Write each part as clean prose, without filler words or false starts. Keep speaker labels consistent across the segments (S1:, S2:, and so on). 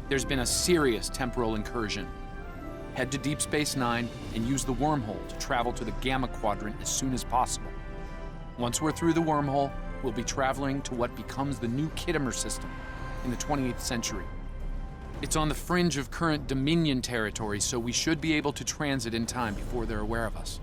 S1: There's been a serious temporal incursion. Head to Deep Space Nine and use the wormhole to travel to the Gamma Quadrant as soon as possible. Once we're through the wormhole, we'll be traveling to what becomes the new Kittimer system in the 28th century. It's on the fringe of current Dominion territory, so we should be able to transit in time before they're aware of us.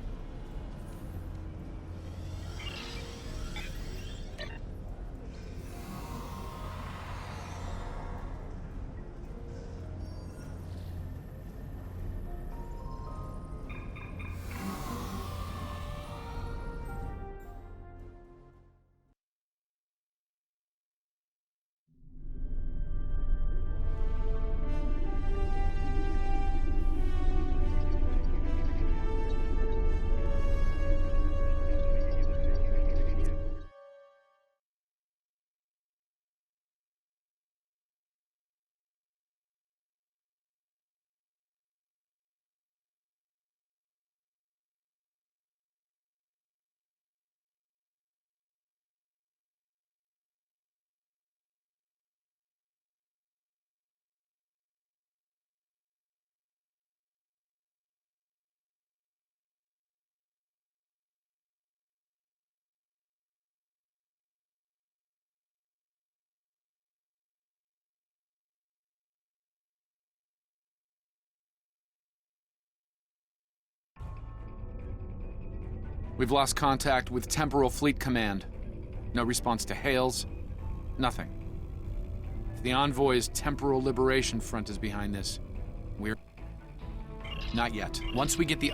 S1: We've lost contact with Temporal Fleet Command. No response to hails. Nothing. If the Envoy's Temporal Liberation Front is behind this, we're... Not yet. Once we get the...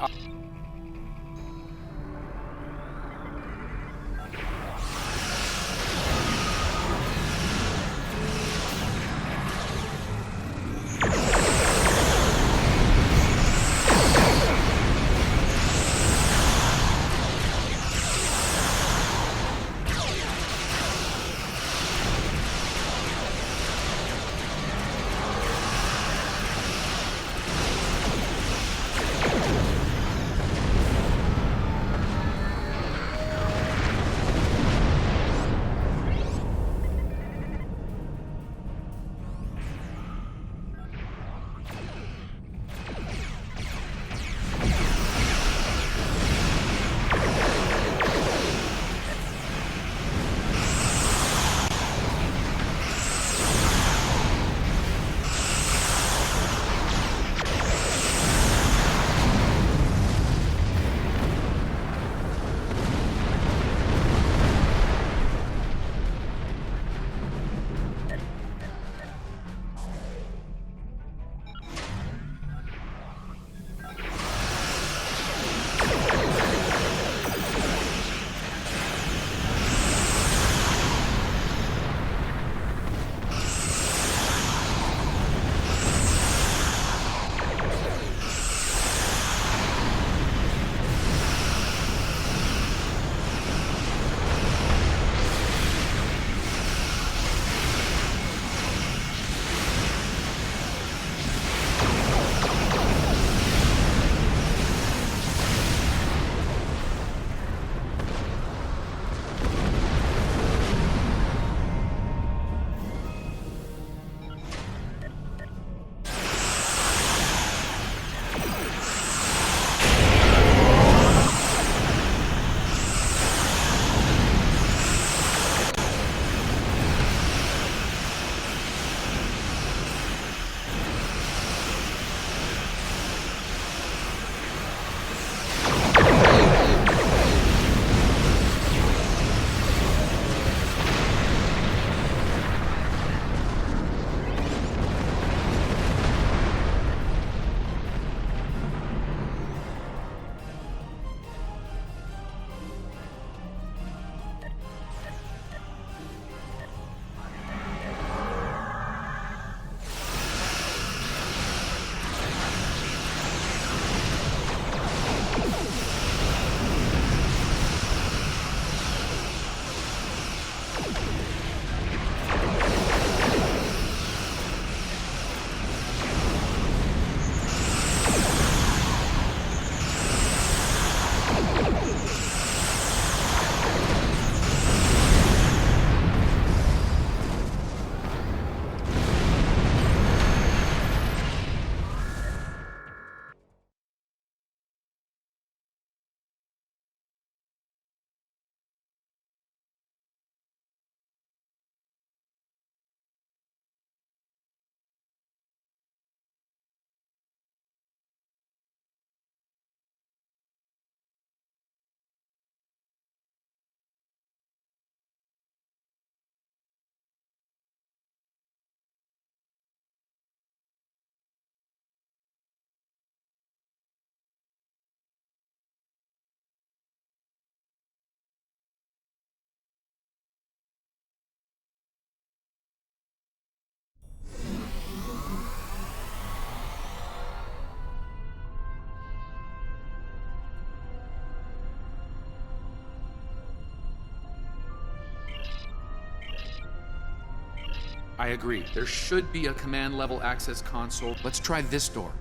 S1: I agree. There should be a command level access console. Let's try this door.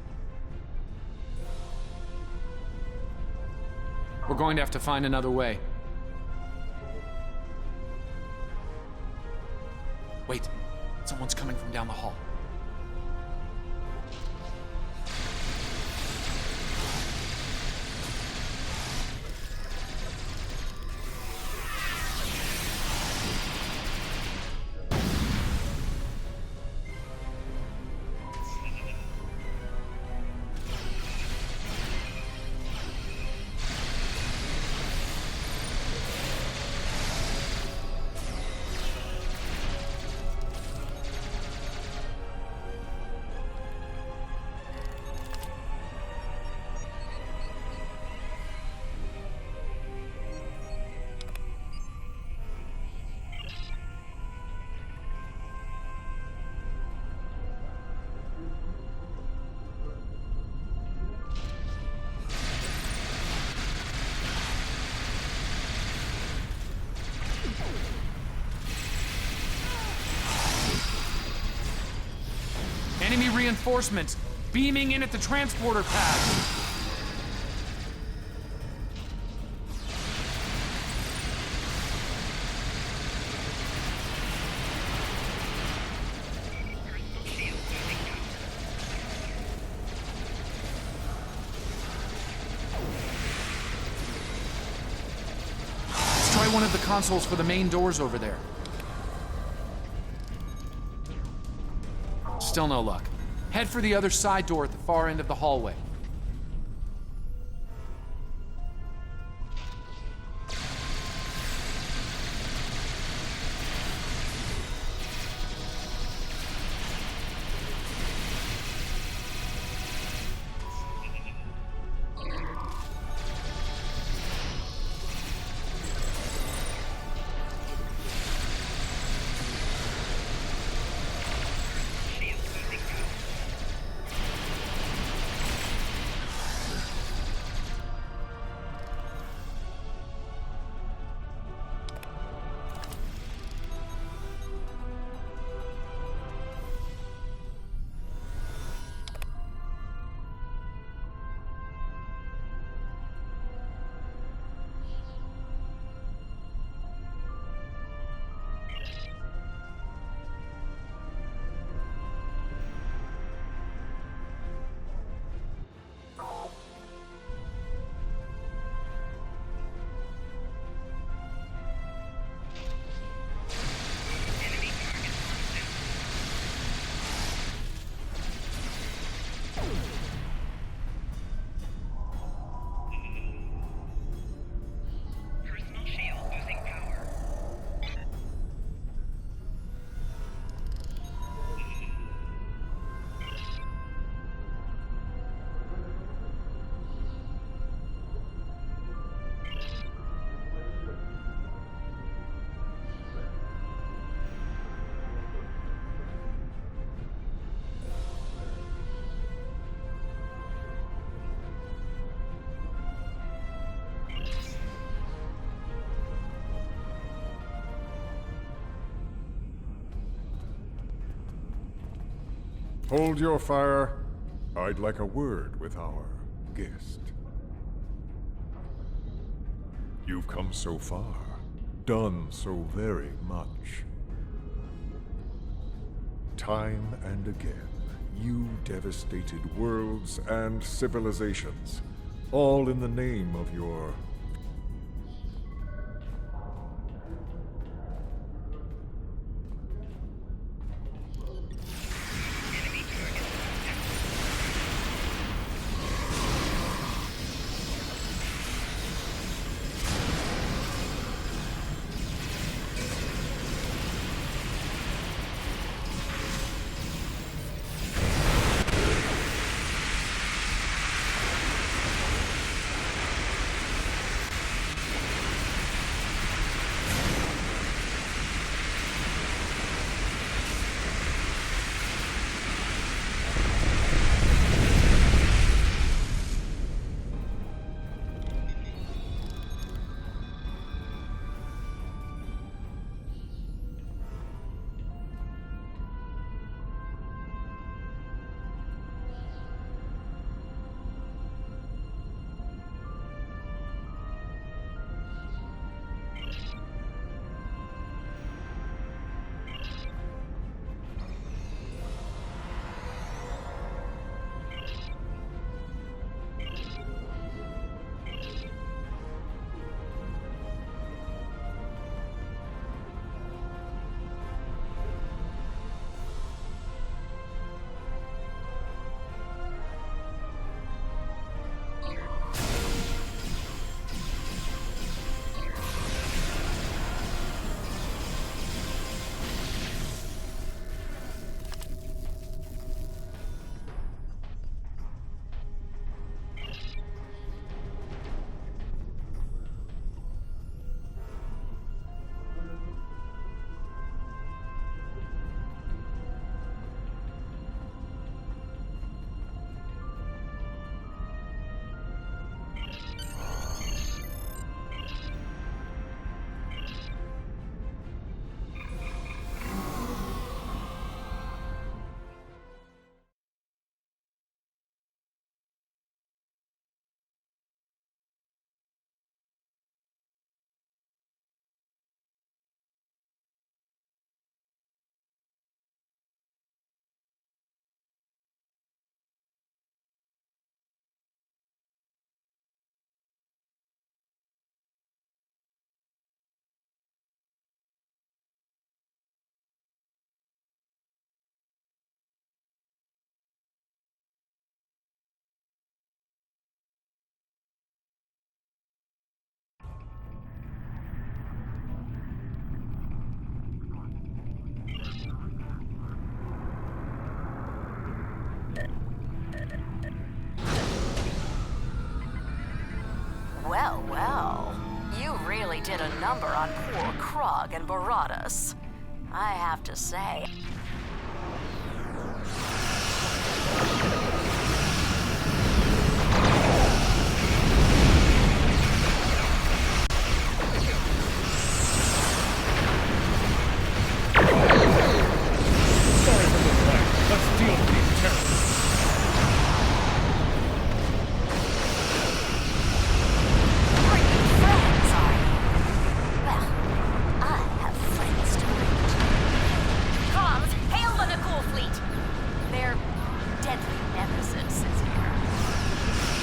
S1: We're going to have to find another way. Wait, someone's coming from down the hall. Enemy reinforcements beaming in at the transporter pad. Let's try one of the consoles for the main doors over there. Still no luck. Head for the other side door at the far end of the hallway.
S2: Hold your fire. I'd like a word with our guest. You've come so far, done so very much. Time and again, you devastated worlds and civilizations, all in the name of your...
S3: Well, you really did a number on poor Krog and Baradas. I have to say.
S4: Sorry for the delay. Let's deal with these terrorists.
S3: Are you friends, are you? Well, I have friends to meet. Comms, hail the Nagul fleet! Their deadly nemesis is here.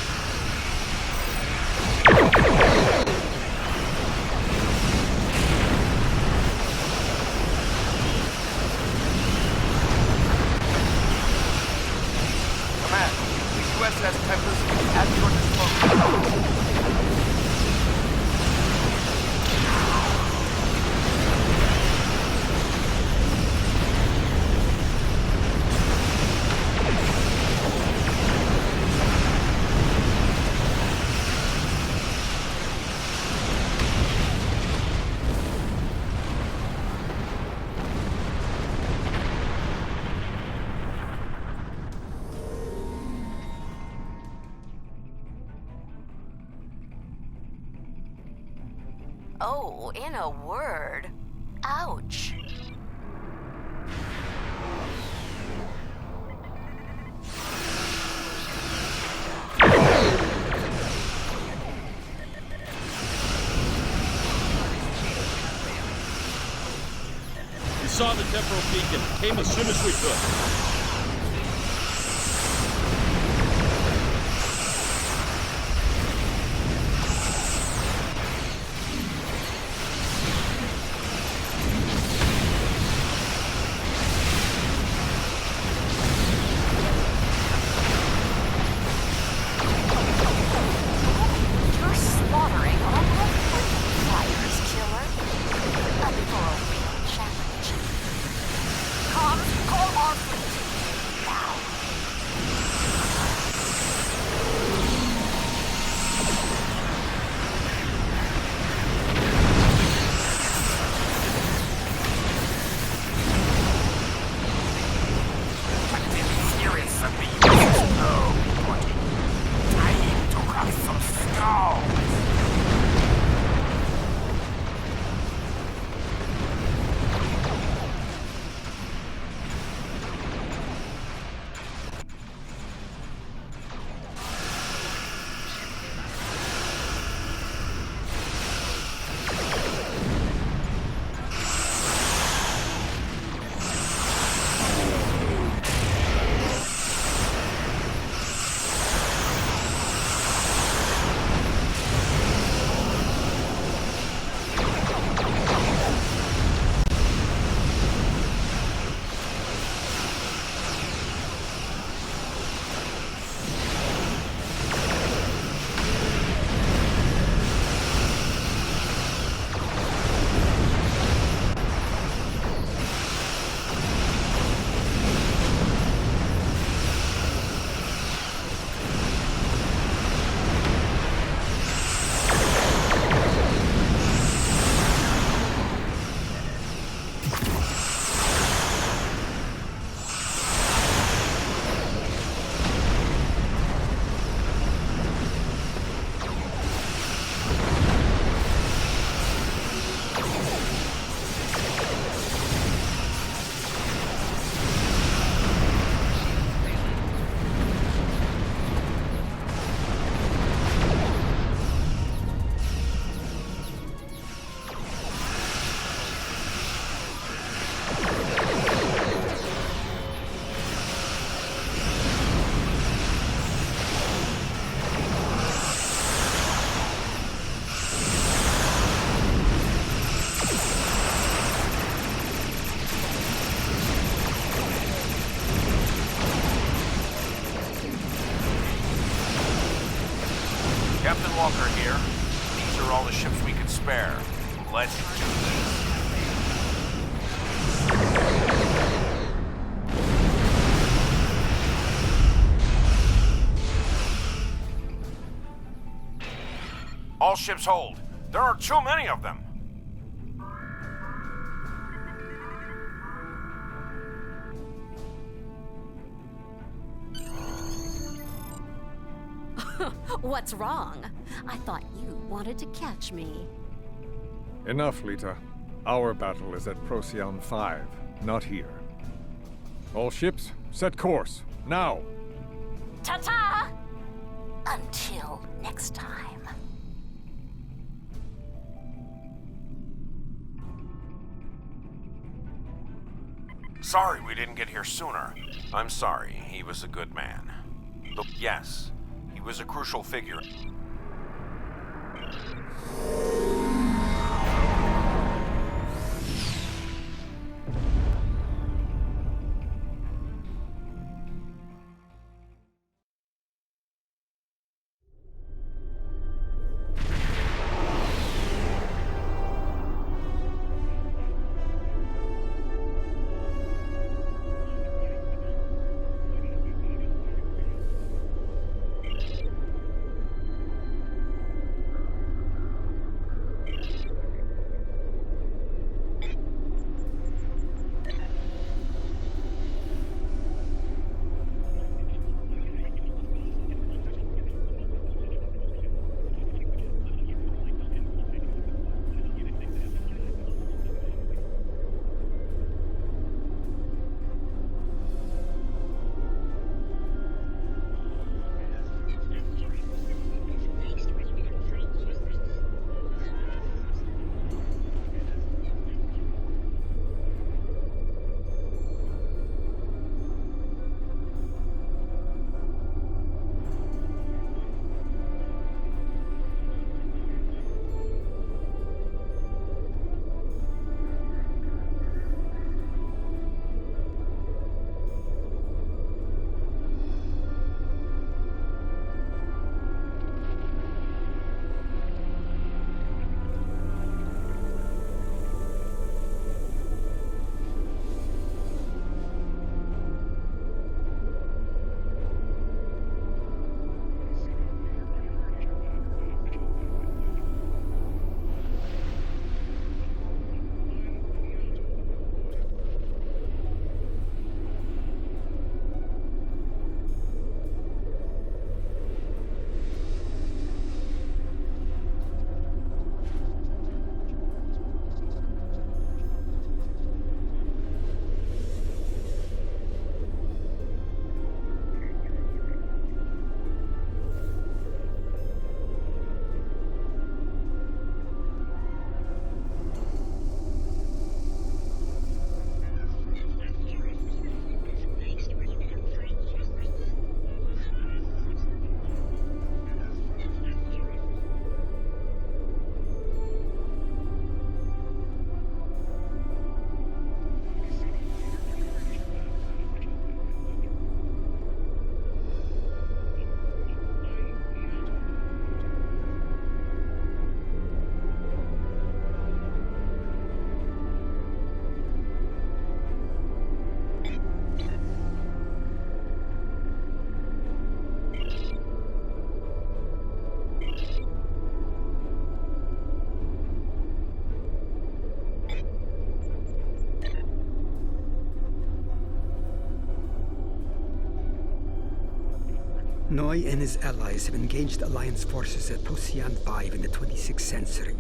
S5: Command, the USS Tempest at your disposal.
S3: Oh, in a word, ouch.
S4: We saw the temporal beacon. Came as soon as we could.
S3: You're slaughtering all my freaking flyers, killer. A little real challenge. Comms, call our fleet. Now.
S5: Spirits of the USS Low reporting. Time to crack some skulls. Captain Walker here. These are all the ships we can spare. Let's do this. All ships hold. There are too many of them.
S3: What's wrong? I thought you wanted to catch me.
S2: Enough, Lita. Our battle is at Procyon 5, not here. All ships, set course, now!
S3: Ta-ta! Until next time.
S5: Sorry we didn't get here sooner. I'm sorry, he was a good man. But yes, he was a crucial figure.
S6: Noi and his allies have engaged Alliance forces at Procyon 5 in the 26th century.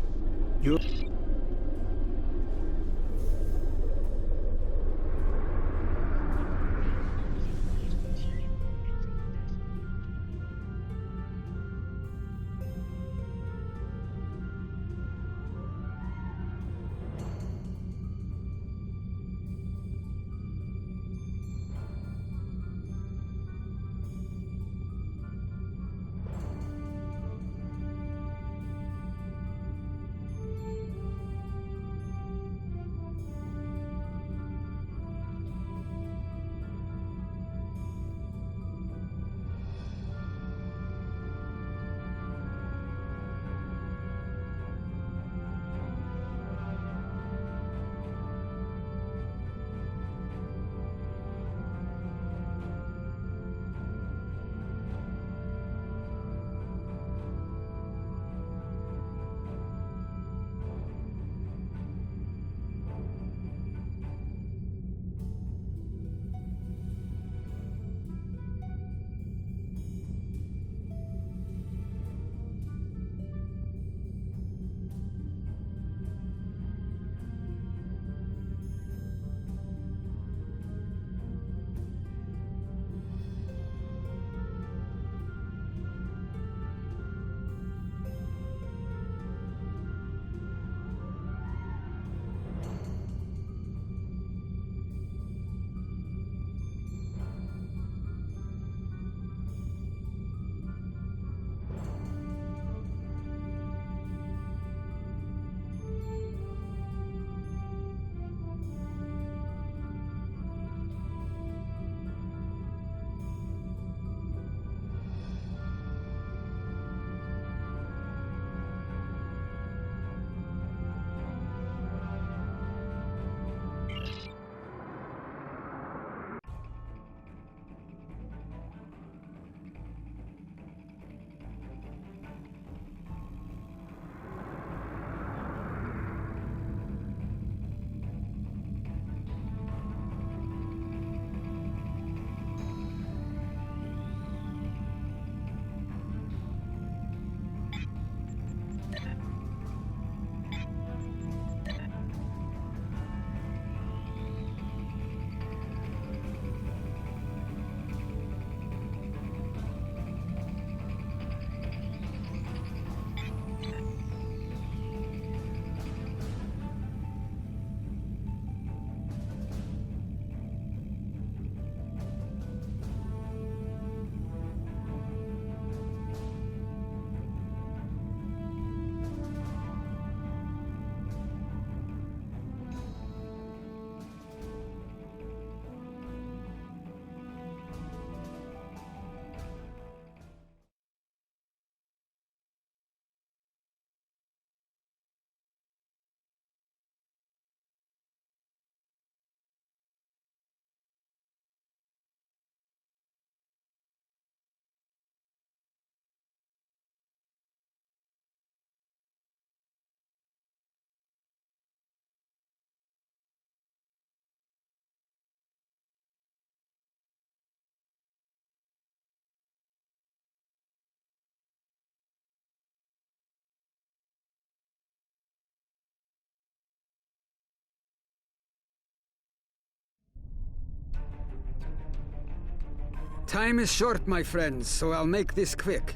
S6: Time is short, my friends, so I'll make this quick.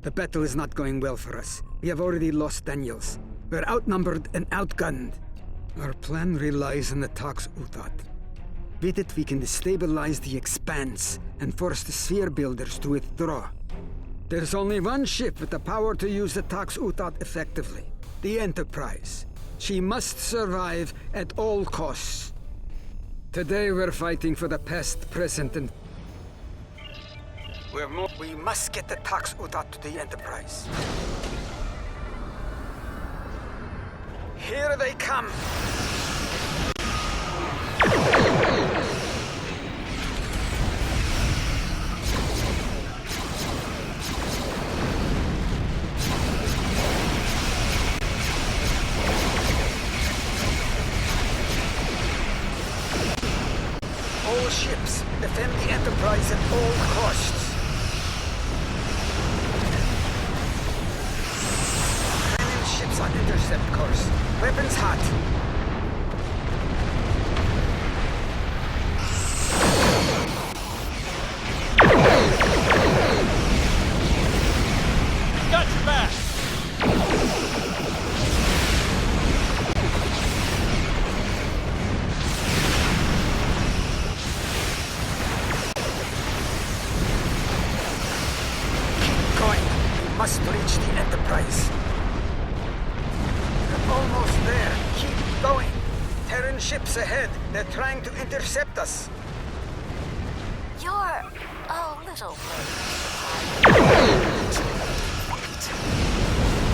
S6: The battle is not going well for us. We have already lost Daniels. We're outnumbered and outgunned. Our plan relies on the Tox Utat. With it, we can destabilize the Expanse and force the Sphere Builders to withdraw. There's only one ship with the power to use the Tox Utat effectively. The Enterprise. She must survive at all costs. Today we're fighting for the past, present, and... We must get the Tox Utat to the Enterprise. Here they come! All ships, defend the Enterprise at all costs. Cannon ships on intercept course. Weapons hot.
S4: Got your back!
S6: Keep going. We must reach the Enterprise. We're almost there. Keep going. Terran ships ahead. They're trying to intercept us.
S3: You're a little late.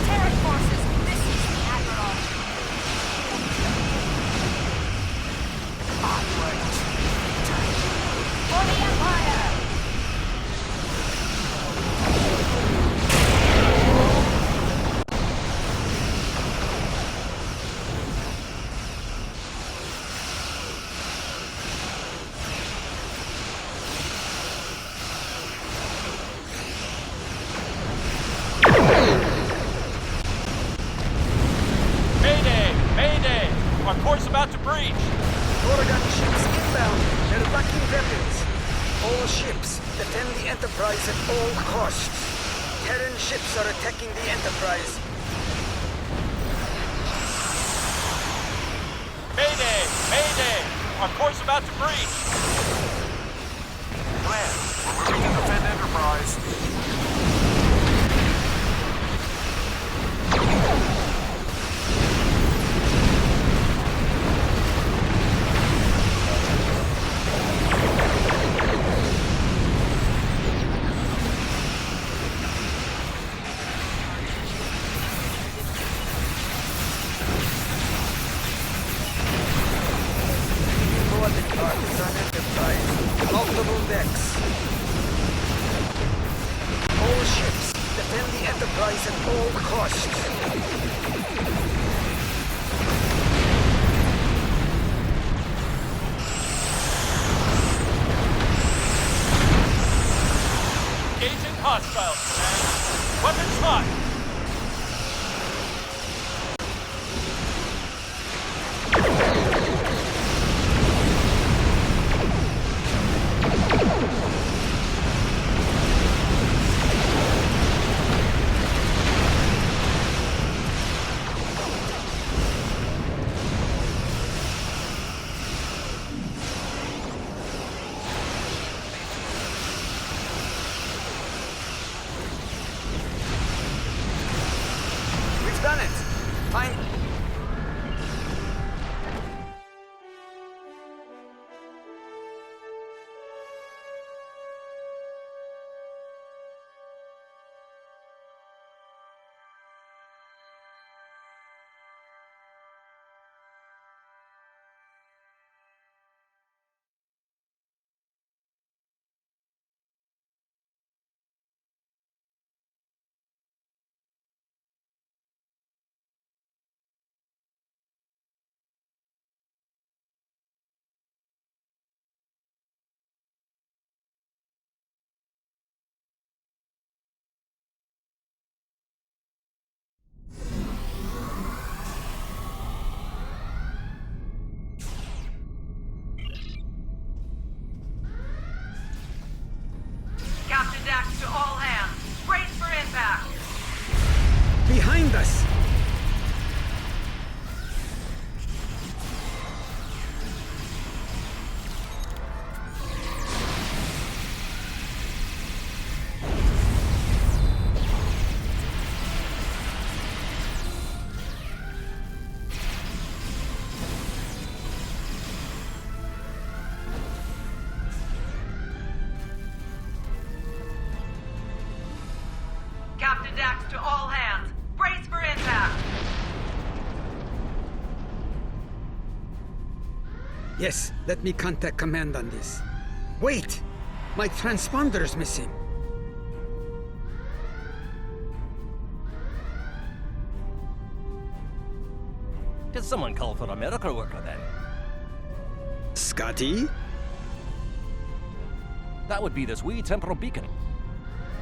S3: Terran forces, this is the Admiral. Onward to victory. For the Empire!
S4: Mayday! Mayday! Our course about to breach!
S6: Oregon ships inbound. They're locking weapons. All ships, defend the Enterprise at all costs. Terran ships are attacking the Enterprise.
S4: Mayday! Mayday! Our course about to breach!
S5: Glenn, we're moving to defend Enterprise.
S6: Boarding parties on Enterprise. Multiple decks. All ships, defend the Enterprise at all costs.
S4: Engaging hostiles, man. Weapons hot!
S6: We've done it. Fine.
S7: attacks to all hands. Brace for impact.
S6: Yes, let me contact command on this. Wait! My transponder's missing.
S8: Did someone call for a miracle worker then?
S6: Scotty?
S8: That would be this wee temporal beacon.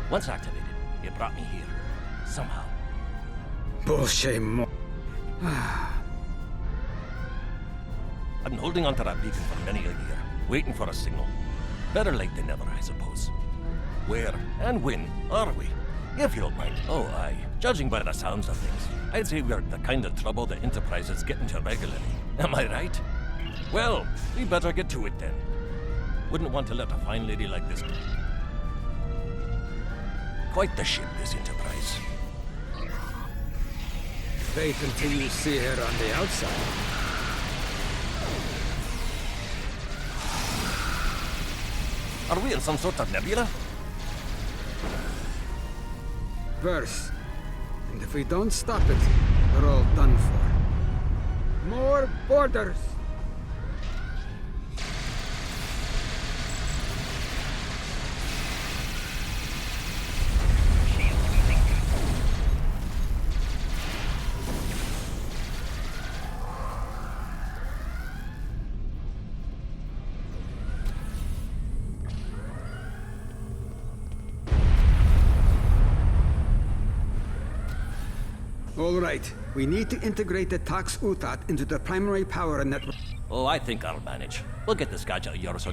S8: Once activated, it brought me here. Somehow.
S6: Bullshit mo.
S8: I've been holding onto that beacon for many a year, waiting for a signal. Better late than never, I suppose. Where and when are we? If you don't mind. Oh, aye. Judging by the sounds of things, I'd say we're the kind of trouble the Enterprise is getting into regularly. Am I right? Well, we better get to it then. Wouldn't want to let a fine lady like this... Quite the ship, this Enterprise.
S6: Wait until you see her on the outside.
S8: Are we in some sort of nebula?
S6: Verse. And if we don't stop it, we're all done for. More borders! All right, we need to integrate the Tox Utat into the primary power network.
S8: Oh, I think I'll manage. We'll get this gadget of yours.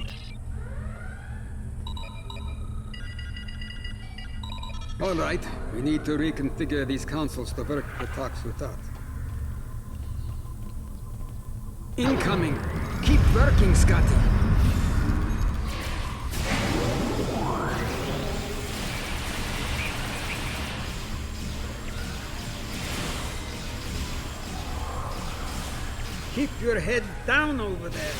S6: All right, we need to reconfigure these consoles to work with Tox Utat. Incoming! Keep working, Scotty! Keep your head down over there.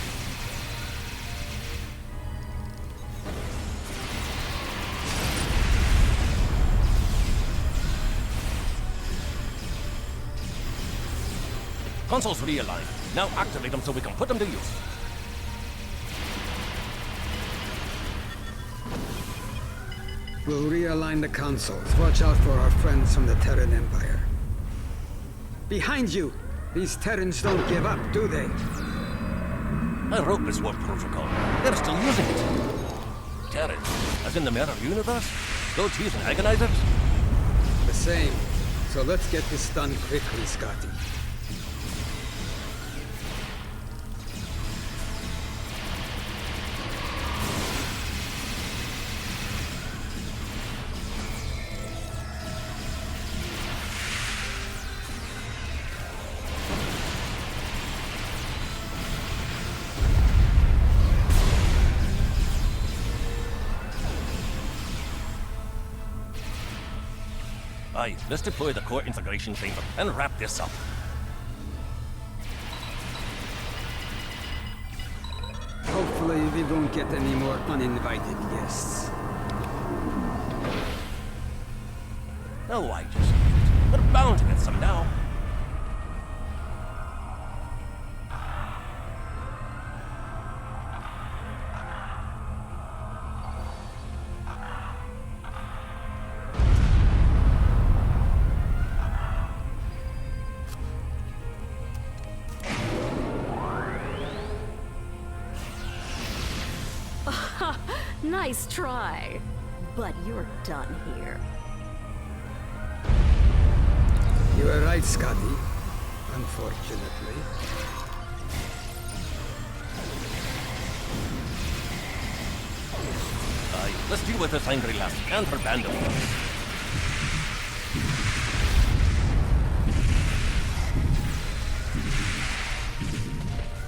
S8: Consoles realigned. Now activate them so we can put them to use.
S6: We'll realign the consoles. Watch out for our friends from the Terran Empire. Behind you! These Terrans don't give up, do they?
S8: I wrote this warp protocol. They're still using it. Terran, as in the mirror universe? Goatees and agonizers?
S6: The same. So let's get this done quickly, Scotty.
S8: Aye, let's deploy the core integration chamber and wrap this up.
S6: Hopefully we won't get any more uninvited guests.
S8: No, I just... We're bound to get some now.
S3: Nice try. But you're done here.
S6: You were right, Scotty. Unfortunately.
S8: Aye, let's deal with this angry lass and her band of thugs.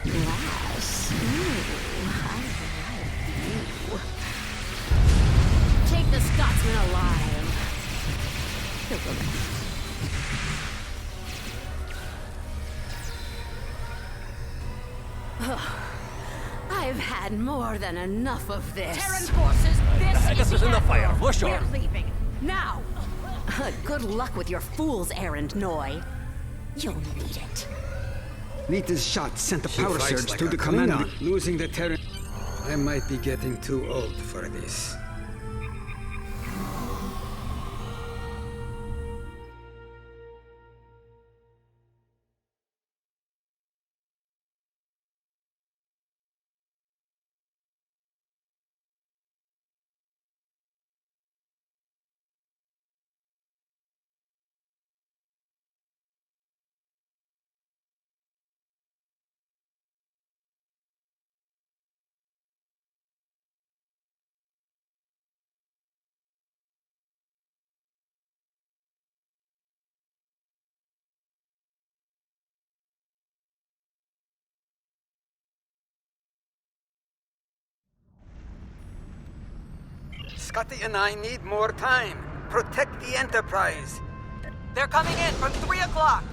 S3: Lass. I like you. Take the Scotsman alive. He'll go back. I've had more than enough of this.
S7: Terran forces, this
S8: Haggis is in the fire, for sure.
S7: We're leaving. Now!
S3: Good luck with your fool's errand, Noi. You'll need it.
S6: Lita's shot sent a power surge to the command. Losing the terrain. I might be getting too old for this. Scotty and I need more time. Protect the Enterprise.
S7: They're coming in from 3 o'clock.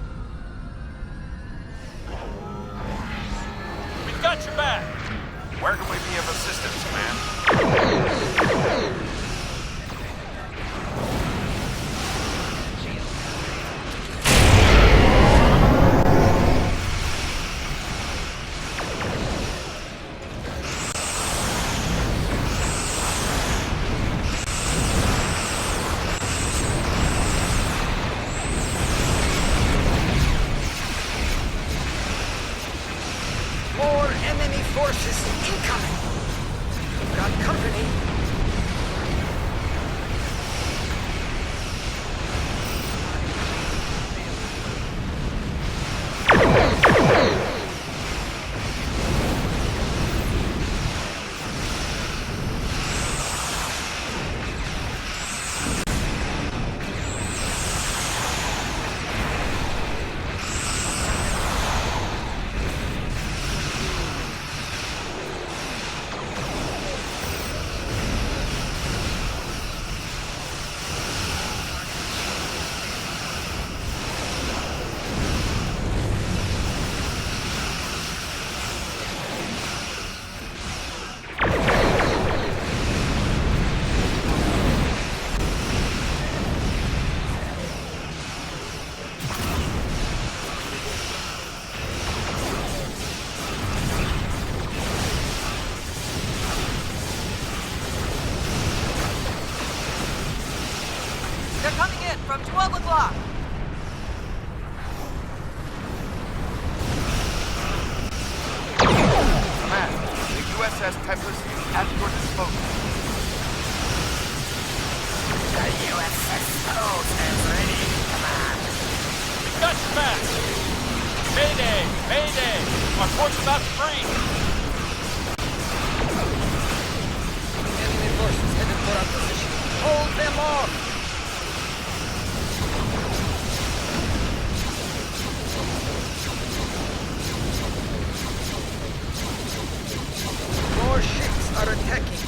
S4: We've got your back.
S5: Where can we be of assistance, man?
S6: More enemy forces incoming. Got company.
S7: They're coming in from 12 o'clock.
S9: Command, the USS Tempest is at your disposal.
S3: The USS Rose is ready, Command.
S4: We've got your back. Mayday! Mayday! Our port's about to breach.
S6: Enemy forces headed for our position. Hold them off! More ships are attacking.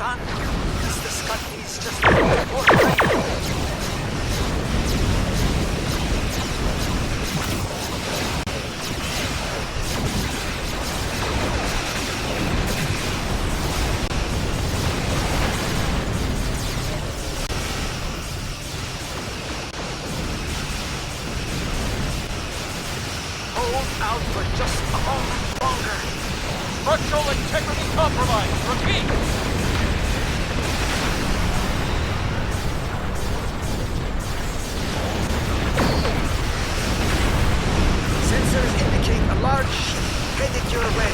S6: understand? Mr. Scott is just more
S4: Out for just a moment longer. Structural integrity compromised. Repeat.
S6: Sensors indicate a large ship headed your way.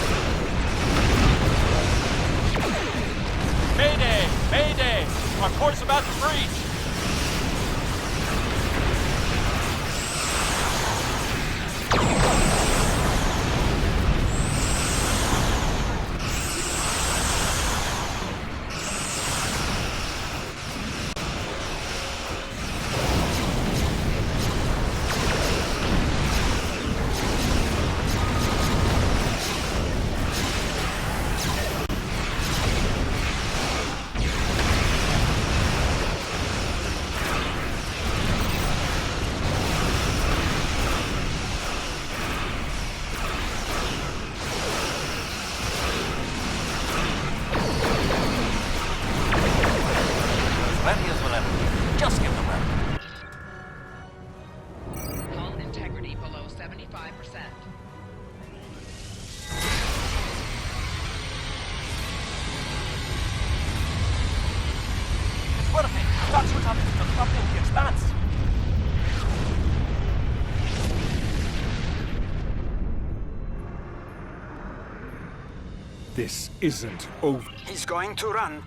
S4: Mayday! Mayday! Our port's about to breach.
S8: Plenty as well. Just give them that.
S10: Hull integrity below 75%.
S8: It's worth it. That's what happens to the in the expanse.
S2: This isn't over.
S6: He's going to run.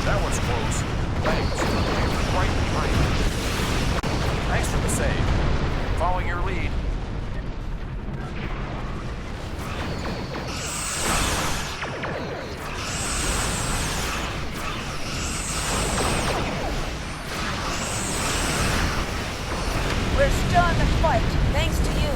S4: That one's close. Thanks. Right behind you. Thanks for the save. Following your lead.
S3: We're still in the fight, thanks to you.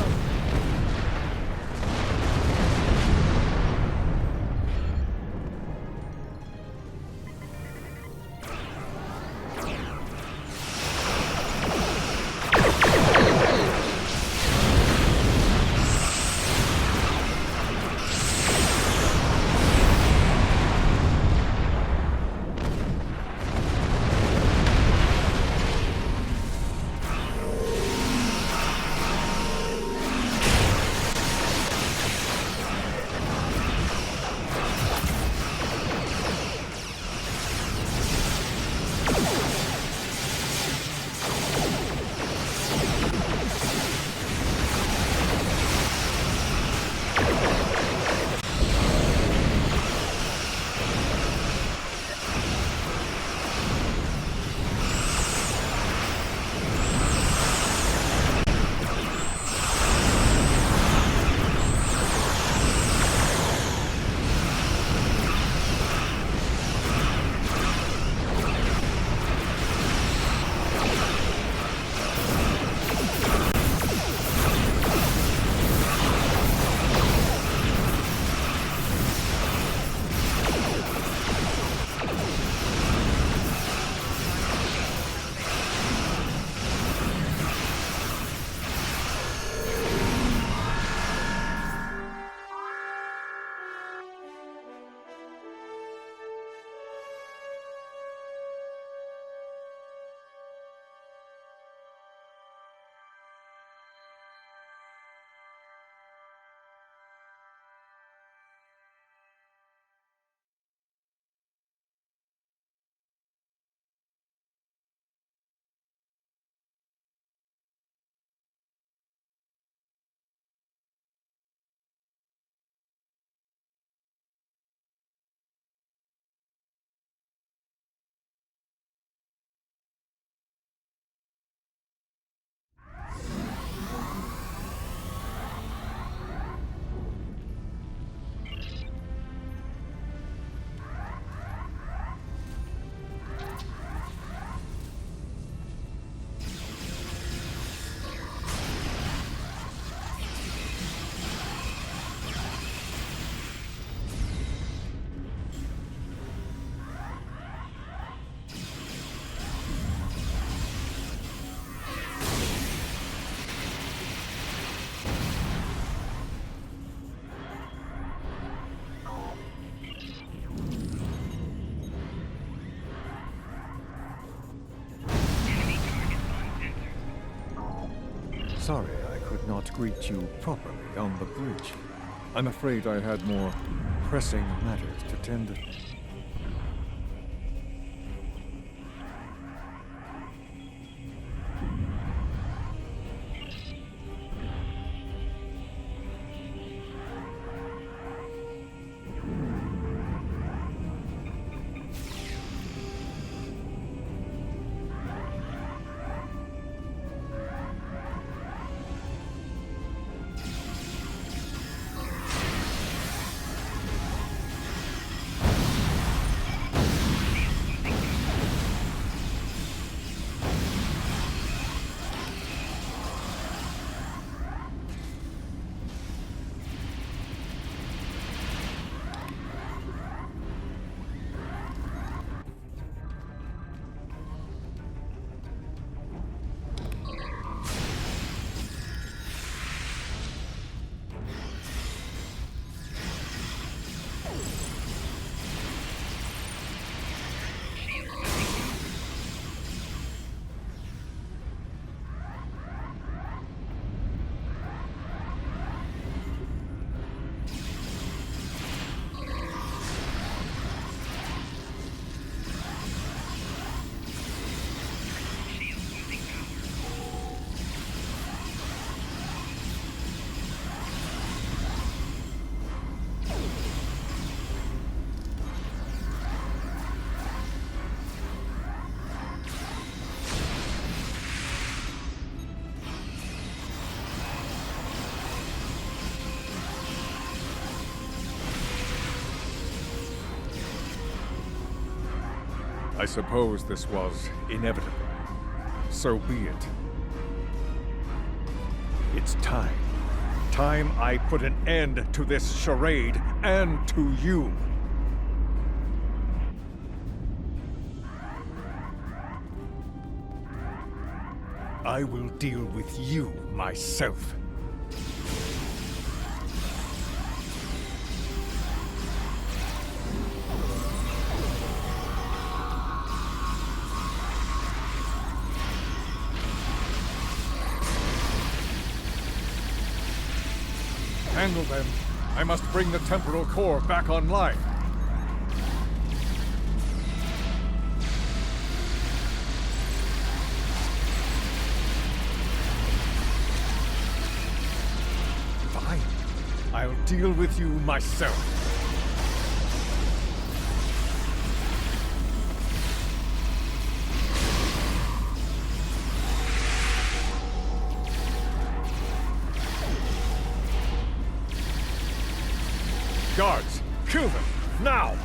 S2: sorry I could not greet you properly on the bridge. I'm afraid I had more pressing matters to tend to. I suppose this was inevitable. So be it. It's time. Time I put an end to this charade and to you. I will deal with you myself. Handle them. I must bring the temporal core back online. Fine. I'll deal with you myself. Guards, kill them, now!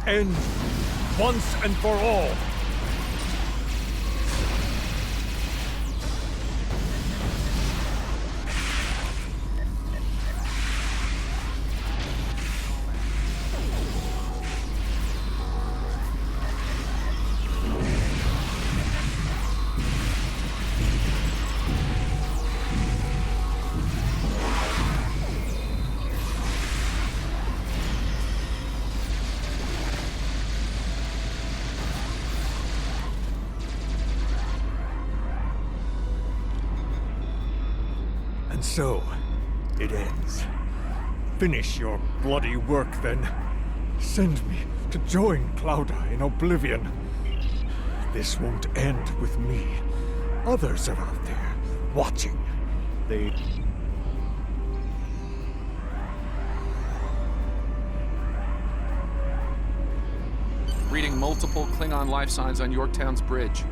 S2: End once and for all. And so, it ends. Finish your bloody work, then. Send me to join Claudia in Oblivion. This won't end with me. Others are out there, watching. They...
S1: Reading multiple Klingon life signs on Yorktown's bridge.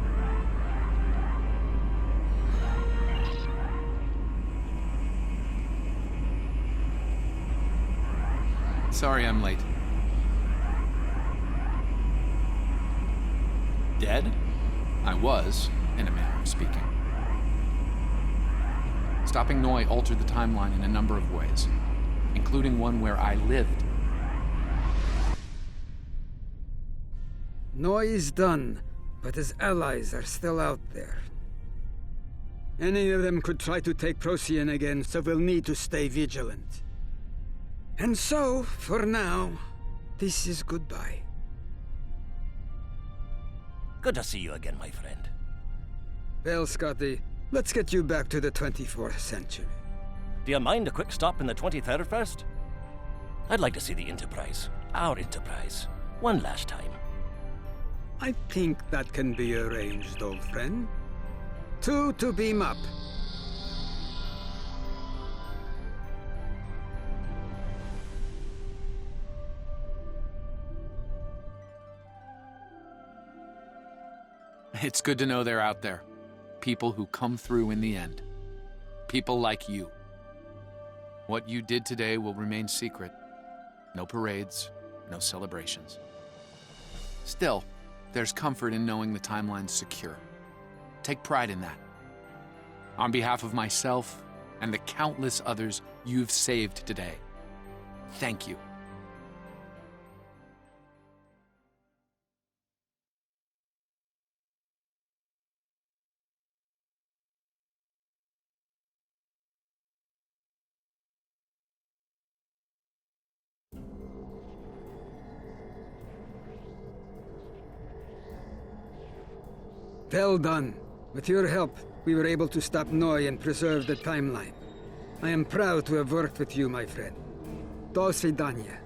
S1: Sorry I'm late. Dead? I was, in a manner of speaking. Stopping Noi altered the timeline in a number of ways, including one where I lived.
S6: Noi is done, but his allies are still out there. Any of them could try to take Procyon again, so we'll need to stay vigilant. And so, for now, this is goodbye.
S8: Good to see you again, my friend.
S6: Well, Scotty, let's get you back to the 24th century.
S8: Do you mind a quick stop in the 23rd first? I'd like to see the Enterprise. Our Enterprise. One last time.
S6: I think that can be arranged, old friend. 2 to beam up.
S1: It's good to know they're out there. People who come through in the end. People like you. What you did today will remain secret. No parades, no celebrations. Still, there's comfort in knowing the timeline's secure. Take pride in that. On behalf of myself and the countless others you've saved today, thank you.
S6: Well done. With your help, we were able to stop Noi and preserve the timeline. I am proud to have worked with you, my friend. Do svidaniya.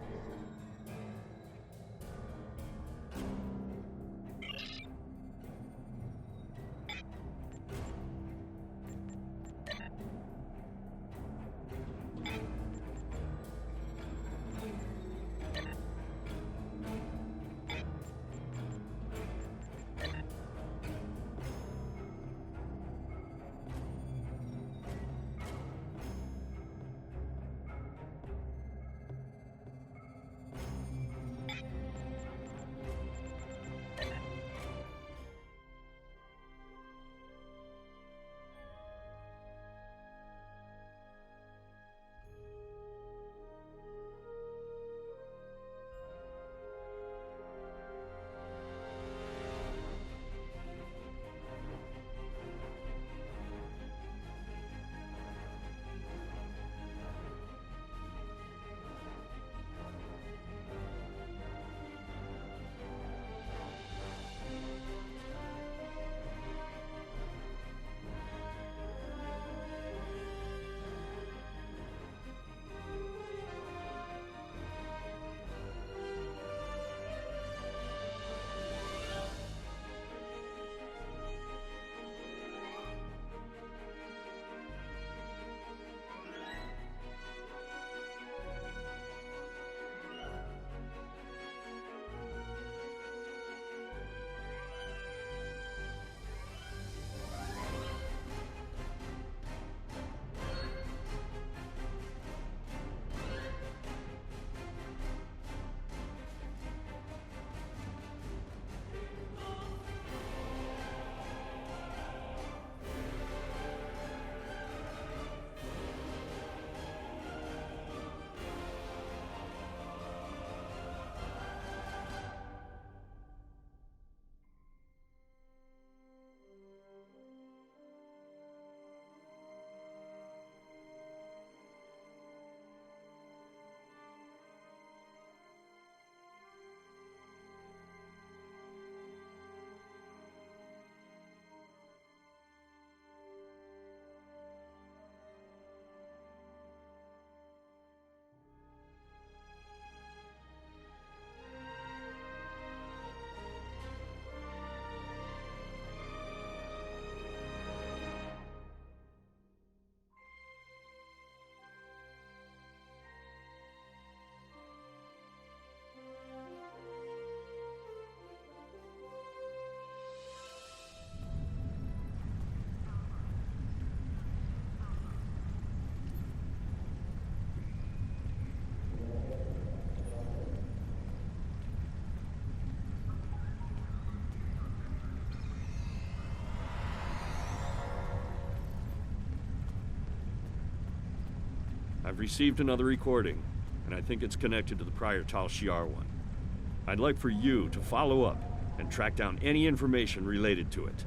S11: I've received another recording, and I think it's connected to the prior Tal Shiar one. I'd like for you to follow up and track down any information related to it.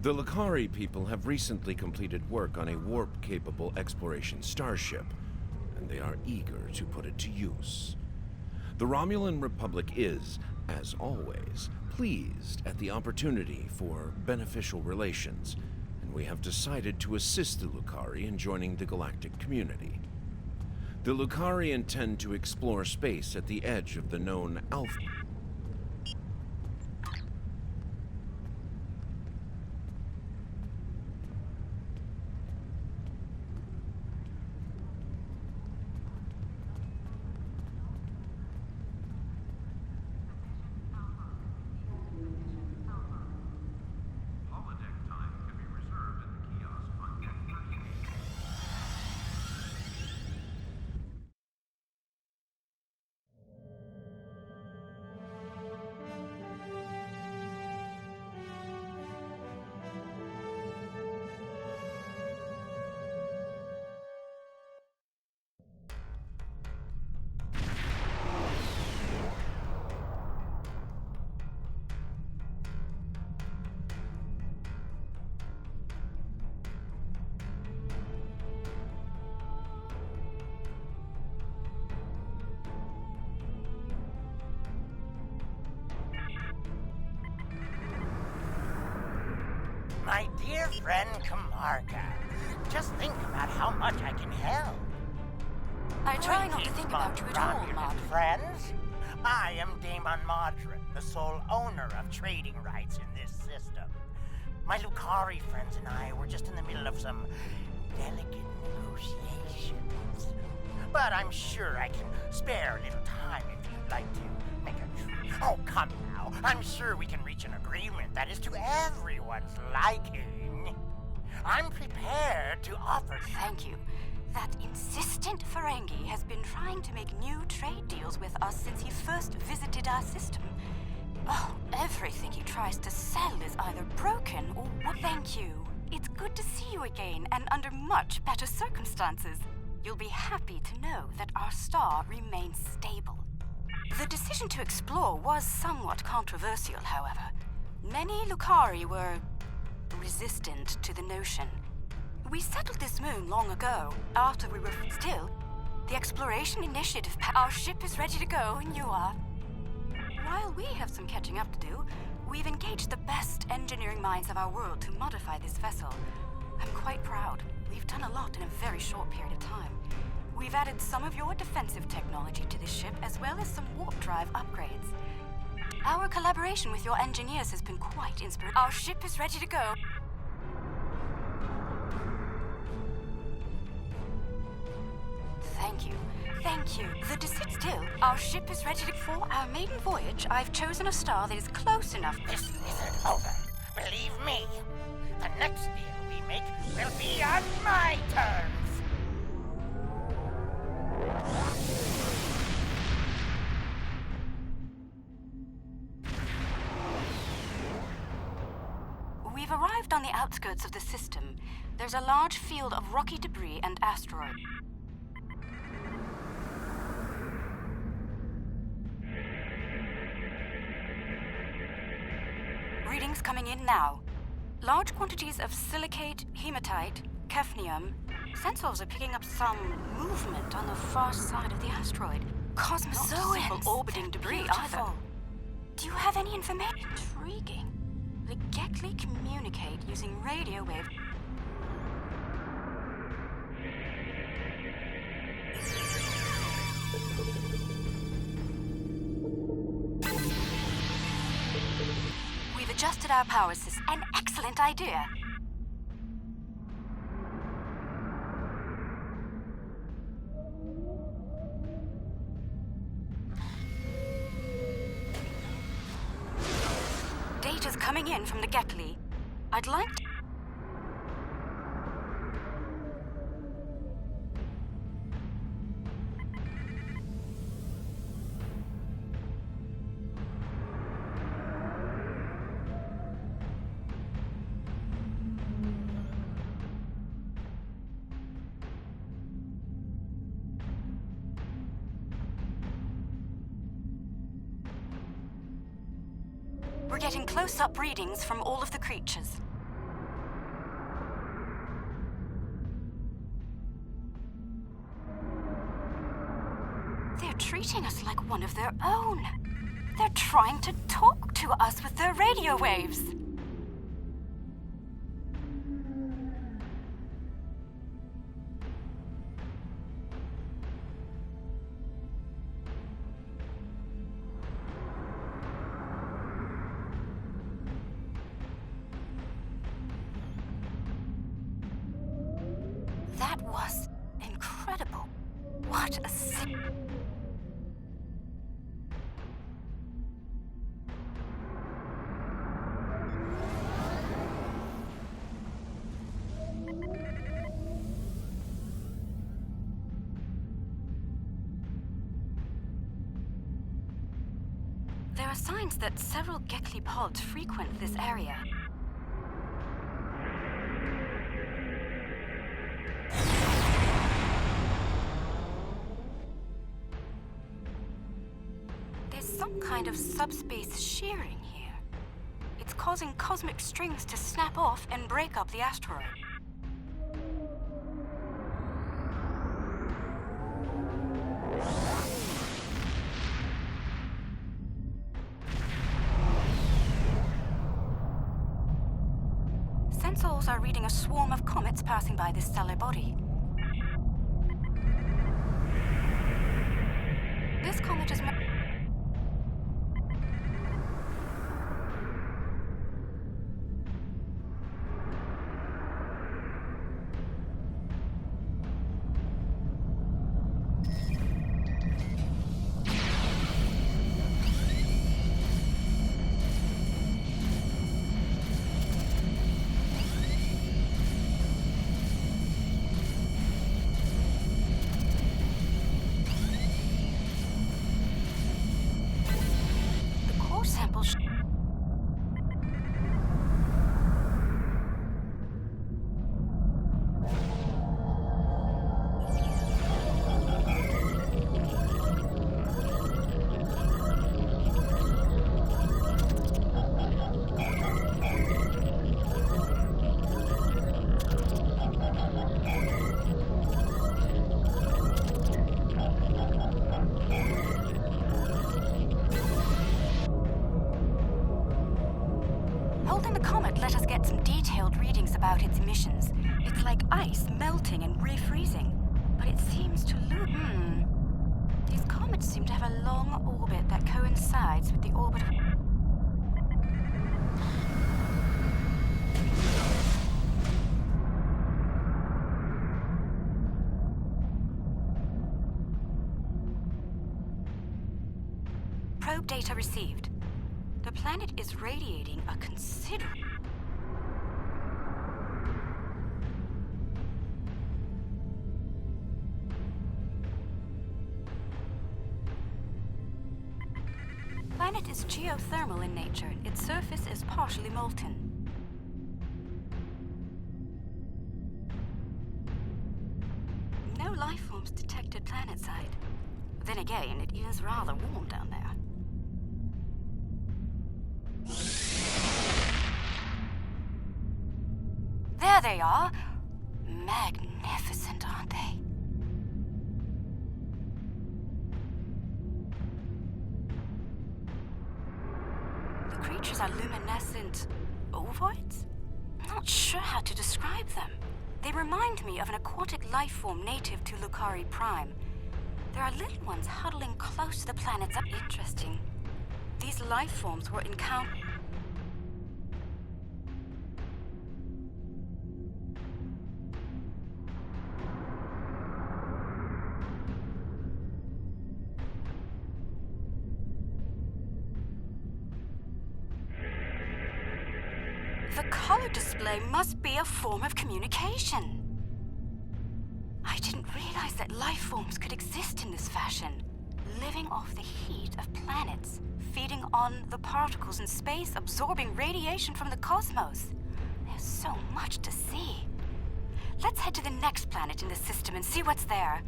S5: The Lucari people have recently completed work on a warp-capable exploration starship, and they are eager to put it to use. The Romulan Republic is, as always, pleased at the opportunity for beneficial relations, and we have decided to assist the Lucari in joining the galactic community. The Lucari intend to explore space at the edge of the known Alpha.
S12: My dear friend Camarga, just think about how much I can help.
S3: I try not to think about you at all,
S12: Romulan
S3: Mod.
S12: friends. I am Daemon Modron, the sole owner of trading rights in this system. My Lucari friends and I were just in the middle of some delicate negotiations. But I'm sure I can spare a little time if you'd like to make a truce. Oh, come now. I'm sure we can reach an agreement that is to everyone's liking. I'm prepared to offer...
S3: Thank you. That insistent Ferengi has been trying to make new trade deals with us since he first visited our system. Oh, everything he tries to sell is either broken or... Thank you. It's good to see you again, and under much better circumstances. You'll be happy to know that our star remains stable. The decision to explore was somewhat controversial, however. Many Lucari were resistant to the notion. We settled this moon long ago, after we were still. The exploration initiative... Our ship is ready to go, and you are. While we have some catching up to do, we've engaged the best engineering minds of our world to modify this vessel. I'm quite proud. We've done a lot in a very short period of time. We've added some of your defensive technology to this ship, as well as some warp drive upgrades. Our collaboration with your engineers has been quite inspirational. Our ship is ready to go. Thank you. Thank you. Still, our ship is ready to... For our maiden voyage, I've chosen a star that is close enough...
S12: This isn't over. Believe me. The next deal we make will be on my terms.
S3: We've arrived on the outskirts of the system. There's a large field of rocky debris and asteroid. Readings coming in now. Large quantities of silicate, hematite, Kefnium. Sensors are picking up some movement on the far side of the asteroid. Cosmozoans. Not simple orbiting debris either. Do you have any information? Intriguing. The Gekli communicate using radio wave. We've adjusted our power system. An excellent idea. Data's coming in from the Gekli. I'd like to... We're getting close-up readings from all of the creatures. They're treating us like one of their own. They're trying to talk to us with their radio waves. That was incredible. What a There are signs that several Gekli pods frequent this area. There's some kind of subspace shearing here. It's causing cosmic strings to snap off and break up the asteroid. Sensors are reading a swarm of comets passing by this stellar body. This comet is... samples. Holding the comet let us get some detailed readings about its emissions. It's like ice melting and refreezing, but it seems to lose. These comets seem to have a long orbit that coincides with the orbit of... Probe data received. The planet is radiating a considerable... geothermal in nature. Its surface is partially molten. No life forms detected planetside. Then again, it is rather warm down there. There they are. Magnificent, aren't they? The creatures are luminescent ovoids? Not sure how to describe them. They remind me of an aquatic life form native to Lucari Prime. There are little ones huddling close to the planet's... Interesting. These life forms were encountered... The color display must be a form of communication. I didn't realize that life forms could exist in this fashion, living off the heat of planets, feeding on the particles in space, absorbing radiation from the cosmos. There's so much to see. Let's head to the next planet in the system and see what's there.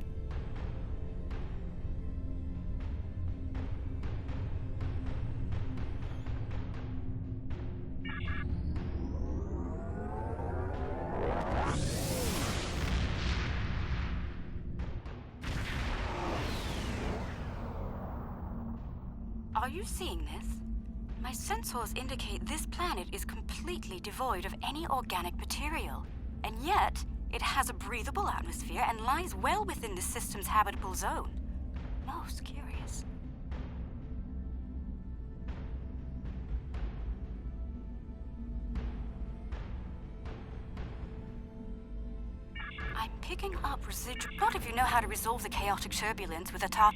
S3: Are you seeing this? My sensors indicate this planet is completely devoid of any organic material, and yet it has a breathable atmosphere and lies well within the system's habitable zone. Most curious. I'm picking up residual... Not if you know how to resolve the chaotic turbulence with a top...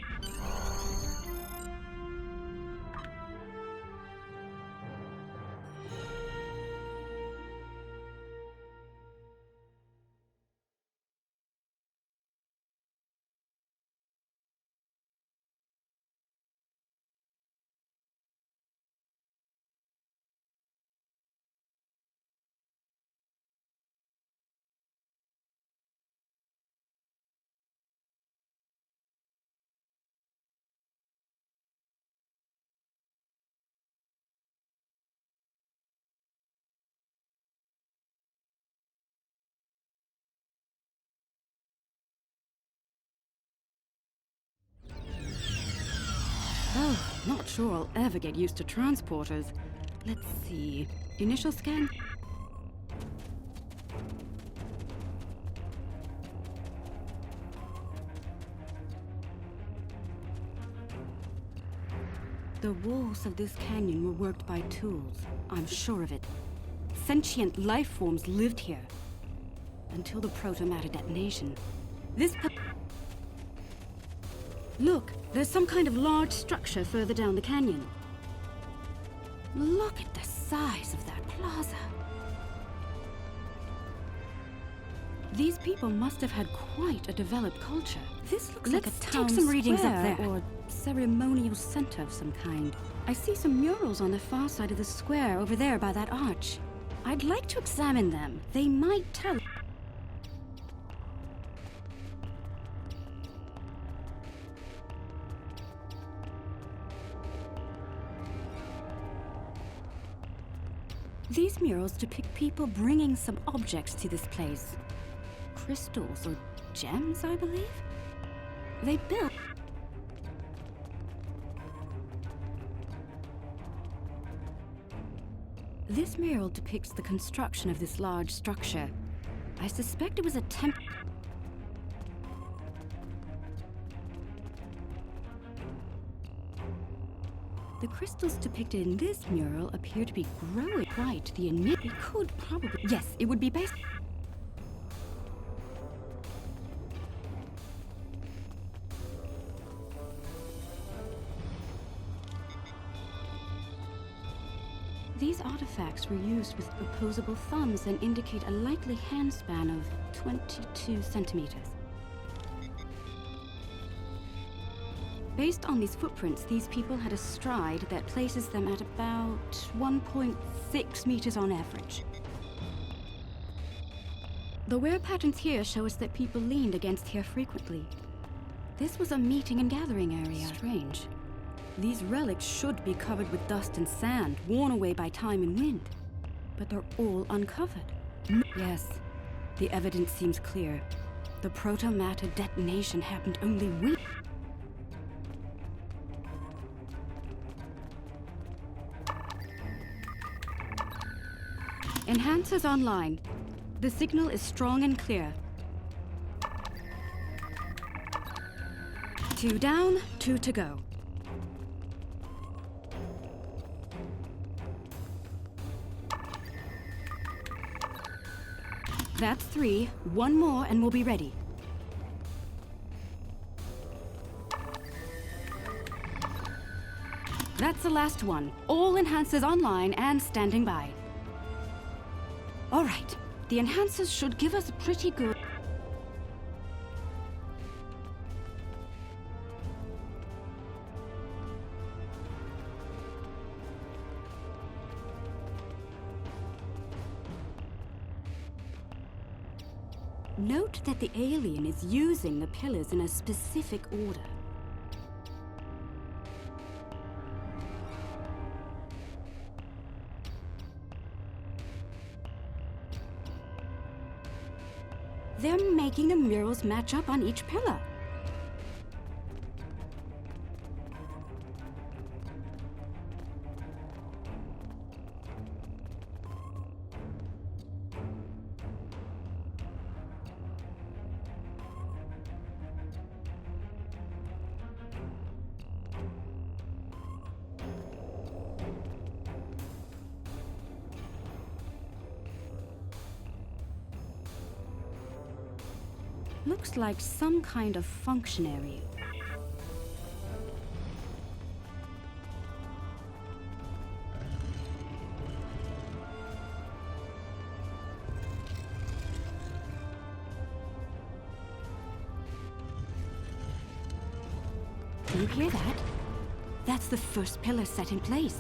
S13: Oh, not sure I'll ever get used to transporters. Let's see. Initial scan? The walls of this canyon were worked by tools. I'm sure of it. Sentient life forms lived here. Until the proto-matter detonation. Look, there's some kind of large structure further down the canyon. Look at the size of that plaza. These people must have had quite a developed culture. This looks like a town
S3: take some readings up
S13: square
S3: there.
S13: or ceremonial center of some kind. I see some murals on the far side of the square over there by that arch. I'd like to examine them. They might tell... These murals depict people bringing some objects to this place. Crystals or gems, I believe? They built... This mural depicts the construction of this large structure. I suspect it was a The crystals depicted in this mural appear to be growing quite the init. It could probably... Yes, it would be based... These artifacts were used with opposable thumbs and indicate a likely hand span of 22 centimeters. Based on these footprints, these people had a stride that places them at about 1.6 meters on average. The wear patterns here show us that people leaned against here frequently. This was a meeting and gathering area. Strange. These relics should be covered with dust and sand, worn away by time and wind. But they're all uncovered. Yes, the evidence seems clear. The proto-matter detonation happened only weeks. Enhancers online. The signal is strong and clear. 2 down, 2 to go. That's 3. 1 more and we'll be ready. That's the last one. All enhancers online and standing by. All right. The enhancers should give us a pretty good... Note that the alien is using the pillars in a specific order. They're making the murals match up on each pillar. Looks like some kind of functionary. Do you hear that? That's the first pillar set in place.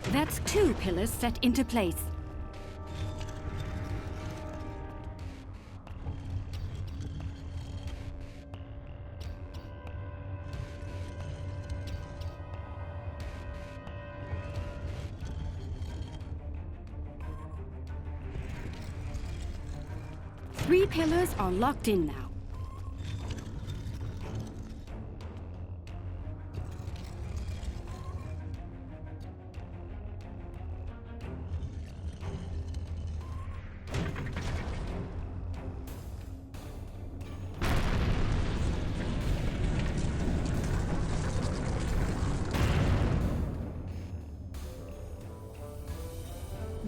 S13: That's 2 pillars set into place. Three pillars are locked in now.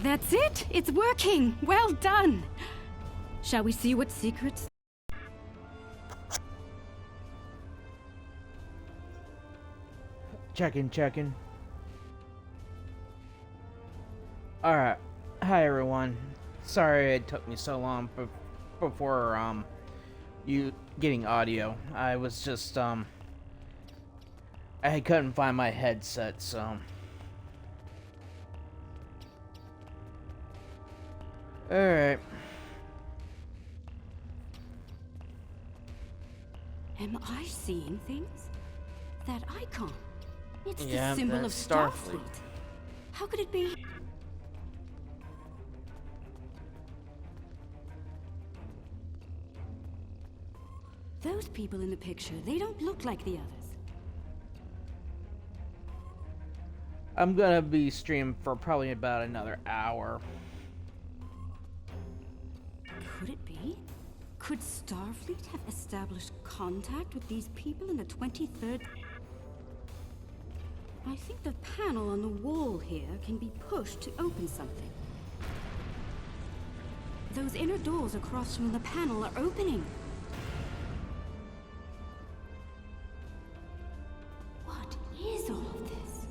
S13: That's it! It's working! Well done! Shall we see what secrets...
S14: Checking. Alright. Hi, everyone. Sorry it took me so long before, you getting audio. I was just, I couldn't find my headset, so... Alright.
S13: Am I seeing things? That icon. It's
S14: yeah,
S13: the symbol of
S14: Starfleet.
S13: How could it be? Those people in the picture, they don't look like the others.
S14: I'm gonna be streaming for probably about another hour.
S13: Could it be? Could Starfleet have established contact with these people in the 23rd? I think the panel on the wall here can be pushed to open something. Those inner doors across from the panel are opening. What is all of this?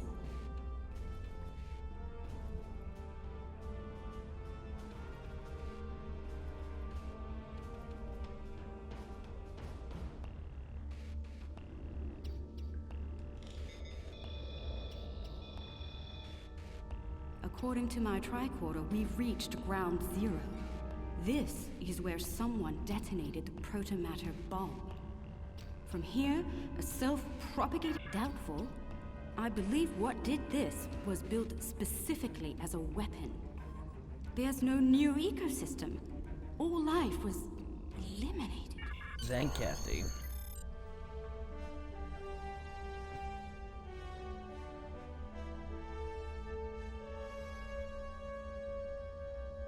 S13: According to my tricorder, we've reached ground zero. This is where someone detonated the protomatter bomb. From here, a self-propagated doubtful. I believe what did this was built specifically as a weapon. There's no new ecosystem. All life was eliminated.
S14: Zencathy.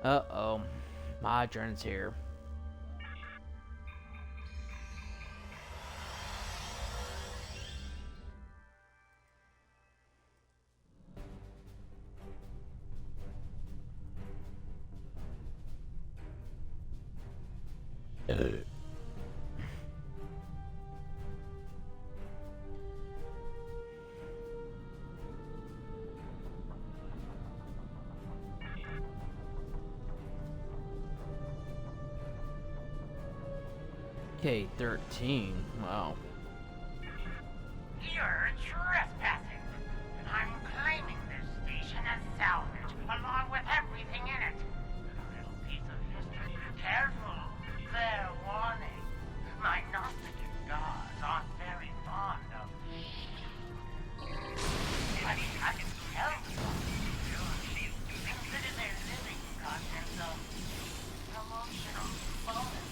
S14: Uh-oh. Modron's here. K-13. Wow.
S12: You're trespassing, and I'm claiming this station as salvage, along with everything in it. A little piece of history. Careful. Fair warning. My Gnostic gods aren't very fond of me. I mean, I can tell you. Consider their living contents of promotional bonus.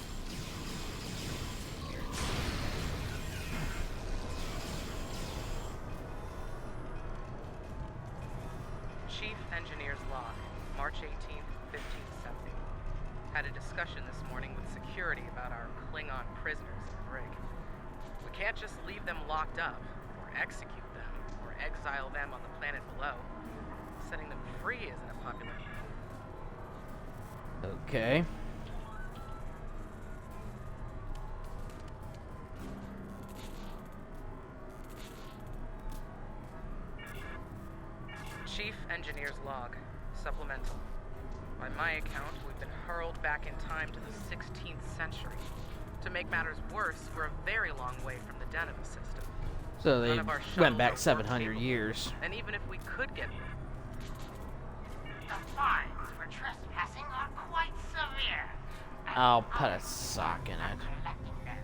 S10: Chief Engineer's Log, March 18th, 1570. Had a discussion this morning with security about our Klingon prisoners in the brig. We can't just leave them locked up, or execute them, or exile them on the planet below. Setting them free isn't a popular plan.
S14: Okay.
S10: Chief Engineer's Log, Supplemental. By my account, we've been hurled back in time to the 16th century. To make matters worse, we're a very long way from the den of the system.
S14: So they
S10: None of our
S14: went
S10: shuttles
S14: back
S10: are
S14: 700
S10: warp-capable.
S14: years.
S10: And even if we could get
S12: The fines for trespassing are quite severe.
S14: I'll put a sock in it.
S12: Collecting them.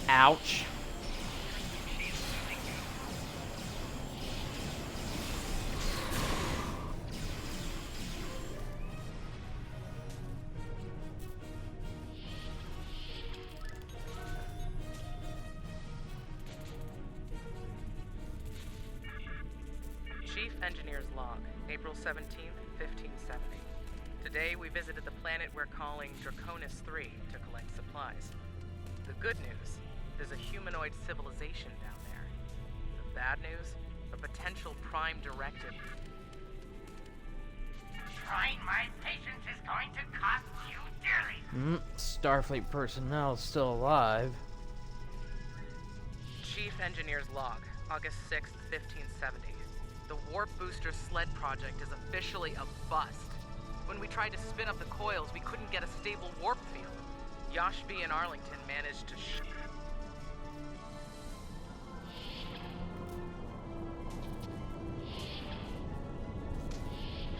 S14: Ouch.
S10: Chief Engineer's Log, April 17th, 1570. Today we visited the planet we're calling Draconis 3 to collect supplies. The good news, there's a humanoid civilization down there. The bad news, a potential prime directive.
S12: Trying my patience is going to cost you dearly.
S14: Starfleet personnel still alive.
S10: Chief Engineer's Log, August 6th, 1570. The Warp Booster Sled project is officially a bust. When we tried to spin up the coils, we couldn't get a stable warp field. Yashby and Arlington managed to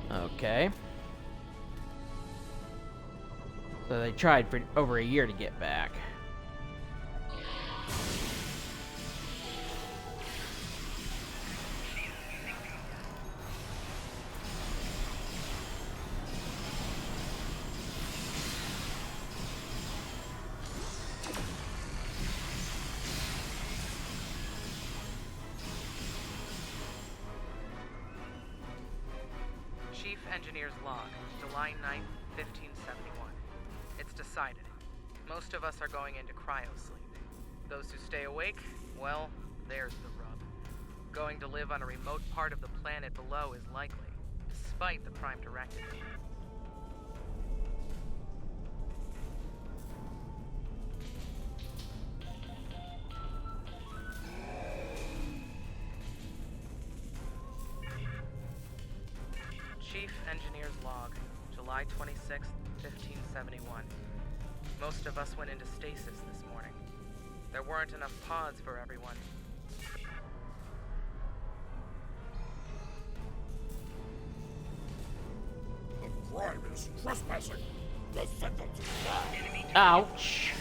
S14: Okay. So they tried for over a year to get back.
S10: Chief Engineer's Log, July 9th, 1571. It's decided. Most of us are going into cryosleep. Those who stay awake, well, there's the rub. Going to live on a remote part of the planet below is likely, despite the Prime Directive. Chief Engineer's Log, July 26th, 1571. Most of us went into stasis this morning. There weren't enough pods for everyone.
S15: The crime is trespassing. The sentence is death.
S14: Ouch.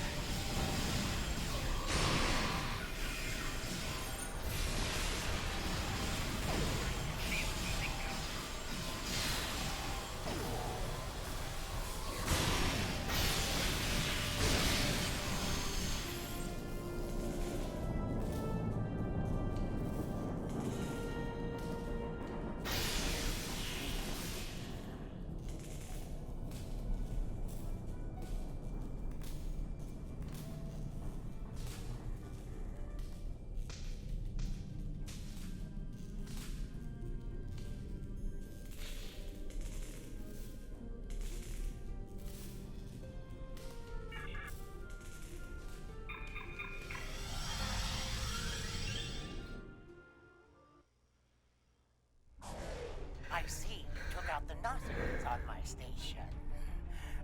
S12: I see you took out the nozzles on my station.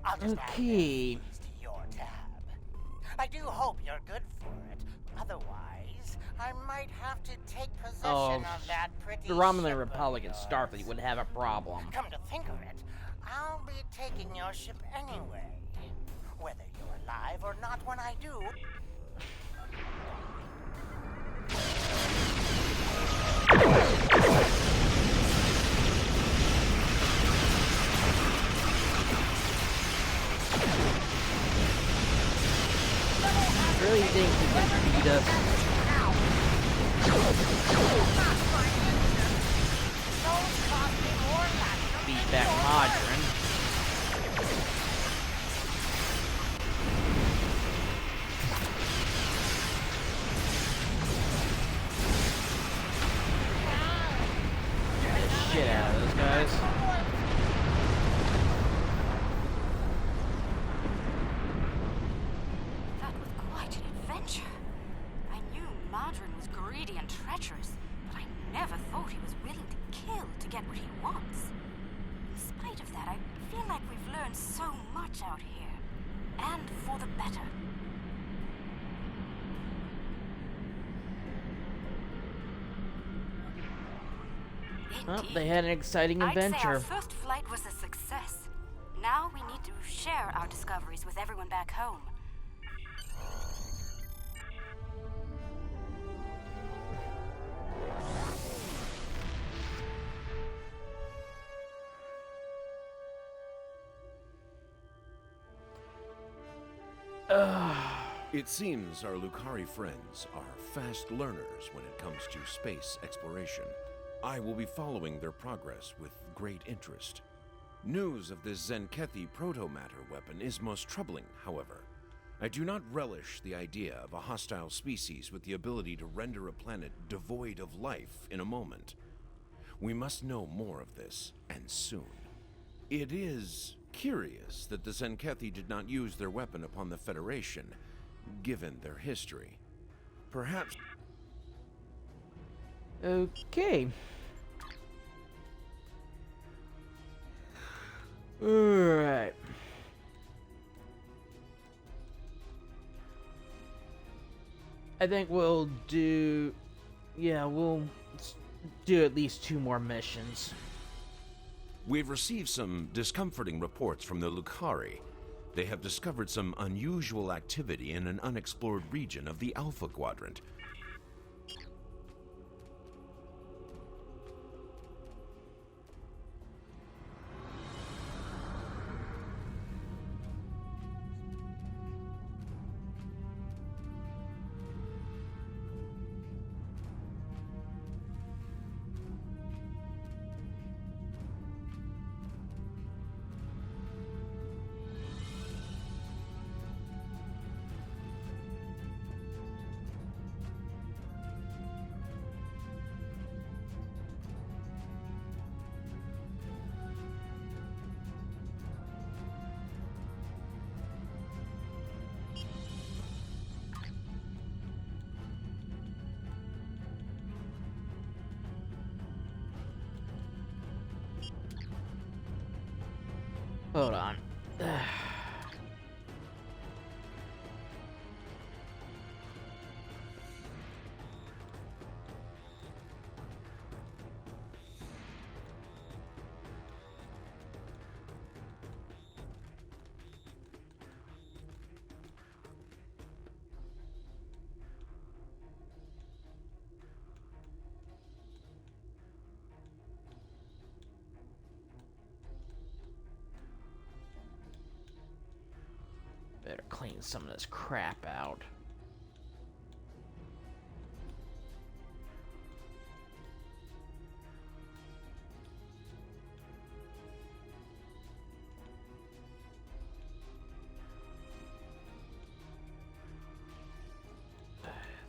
S12: I'll just add
S14: Okay.
S12: these to your tab. I do hope you're good for it. Otherwise, I might have to take possession of that pretty
S14: The Romulan
S12: ship
S14: Republic
S12: of
S14: and
S12: yours.
S14: Starfleet would have a problem.
S12: Come to think of it, I'll be taking your ship anyway. Whether you're alive or not when I do.
S14: I really think he can beat us. Beat back Modron. Get the shit out of those guys.
S3: That was quite an adventure. I knew Modron was greedy and treacherous, but I never thought he was willing to kill to get what he wants. In spite of that, I feel like we've learned so much out here. And for the better.
S14: Well, they had an exciting
S3: I'd say our
S14: adventure.
S3: first flight was a success. Now we need to share our discoveries with everyone back home.
S5: It seems our Lucari friends are fast learners when it comes to space exploration. I will be following their progress with great interest. News of this Zenkethi protomatter weapon is most troubling, however. I do not relish the idea of a hostile species with the ability to render a planet devoid of life in a moment. We must know more of this, and soon. It is curious that the Zenkethi did not use their weapon upon the Federation, given their history. Perhaps...
S14: Okay. Alright. I think we'll do... Yeah, we'll do at least 2 more missions.
S5: We've received some discomforting reports from the Lucari. They have discovered some unusual activity in an unexplored region of the Alpha Quadrant.
S14: Hold on. Better clean some of this crap out.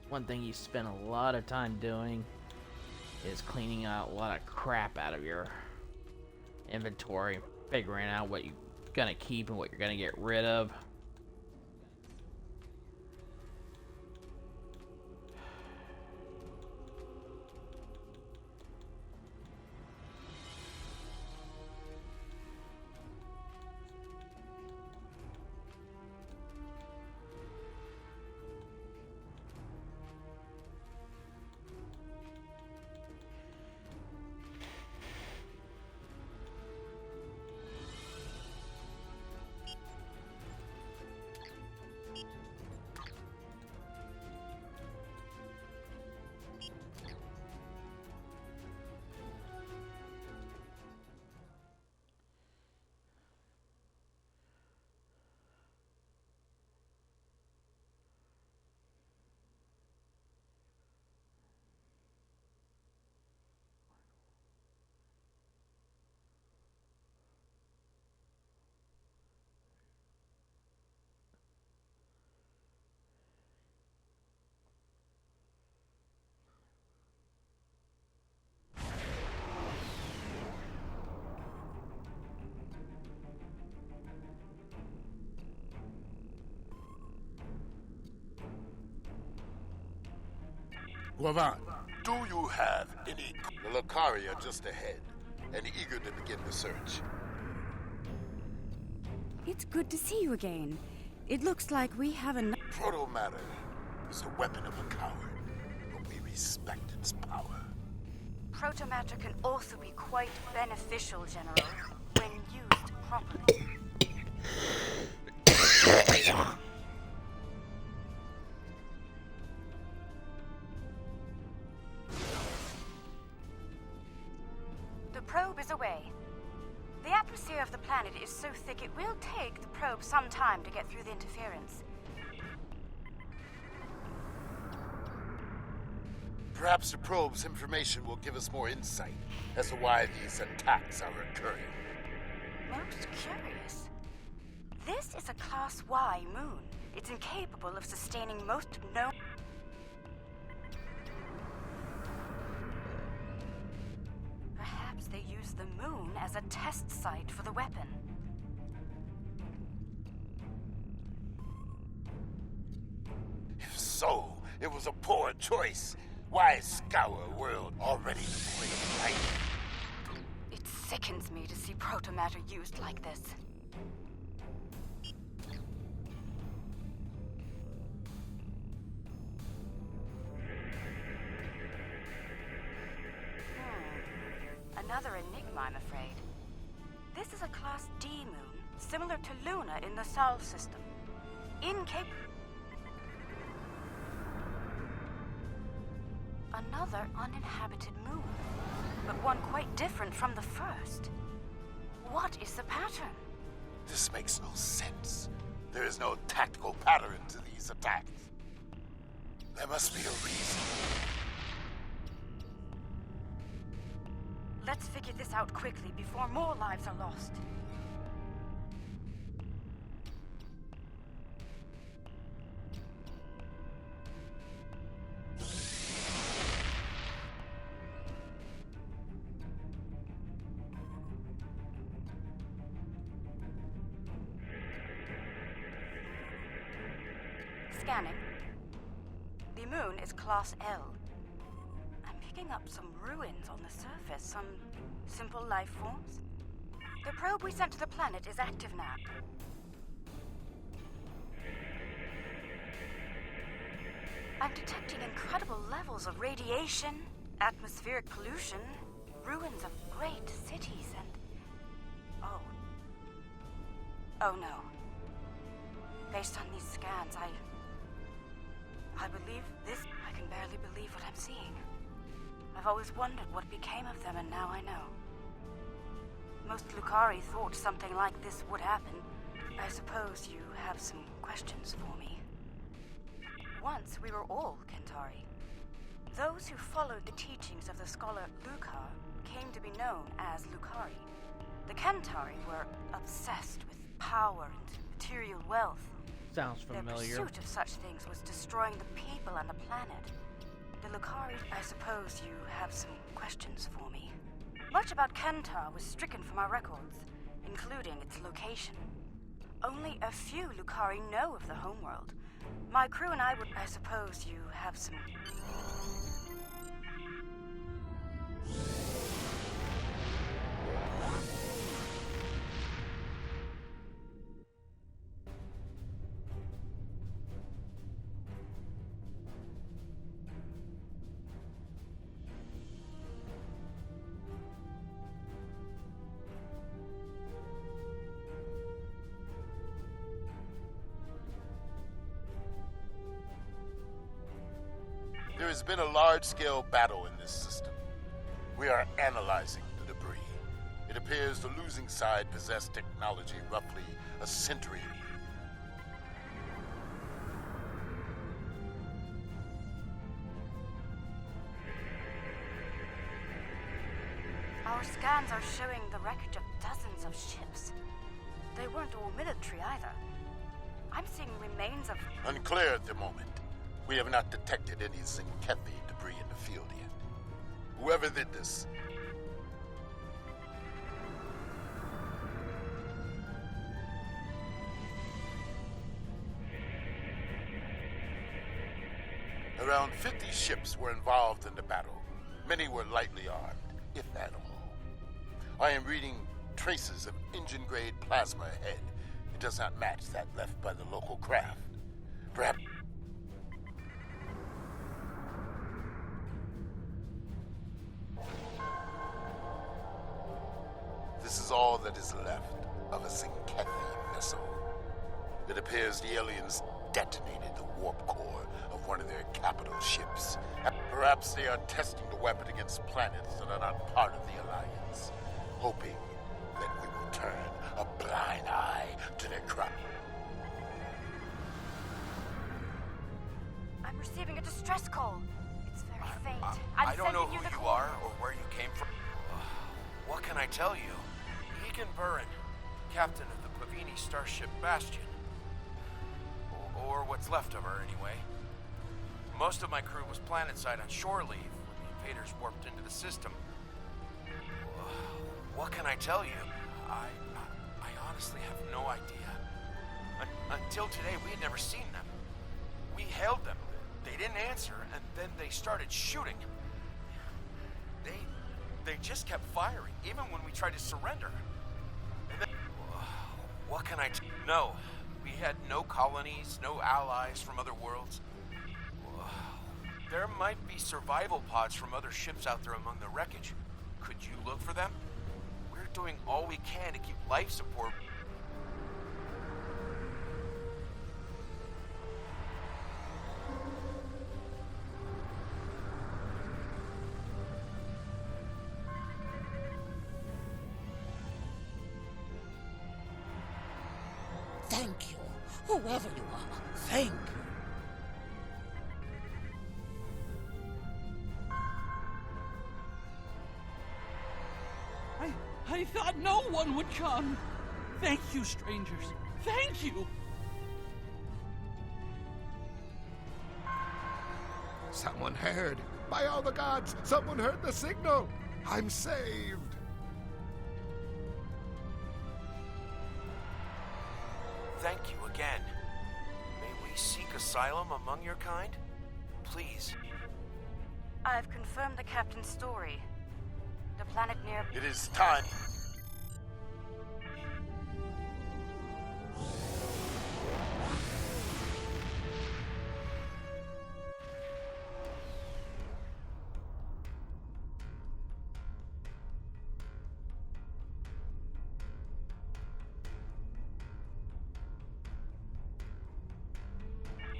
S14: One thing you spend a lot of time doing is cleaning out a lot of crap out of your inventory, figuring out what you're gonna keep and what you're gonna get rid of.
S15: Guavan, do you have any... The Lucari are just ahead, and eager to begin the search.
S13: It's good to see you again. It looks like we have a...
S15: Proto-matter is a weapon of a coward, but we respect its power.
S3: Protomatter can also be quite beneficial, General, when used properly. The probe is away. The atmosphere of the planet is so thick it will take the probe some time to get through the interference.
S15: Perhaps the probe's information will give us more insight as to why these attacks are occurring.
S3: Most curious. This is a Class Y moon. It's incapable of sustaining most known... Perhaps they use the moon as a test site for the weapon.
S15: If so, it was a poor choice. Why scour a world already deployed in light?
S3: It sickens me to see protomatter used like this. Another enigma, I'm afraid. This is a Class D moon, similar to Luna in the Sol system. Incapable... Another uninhabited moon, but one quite different from the first. What is the pattern?
S15: This makes no sense. There is no tactical pattern to these attacks. There must be a reason.
S3: Let's figure this out quickly before more lives are lost. Scanning. The moon is Class L. I'm picking up some ruins on the surface, some simple life forms. The probe we sent to the planet is active now. I'm detecting incredible levels of radiation, atmospheric pollution, ruins of great cities, and... Oh no. Based on these scans, I believe this... I can barely believe what I'm seeing. I've always wondered what became of them, and now I know. Most Lucari thought something like this would happen. I suppose you have some questions for me. Once we were all Kentari. Those who followed the teachings of the scholar Lucar came to be known as Lucari. The Kentari were obsessed with power and material wealth.
S14: Sounds familiar.
S3: Their pursuit of such things was destroying the people and the planet. The Lucari, I suppose you have some questions for me. Much about Kentar was stricken from our records, including its location. Only a few Lucari know of the homeworld. My crew and I would... I suppose you have some...
S15: There has been a large-scale battle in this system. We are analyzing the debris. It appears the losing side possessed technology roughly a century.
S3: Our scans are showing the wreckage of dozens of ships. They weren't all military either. I'm seeing remains of...
S15: Unclear at the moment. We have not detected any Zinkethi debris in the field yet. Whoever did this... Around 50 ships were involved in the battle. Many were lightly armed, if at all. I am reading traces of engine-grade plasma ahead. It does not match that left by the local craft. Perhaps... This is all that is left of a Zinkethi vessel. It appears the aliens detonated the warp core of one of their capital ships. Perhaps they are testing the weapon against planets that are not part of the Alliance, hoping that we will turn a blind eye to their crime.
S3: I'm receiving a distress call. It's very faint.
S5: I don't know who you are or where you came from. What can I tell you? Egan Burin, captain of the Pavini starship Bastion. Or what's left of her, anyway. Most of my crew was planetside on shore leave when the invaders warped into the system. What can I tell you? I honestly have no idea. Until today, we had never seen them. We hailed them. They didn't answer, and then they started shooting. They just kept firing, even when we tried to surrender. And then, what can I tell you? No, we had no colonies, no allies from other worlds. There might be survival pods from other ships out there among the wreckage. Could you look for them? We're doing all we can to keep life support.
S12: Thank you, whoever you are. Thank you.
S16: I thought no one would come. Thank you, strangers. Thank you.
S15: Someone heard. By all the gods, someone heard the signal. I'm saved.
S5: Thank you again. May we seek asylum among your kind? Please.
S3: I've confirmed the captain's story. The planet near...
S15: It is time.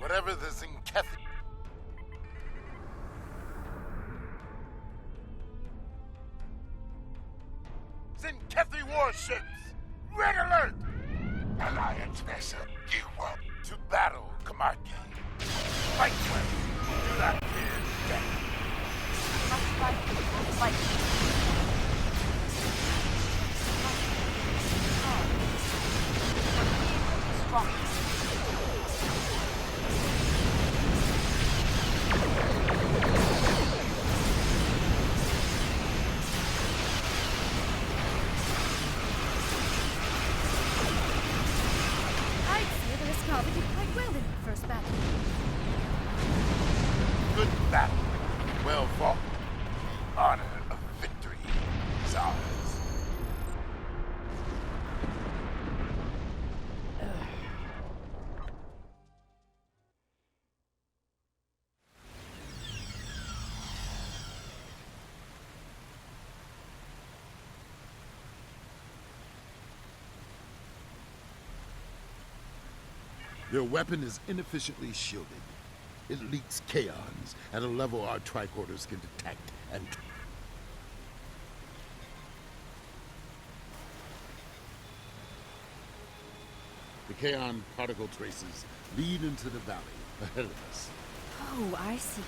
S15: Whatever the Zinkethi... Zinkethi warships! Red alert! Alliance vessel, you want to battle, Kamarki. Fight well. Do not fear death.
S3: Fight. Strong.
S13: I'd say the Escava did quite well in the first battle.
S15: Good battle. Well fought. Honor of victory is ours. Your weapon is inefficiently shielded. It leaks kaons at a level our tricorders can detect and... The kaon particle traces lead into the valley ahead of us.
S13: Oh, I see.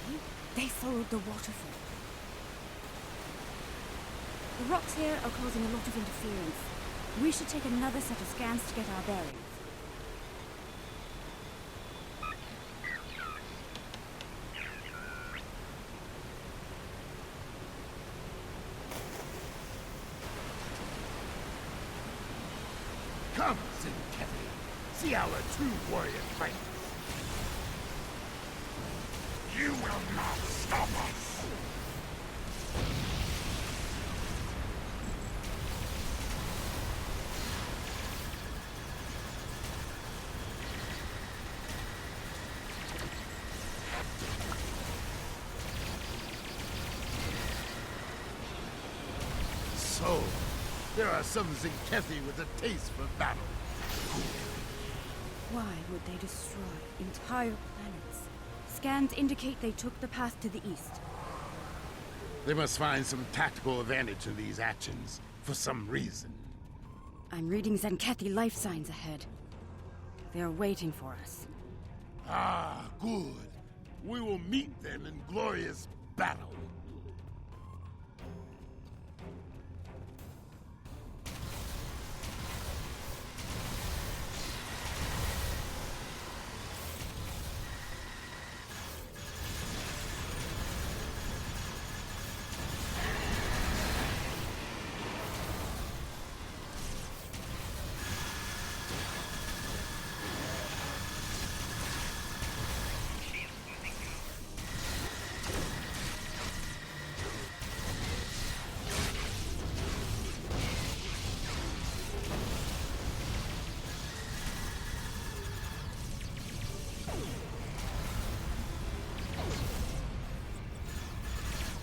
S13: They followed the waterfall. The rocks here are causing a lot of interference. We should take another set of scans to get our bearings.
S15: Come, Zinkethi. See how a true warrior fights. You will not stop us. So, there are some Zinkethi with a taste for battle.
S13: Why would they destroy entire planets? Scans indicate they took the path to the east.
S15: They must find some tactical advantage in these actions, for some reason.
S13: I'm reading Zenkethi life signs ahead. They're waiting for us.
S15: Ah, good. We will meet them in glorious battle.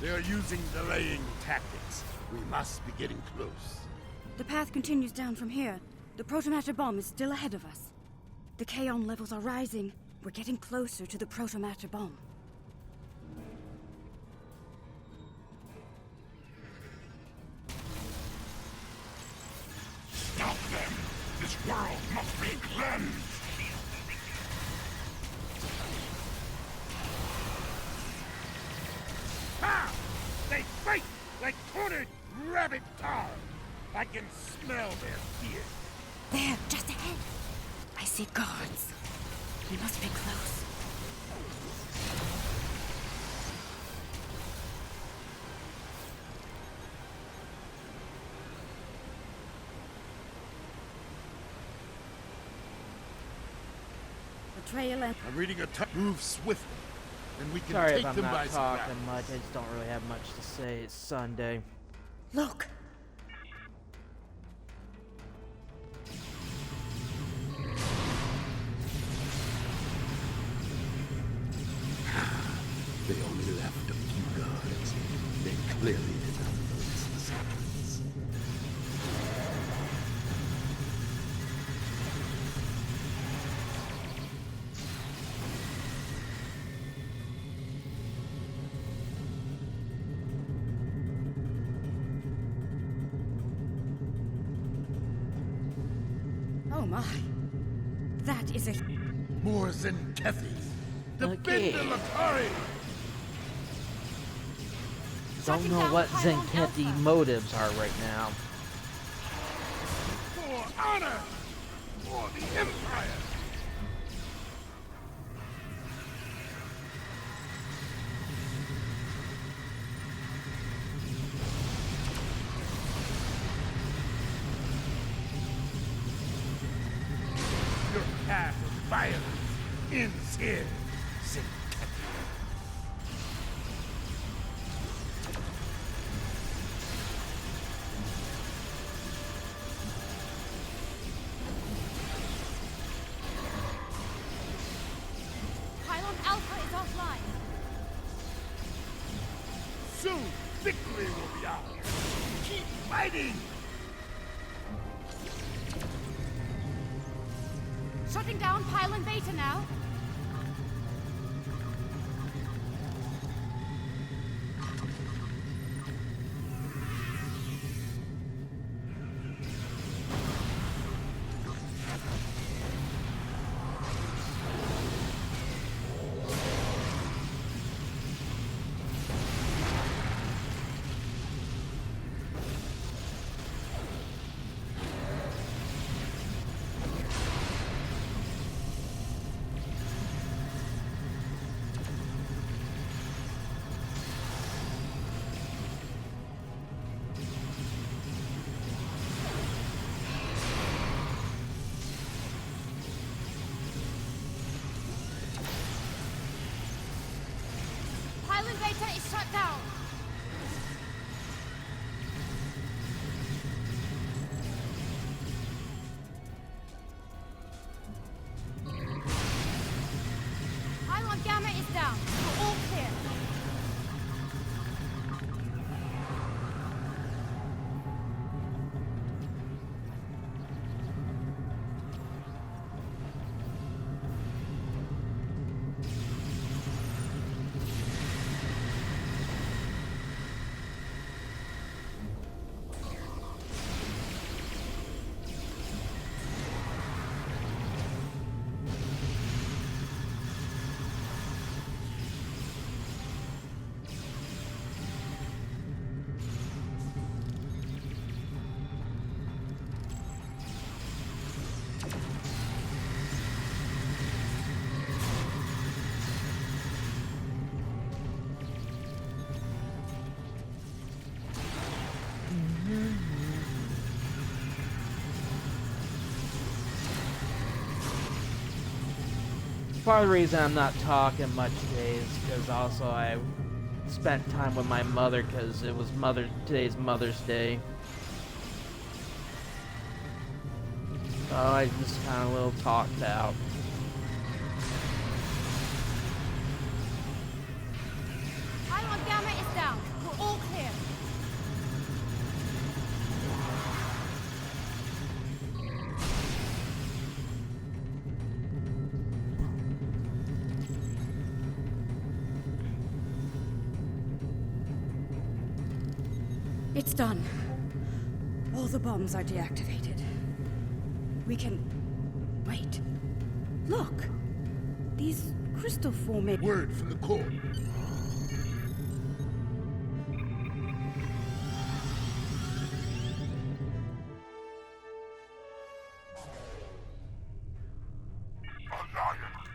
S15: They are using delaying tactics. We must be getting close.
S13: The path continues down from here. The protomatter bomb is still ahead of us. The kaon levels are rising. We're getting closer to the protomatter bomb.
S15: Stop them! This world must be cleansed! Ha! They fight like cornered rabbit tar! I can smell their fear.
S13: There, just ahead. I see guards. We must be close. The trail and...
S15: I'm reading a move swiftly, and we can
S14: Sorry
S15: take
S14: if I'm
S15: them by
S14: not
S15: surprise.
S14: talking much. I just don't really have much to say. It's Sunday.
S13: Look!
S15: They only left a few guards. They clearly did not notice the signs.
S13: Oh my. That is a...
S15: More Zenkethi.
S14: Okay.
S15: Defend the Lakari!
S14: Don't know what Zenkethi motives are right now.
S15: For honor! For the Empire! Your path of violence ends here, Zenkethi.
S3: Pylon Alpha is offline.
S15: Soon, victory will be ours. Keep fighting!
S3: Shutting down Pylon Beta now. Pylon Beta is shut down. Pylon Gamma is down. We're all clear.
S14: Part of the reason I'm not talking much today is because also I spent time with my mother because it was today's Mother's Day. So I just kind of a little talked out.
S3: Pylon Gamma is down. We're all clear.
S13: It's done. All the bombs are deactivated. We can... Wait. Look! These crystal formations...
S15: Word from the core.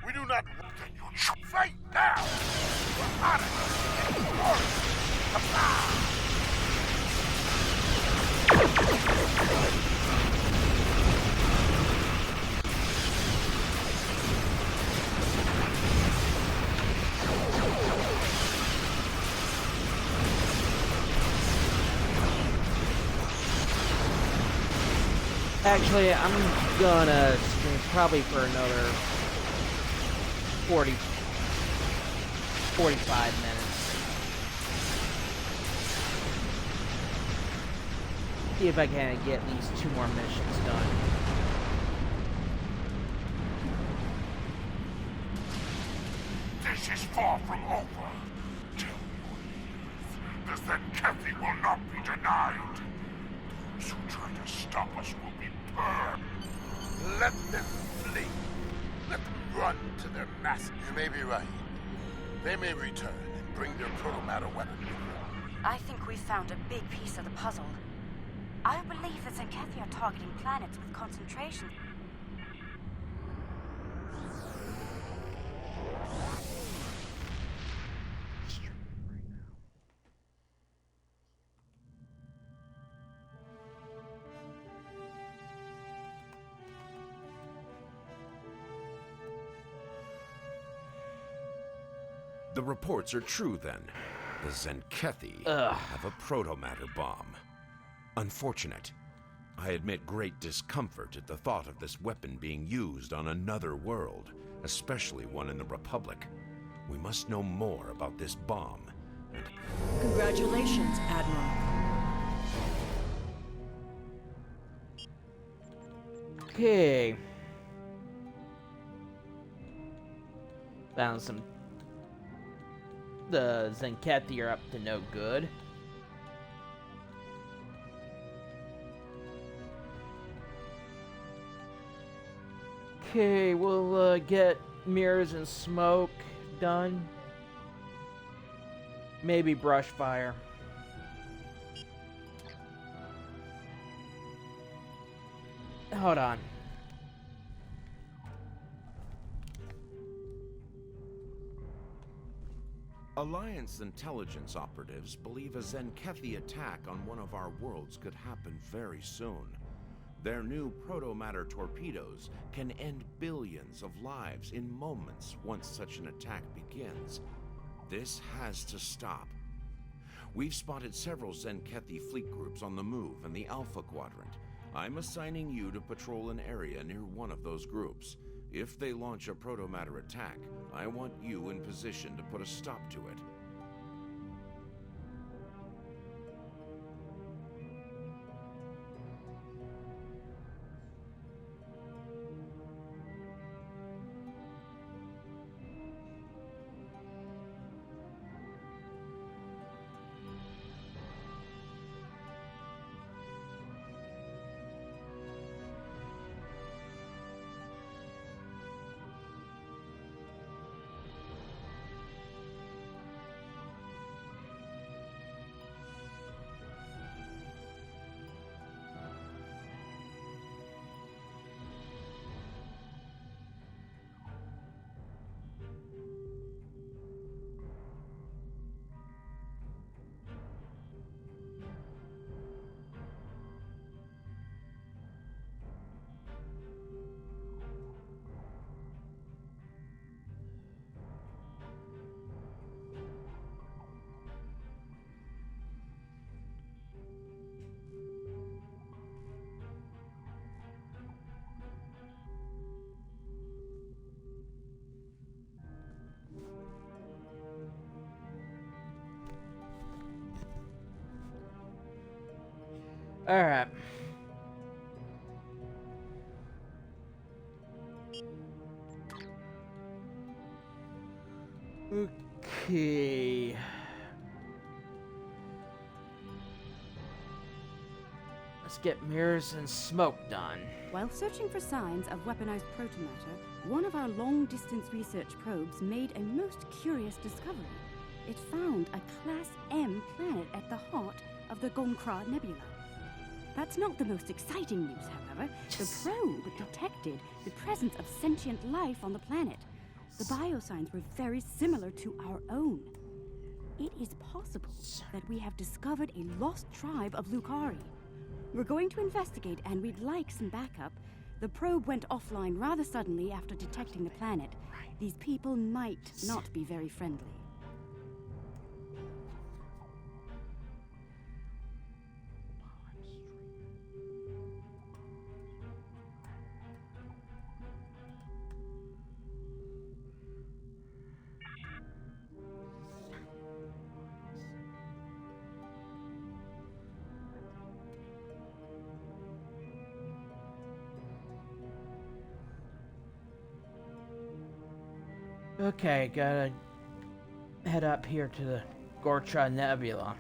S15: We do not want you to fight now! For honor and glory! Kapah!
S14: Actually, I'm gonna stream probably for another 45 minutes. See if I can get these 2 more missions done.
S15: This is far from over. Till you leave, the Zenkethi will not be denied. Those who try to stop us will be burned. Let them flee. Let them run to their master. You may be right. They may return and bring their proto-matter weapon with them.
S3: I think we've found a big piece of the puzzle. I believe the Zenkethi are targeting planets with concentration.
S5: The reports are true, then. The Zenkethi have a proto-matter bomb. Unfortunate. I admit great discomfort at the thought of this weapon being used on another world, especially one in the Republic. We must know more about this bomb.
S17: Congratulations, Admiral.
S14: Okay. Found some. The Zenkethi are up to no good. Okay, we'll get mirrors and smoke done. Maybe brush fire. Hold on.
S5: Alliance intelligence operatives believe a Zenkethi attack on one of our worlds could happen very soon. Their new proto-matter torpedoes can end billions of lives in moments once such an attack begins. This has to stop. We've spotted several Zenkethi fleet groups on the move in the Alpha Quadrant. I'm assigning you to patrol an area near one of those groups. If they launch a proto-matter attack, I want you in position to put a stop to it.
S14: All right. Okay. Let's get mirrors and smoke done.
S13: While searching for signs of weaponized protomatter, one of our long-distance research probes made a most curious discovery. It found a Class M planet at the heart of the Gonkra Nebula. That's not the most exciting news, however. The probe detected the presence of sentient life on the planet. The biosigns were very similar to our own. It is possible that we have discovered a lost tribe of Lucari. We're going to investigate, and we'd like some backup. The probe went offline rather suddenly after detecting the planet. These people might not be very friendly.
S14: Okay, gotta head up here to the Gorcha Nebula.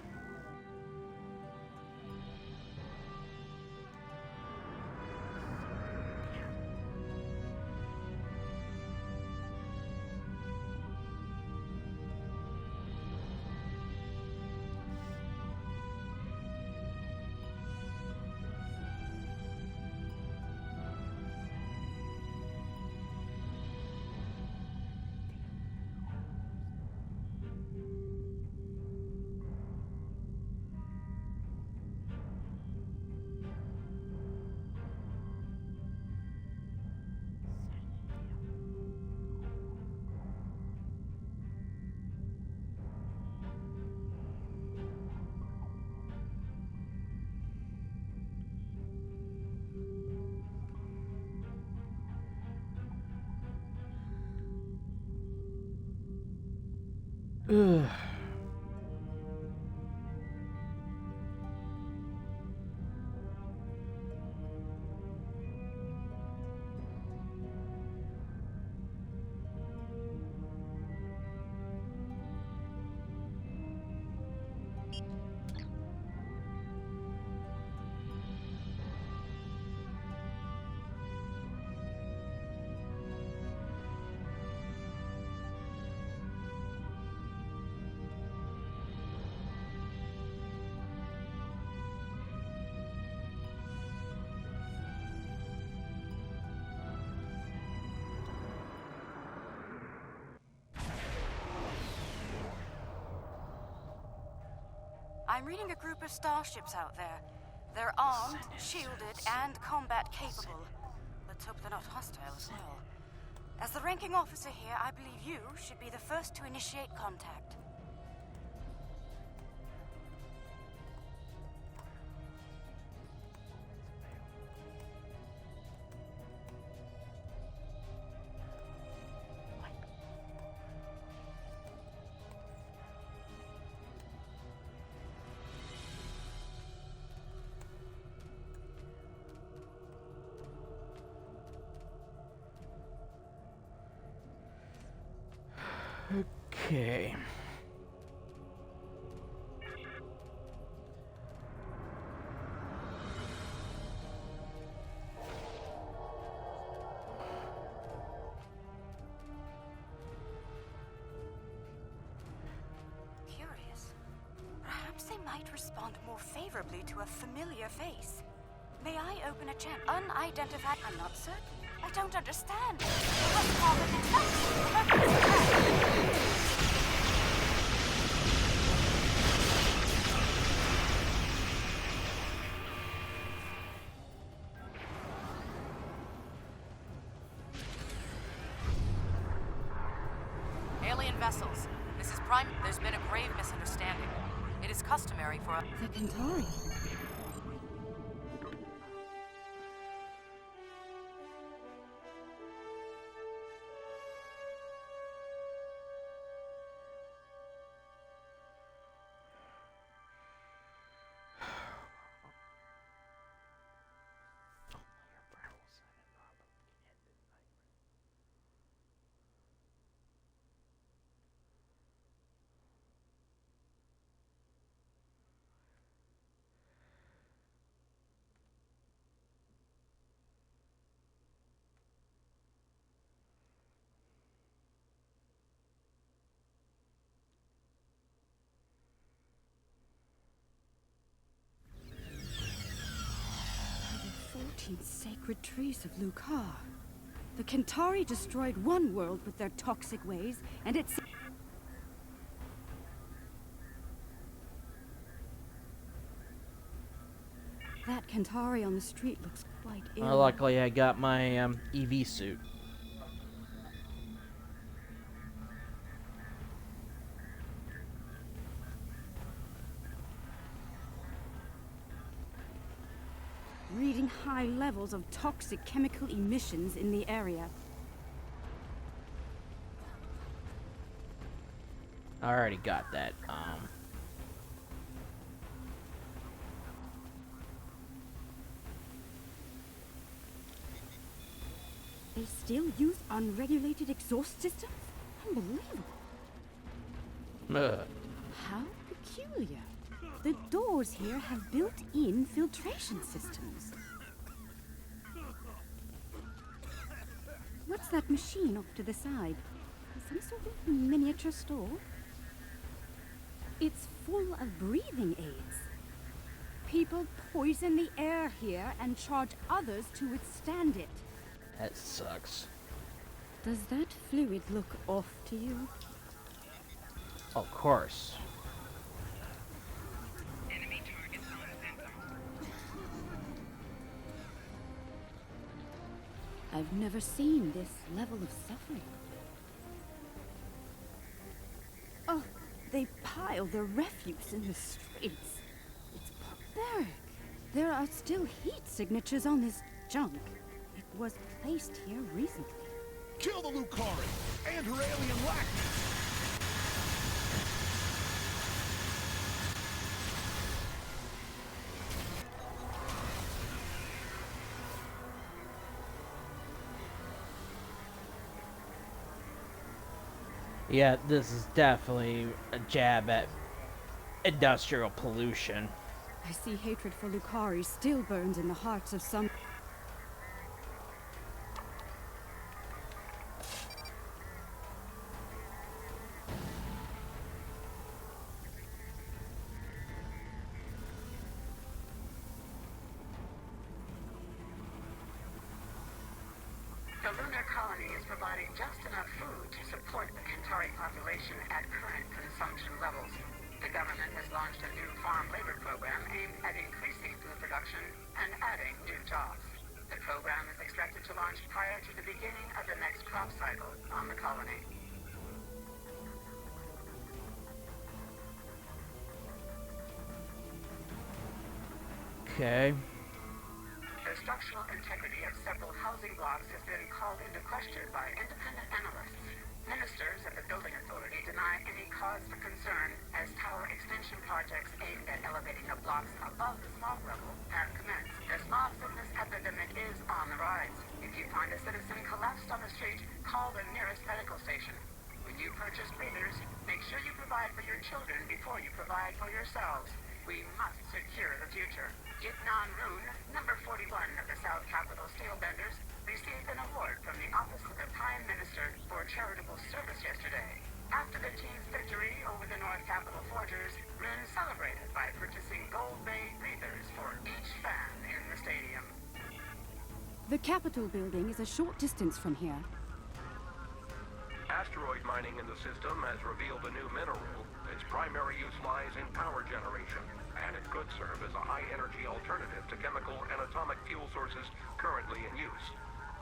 S14: Ugh.
S17: I'm reading a group of starships out there. They're armed, shielded, and combat capable. Let's hope they're not hostile as well. As the ranking officer here, I believe you should be the first to initiate contact.
S14: Okay.
S17: Curious. Perhaps they might respond more favorably to a familiar face. May I open a channel? Unidentified. I'm not certain. I don't understand. What's called an
S7: Alien vessels. This is Prime. There's been a grave misunderstanding. It is customary for
S13: The Centauri. Sacred trees of Lucar. The Centauri destroyed one world with their toxic ways, and it's... That Centauri on the street looks quite ill.
S14: Well, luckily I got my EV suit.
S13: Reading high levels of toxic chemical emissions in the area.
S14: I already got that.
S13: They still use unregulated exhaust systems? Unbelievable. How peculiar. The doors here have built-in filtration systems. What's that machine off to the side? Some sort of miniature store? It's full of breathing aids. People poison the air here and charge others to withstand it.
S14: That sucks.
S13: Does that fluid look off to you?
S14: Of course.
S13: I've never seen this level of suffering. Oh, they pile their refuse in the streets. It's barbaric. There are still heat signatures on this junk. It was placed here recently.
S18: Kill the Lucari and her alien lackeys!
S14: Yeah, this is definitely a jab at industrial pollution.
S13: I see hatred for Lucari still burns in the hearts of some.
S18: The lunar colony is providing just enough food to support the Kentari population at current consumption levels. The government has launched a new farm labor program aimed at increasing food production and adding new jobs. The program is expected to launch prior to the beginning of the next crop cycle on the colony.
S14: Okay.
S18: The structural integrity of several housing blocks has been called into question by independent analysts. Ministers at the building authority deny any cause for concern as tower extension projects aimed at elevating the blocks above the smog level have commenced. The smog sickness epidemic is on the rise. If you find a citizen collapsed on the street, call the nearest medical station. When you purchase breathers, make sure you provide for your children before you provide for yourselves. We must secure the future. Jitnan Rune, number 41 of the South Capital Steelbenders, received an award from the Office of the Prime Minister for charitable service yesterday. After the team's victory over the North Capital Forgers, Rune celebrated by purchasing gold-bay breathers for each fan in the stadium.
S13: The Capitol building is a short distance from here.
S4: Asteroid mining in the system has revealed a new mineral. Its primary use lies in power generation, and it could serve as a high-energy alternative to chemical and atomic fuel sources currently in use.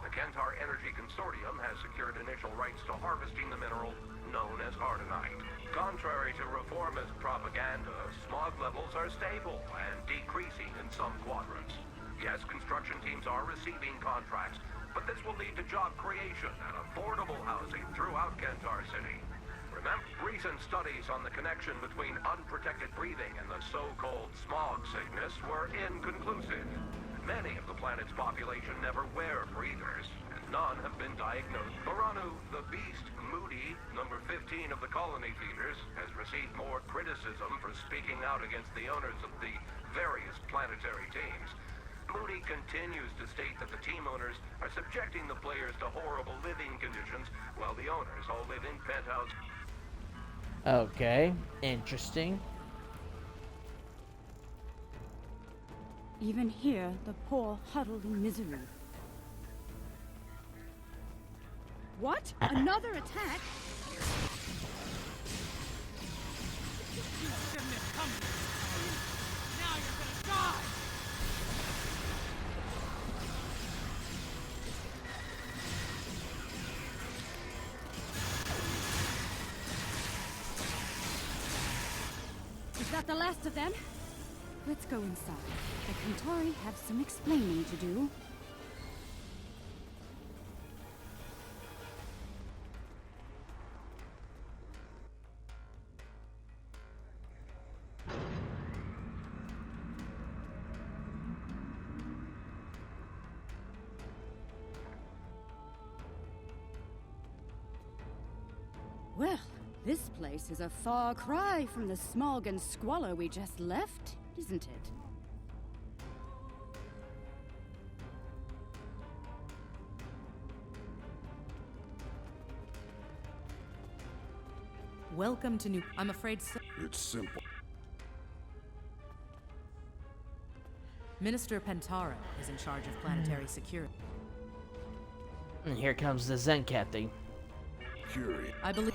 S4: The Kentar Energy Consortium has secured initial rights to harvesting the mineral known as ardenite. Contrary to reformist propaganda, smog levels are stable and decreasing in some quadrants. Yes, construction teams are receiving contracts, but this will lead to job creation and affordable housing throughout Kentar City. Remember, recent studies on the connection between unprotected breathing and the so-called smog sickness were inconclusive. Many of the planet's population never wear breathers, and none have been diagnosed. Baranu, the beast Moody, number 15 of the colony feeders, has received more criticism for speaking out against the owners of the various planetary teams. Moody continues to state that the team owners are subjecting the players to horrible living conditions, while the owners all live in penthouse.
S14: Okay, interesting.
S13: Even here, the poor huddled in misery. What? Another attack?
S16: You shouldn't have come here. Now you're gonna die!
S13: Is that the last of them? Let's go inside. The Kentari have some explaining to do. Well, this place is a far cry from the smog and squalor we just left, isn't it?
S7: Welcome to New... I'm afraid so.
S15: It's simple.
S7: Minister Pentara is in charge of planetary security.
S14: And here comes the Zencat thing.
S15: Curious.
S7: I believe...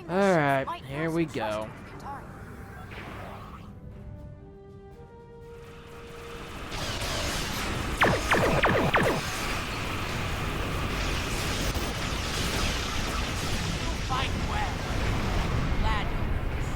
S14: Alright, here we go.
S16: Fight well. Glad you did this.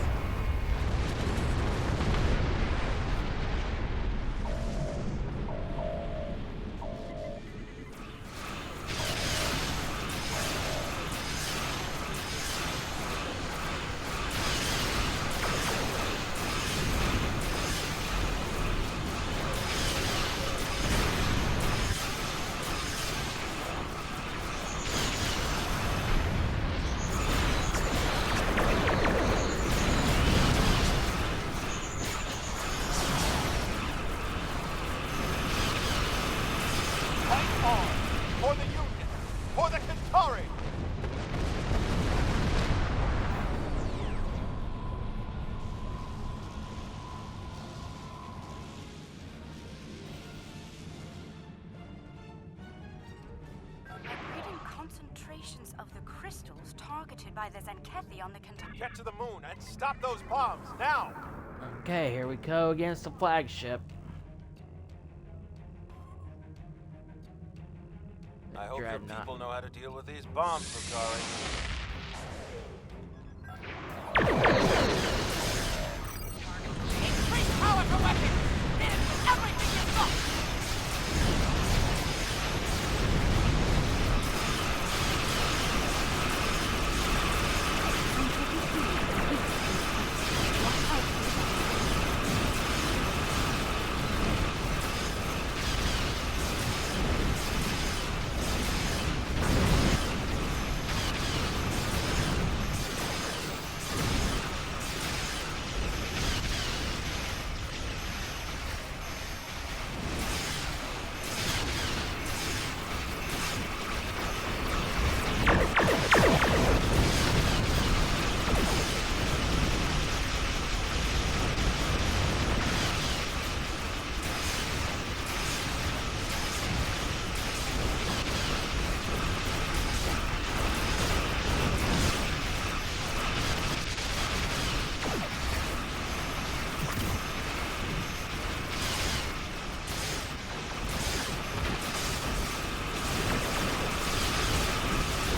S9: Fight on! For the Union! For the Kintari!
S17: I'm reading concentrations of the crystals targeted by the Zenkethi on the Kentucky.
S9: Get to the moon and stop those bombs, now!
S14: Okay, here we go against the flagship.
S19: I hope your
S14: Dreadnought.
S19: people know how to deal with these bombs, Lucari.
S16: Increase power to weapons! Hit it with everything you've got!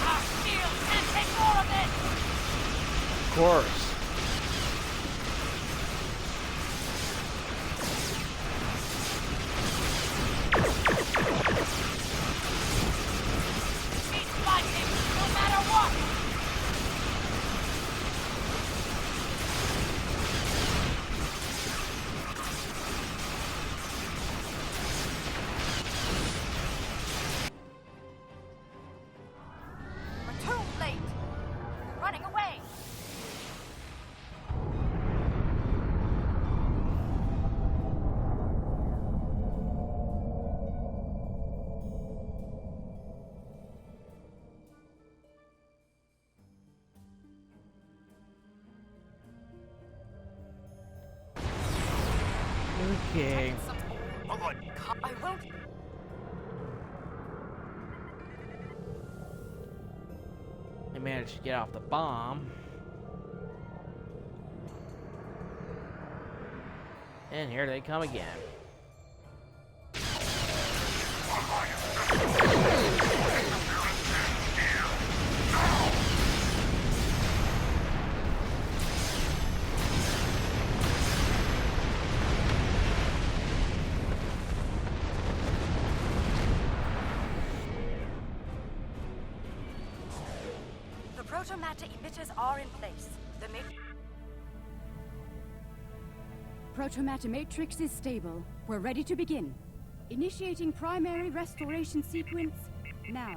S16: Our shield can't take more of this!
S14: Of course.
S16: Keep fighting, no matter what!
S17: We're too late. Running away.
S14: Okay.
S17: I won't.
S14: They managed to get off the bomb. And here they come again.
S17: The protomatter emitters are in place. The
S13: Protomatter matrix is stable. We're ready to begin. Initiating primary restoration sequence now.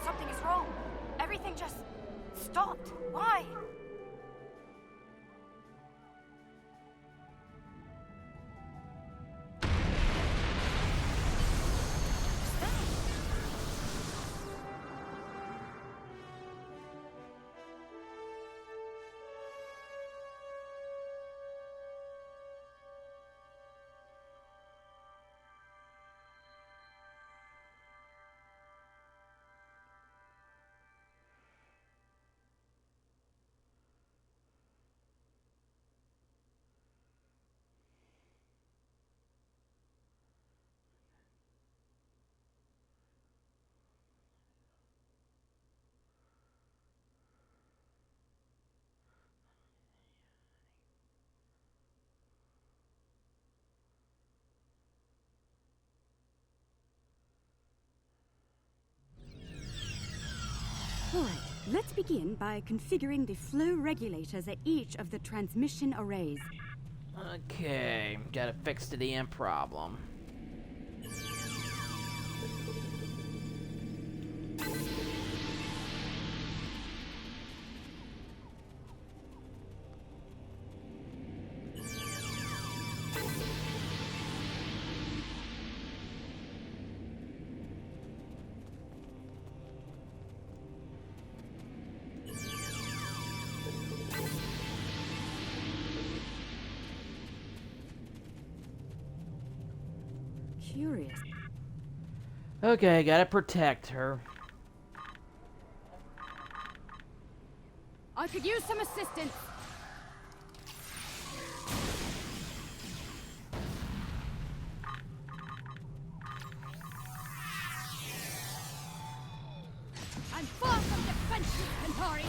S17: Something is wrong. Everything just stopped. Why?
S13: Alright, let's begin by configuring the flow regulators at each of the transmission arrays.
S14: Okay, gotta fix the damn problem.
S13: Curious.
S14: Okay, gotta protect her.
S13: I could use some assistance. I'm far from defenseless, Centauri.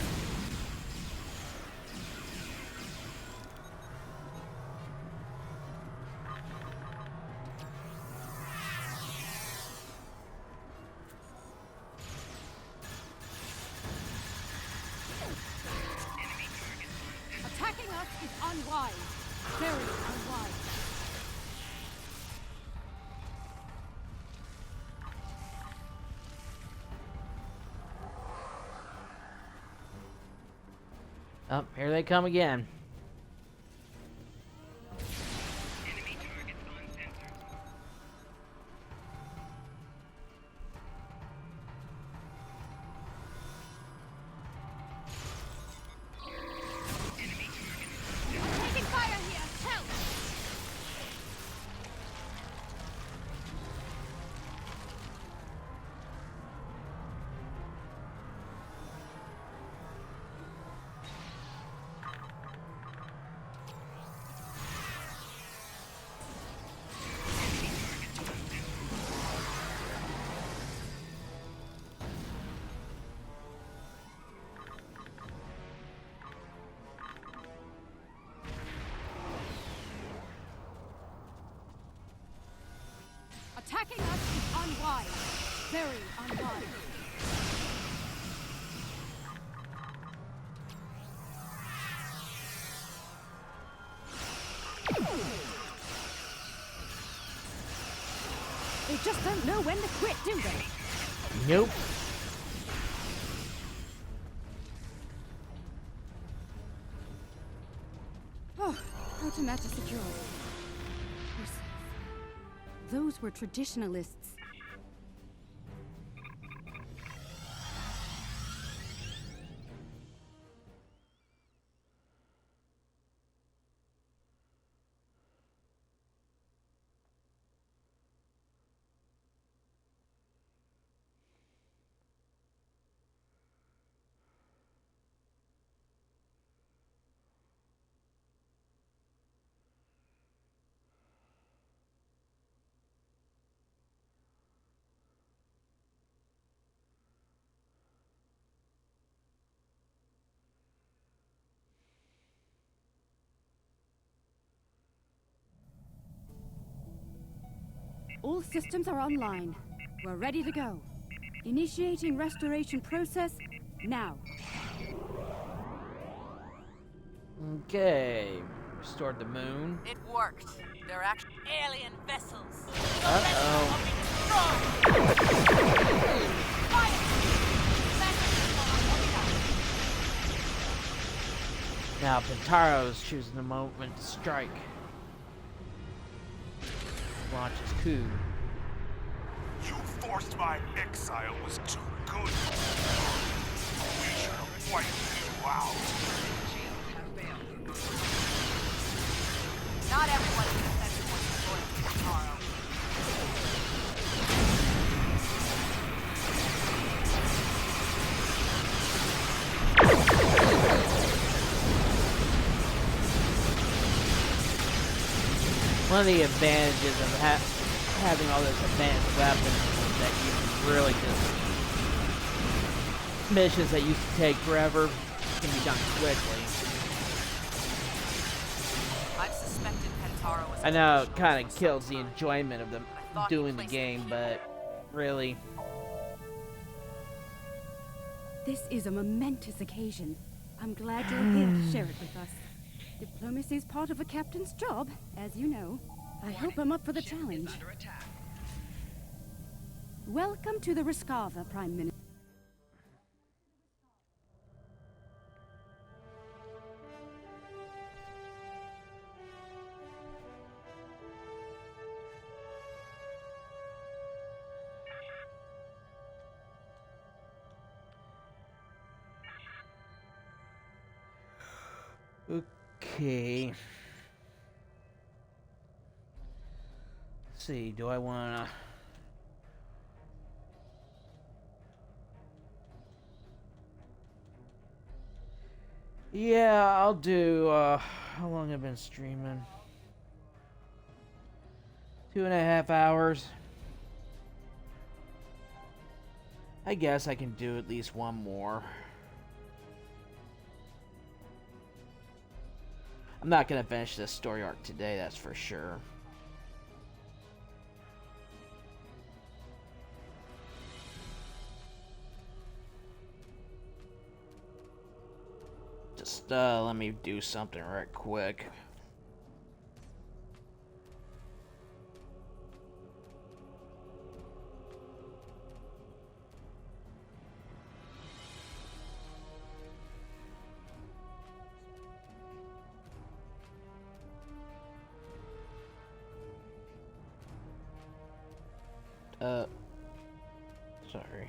S13: Attacking us is unwise. Very unwise.
S14: Oh, here they come again.
S13: Taking fire here. Help! Attacking us is unwise. Very unwise. They just don't know when to quit, do they?
S14: Nope.
S13: Oh, automatic security. We're safe. Those were traditionalists. All systems are online. We're ready to go. Initiating restoration process now.
S14: Okay, restored the moon.
S7: It worked. They're actually alien vessels.
S14: Uh-oh. Now Pentaro's choosing the moment to strike. Launch his coup.
S9: You forced my exile was too good. We should have wiped you out.
S7: Not everyone is defensive once you're going to Temporal.
S14: One of the advantages of having all those advanced weapons is that you can really just... missions that used to take forever can be done quickly.
S7: I've suspected Pentaro was...
S14: I know it kind of kills the enjoyment of doing the game, but really...
S13: This is a momentous occasion. I'm glad you're here to share it with us. Diplomacy is part of a captain's job, as you know. I hope I'm up for the challenge. Welcome to the Riskava, Prime Minister.
S14: Okay. Let's see, do I wanna... Yeah, I'll do, how long have I been streaming? 2.5 hours. I guess I can do at least one more. I'm not gonna finish this story arc today, that's for sure. Just let me do something right quick. Sorry.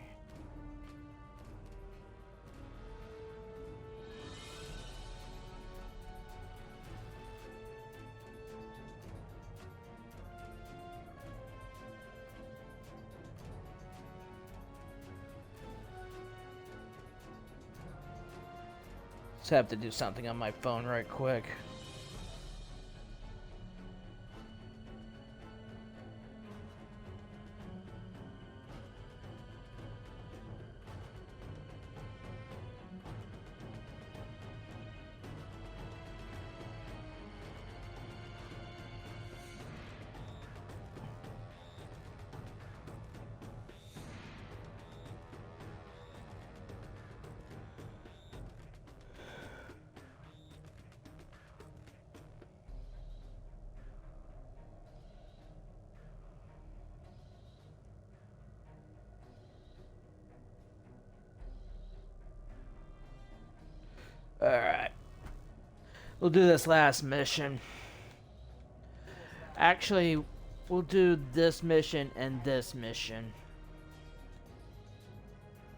S14: Just have to do something on my phone right quick. Alright. We'll do this last mission. Actually, we'll do this mission and this mission.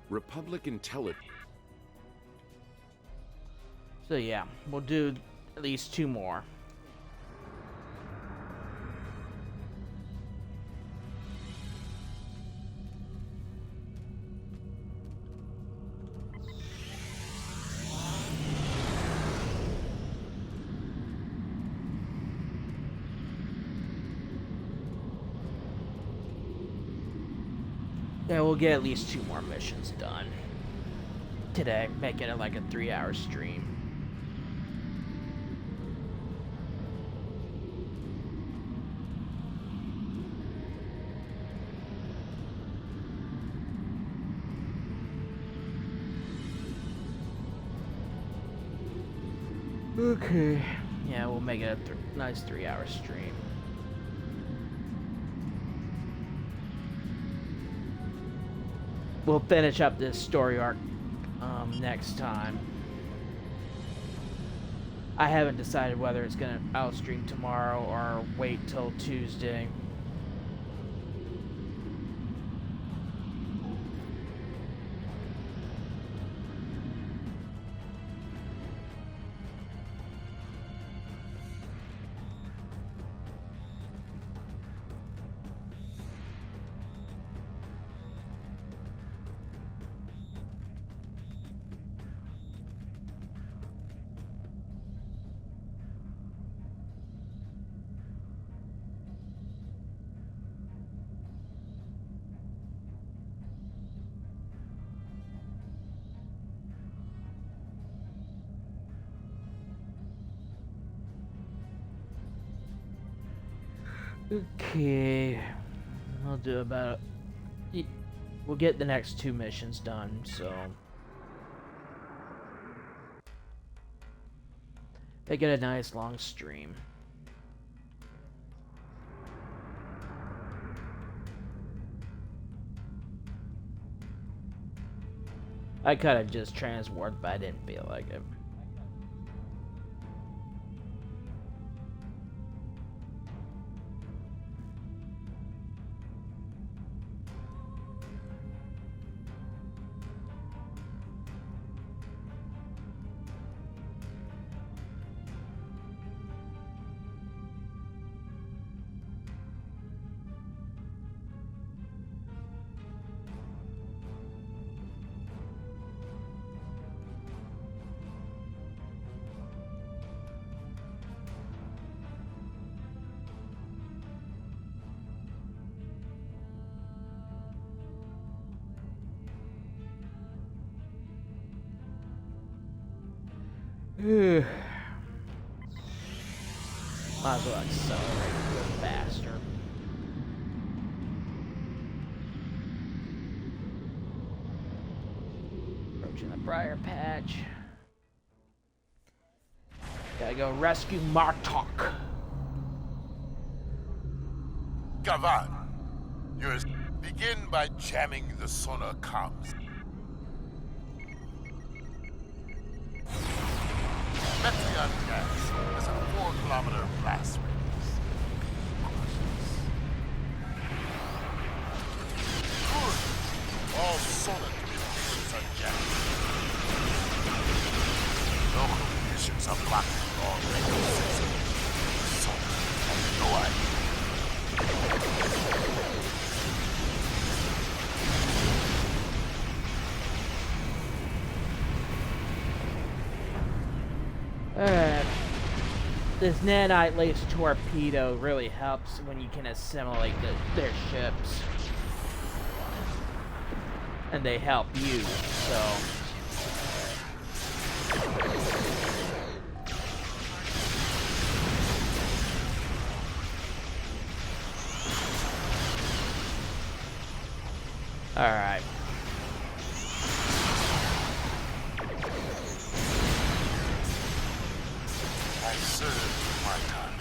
S5: Republic Intelligence.
S14: So yeah, we'll do at least 2 more. Yeah, we'll get at least 2 more missions done today, making it like a 3-hour stream. Okay. Yeah, we'll make it a nice 3-hour stream. We'll finish up this story arc next time. I haven't decided whether it's gonna outstream tomorrow or wait till Tuesday. Okay, we'll do about... We'll get the next 2 missions done, so... They get a nice long stream. I could have just transwarped, but I didn't feel like it. Might as well accelerate a little faster. Approaching the briar patch. Gotta go rescue Martok.
S15: Gavan, begin by jamming the sonar comms. Metreon gas has a 4-kilometer blast radius. Good. All sonar communications are jammed. Local conditions are blocking all radio systems. Sonar has no idea.
S14: This nanite lace torpedo really helps when you can assimilate their ships. And they help you, so... Alright.
S15: I served my time.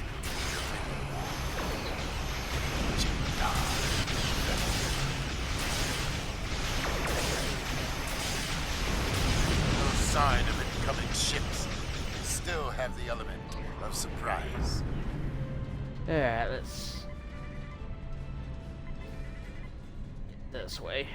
S15: No sign of incoming ships. They still have the element of surprise.
S14: Alright, let's... get this way.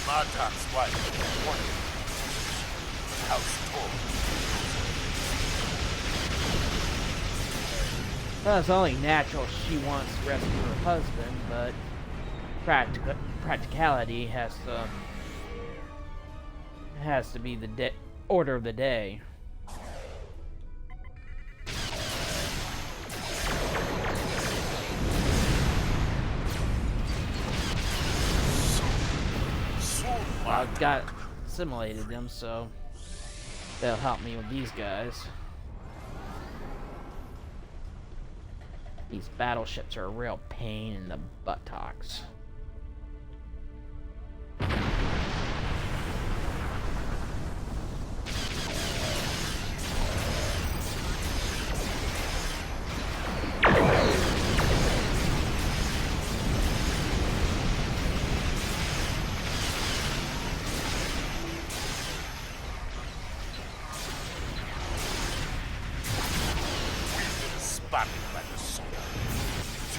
S15: Martok's wife wanted the house told.
S14: Well, it's only natural she wants to rescue her husband, but practicality has to be the order of the day. I've got assimilated them, so they'll help me with these guys. These battleships are a real pain in the buttocks.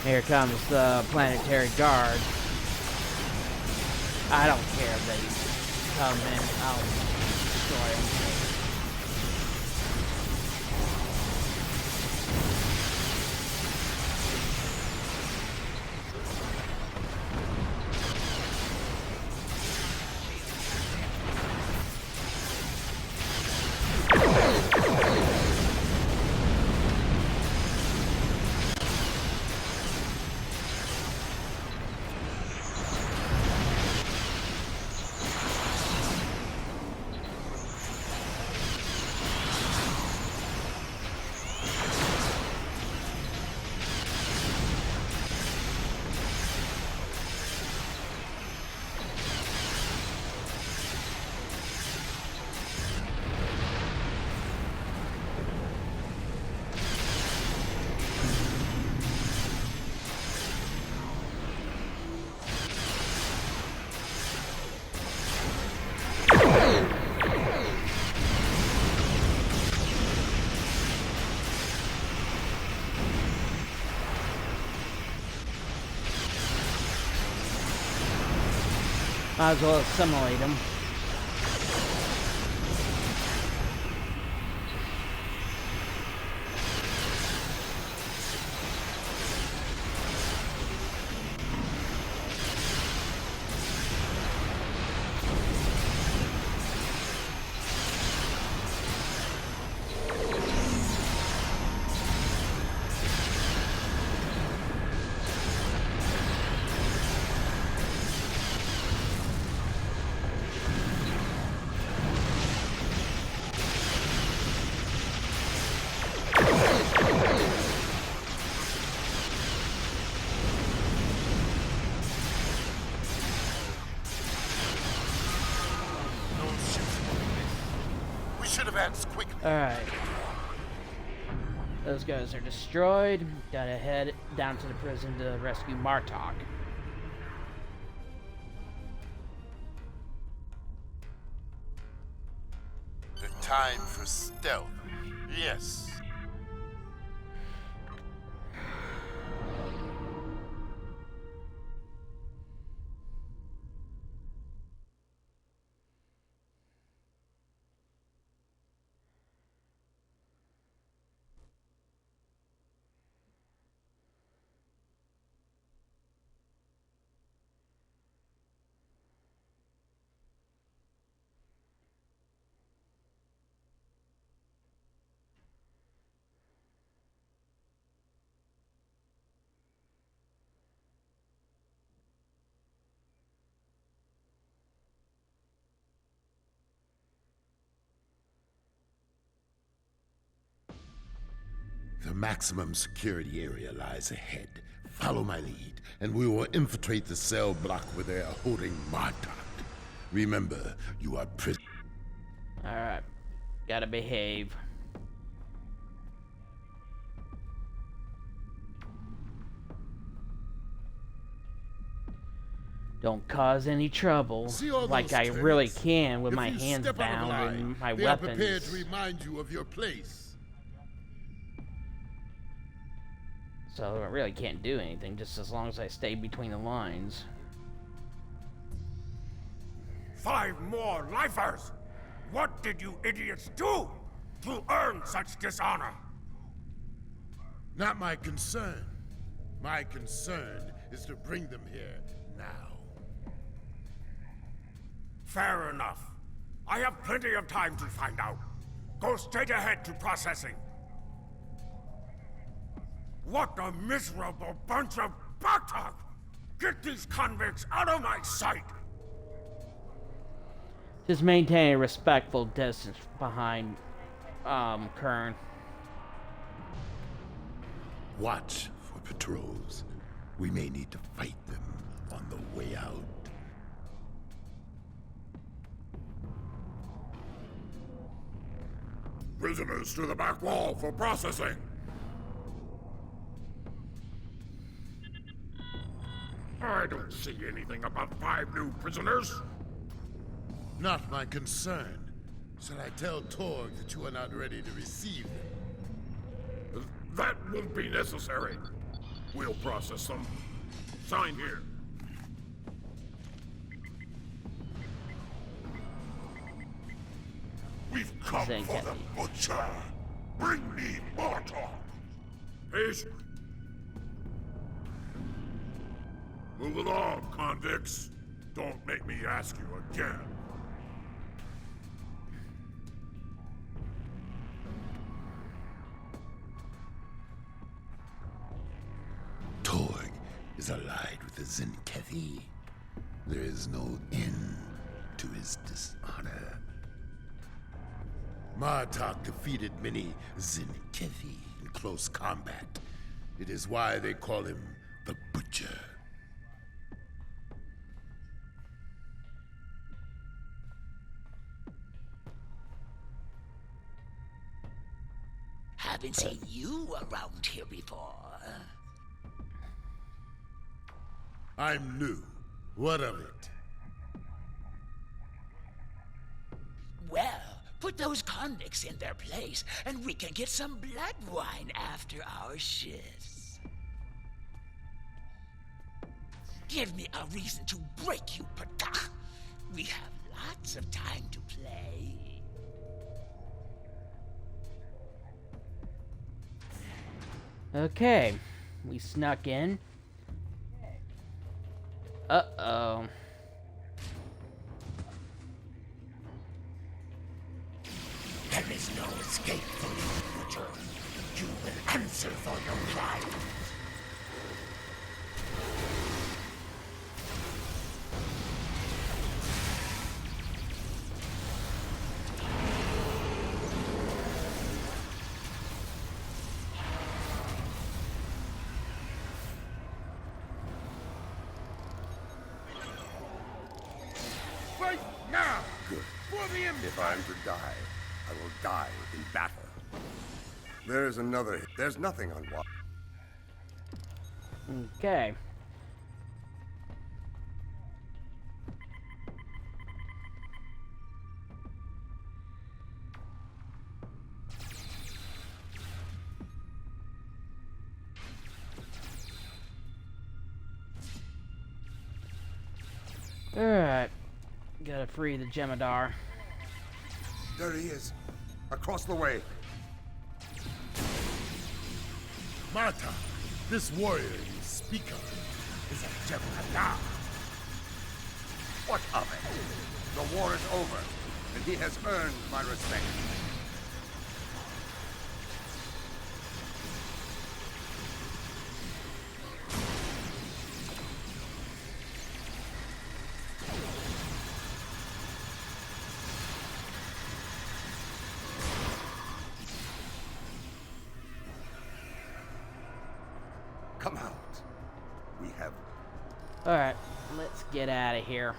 S14: Here comes the planetary guard. I don't care if they come in, I'll destroy them. Might as well assimilate them. Alright. Those guys are destroyed. Gotta head down to the prison to rescue Martok.
S15: The time for stealth. Yes. The maximum security area lies ahead. Follow my lead, and we will infiltrate the cell block where they are holding Martok. Remember, you are prisoner.
S14: Alright. Gotta behave. Don't cause any trouble, like I really can with my hands bound and my weapons.
S15: They are prepared to remind you of your place.
S14: So I really can't do anything, just as long as I stay between the lines.
S9: 5 more lifers! What did you idiots do to earn such dishonor?
S15: Not my concern. My concern is to bring them here now.
S9: Fair enough. I have plenty of time to find out. Go straight ahead to processing. What a miserable bunch of Bartok! Get these convicts out of my sight!
S14: Just maintain a respectful distance behind, Kern.
S15: Watch for patrols. We may need to fight them on the way out.
S9: Prisoners to the back wall for processing! I don't see anything about 5 new prisoners.
S15: Not my concern. Shall I tell Torg that you are not ready to receive them?
S9: That won't be necessary. We'll process them. Sign here. We've come for the butcher. Bring me Martok. Patient. Move along, convicts. Don't make me ask you again.
S15: Torg is allied with the Zinkethi. There is no end to his dishonor. Martok defeated many Zinkethi in close combat. It is why they call him the Butcher.
S20: Haven't seen you around here before.
S15: I'm new. What of it?
S20: Well, put those convicts in their place, and we can get some blood wine after our shifts. Give me a reason to break you, Patach, We have lots of time to play.
S14: Okay, we snuck in. Uh-oh.
S20: There is no escape from you, Butcher. You will answer for your crime.
S9: Right now!
S15: Good.
S9: For the Empire!
S15: If I am to die, I will die in battle. There's another. There's nothing on what.
S14: Okay. Alright. Gotta free the Jemadar.
S15: There he is. Across the way.
S9: Marta, this warrior you speak of is a Jemadar.
S15: What of it? The war is over, and he has earned my respect. Come out. We have...
S14: Alright, let's get out of here.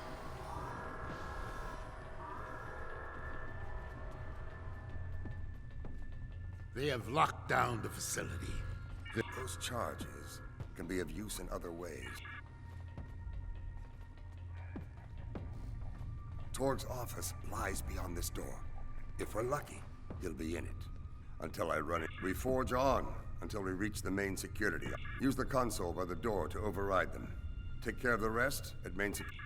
S15: They have locked down the facility. Those charges can be of use in other ways. Torg's office lies beyond this door. If we're lucky, he'll be in it. Until I run it, we forge on until we reach the main security. Use the console by the door to override them. Take care of the rest at main security.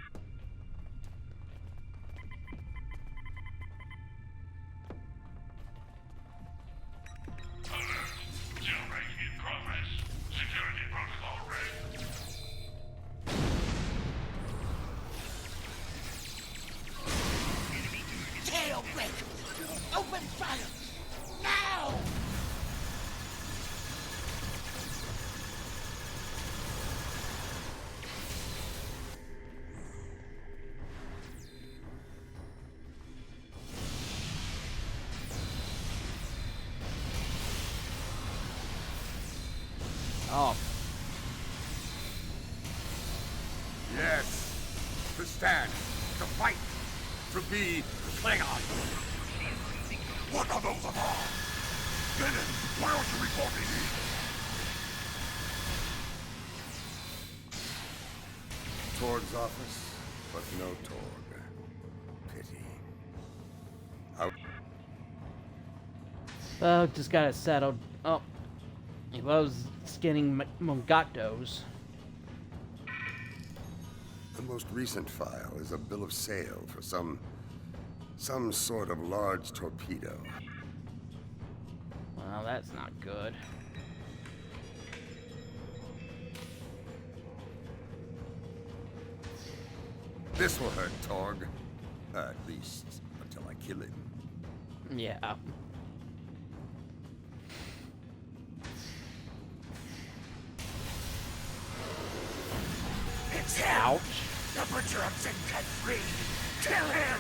S20: Tailbreak! Open fire! Now!
S14: Oh.
S15: Yes. To stand. To fight. To be Klingon.
S9: What are those of us? Denon, why aren't you reporting me?
S15: Torg's office, but no Torg. Pity.
S14: Well, just got it settled. Oh. He loves skinning Mongatos.
S15: The most recent file is a bill of sale for some sort of large torpedo.
S14: Well, that's not good.
S15: This will hurt Torg. At least until I kill him.
S14: Yeah.
S20: It's him!
S14: Ouch.
S20: The Butcher of Zinket 3! Kill him!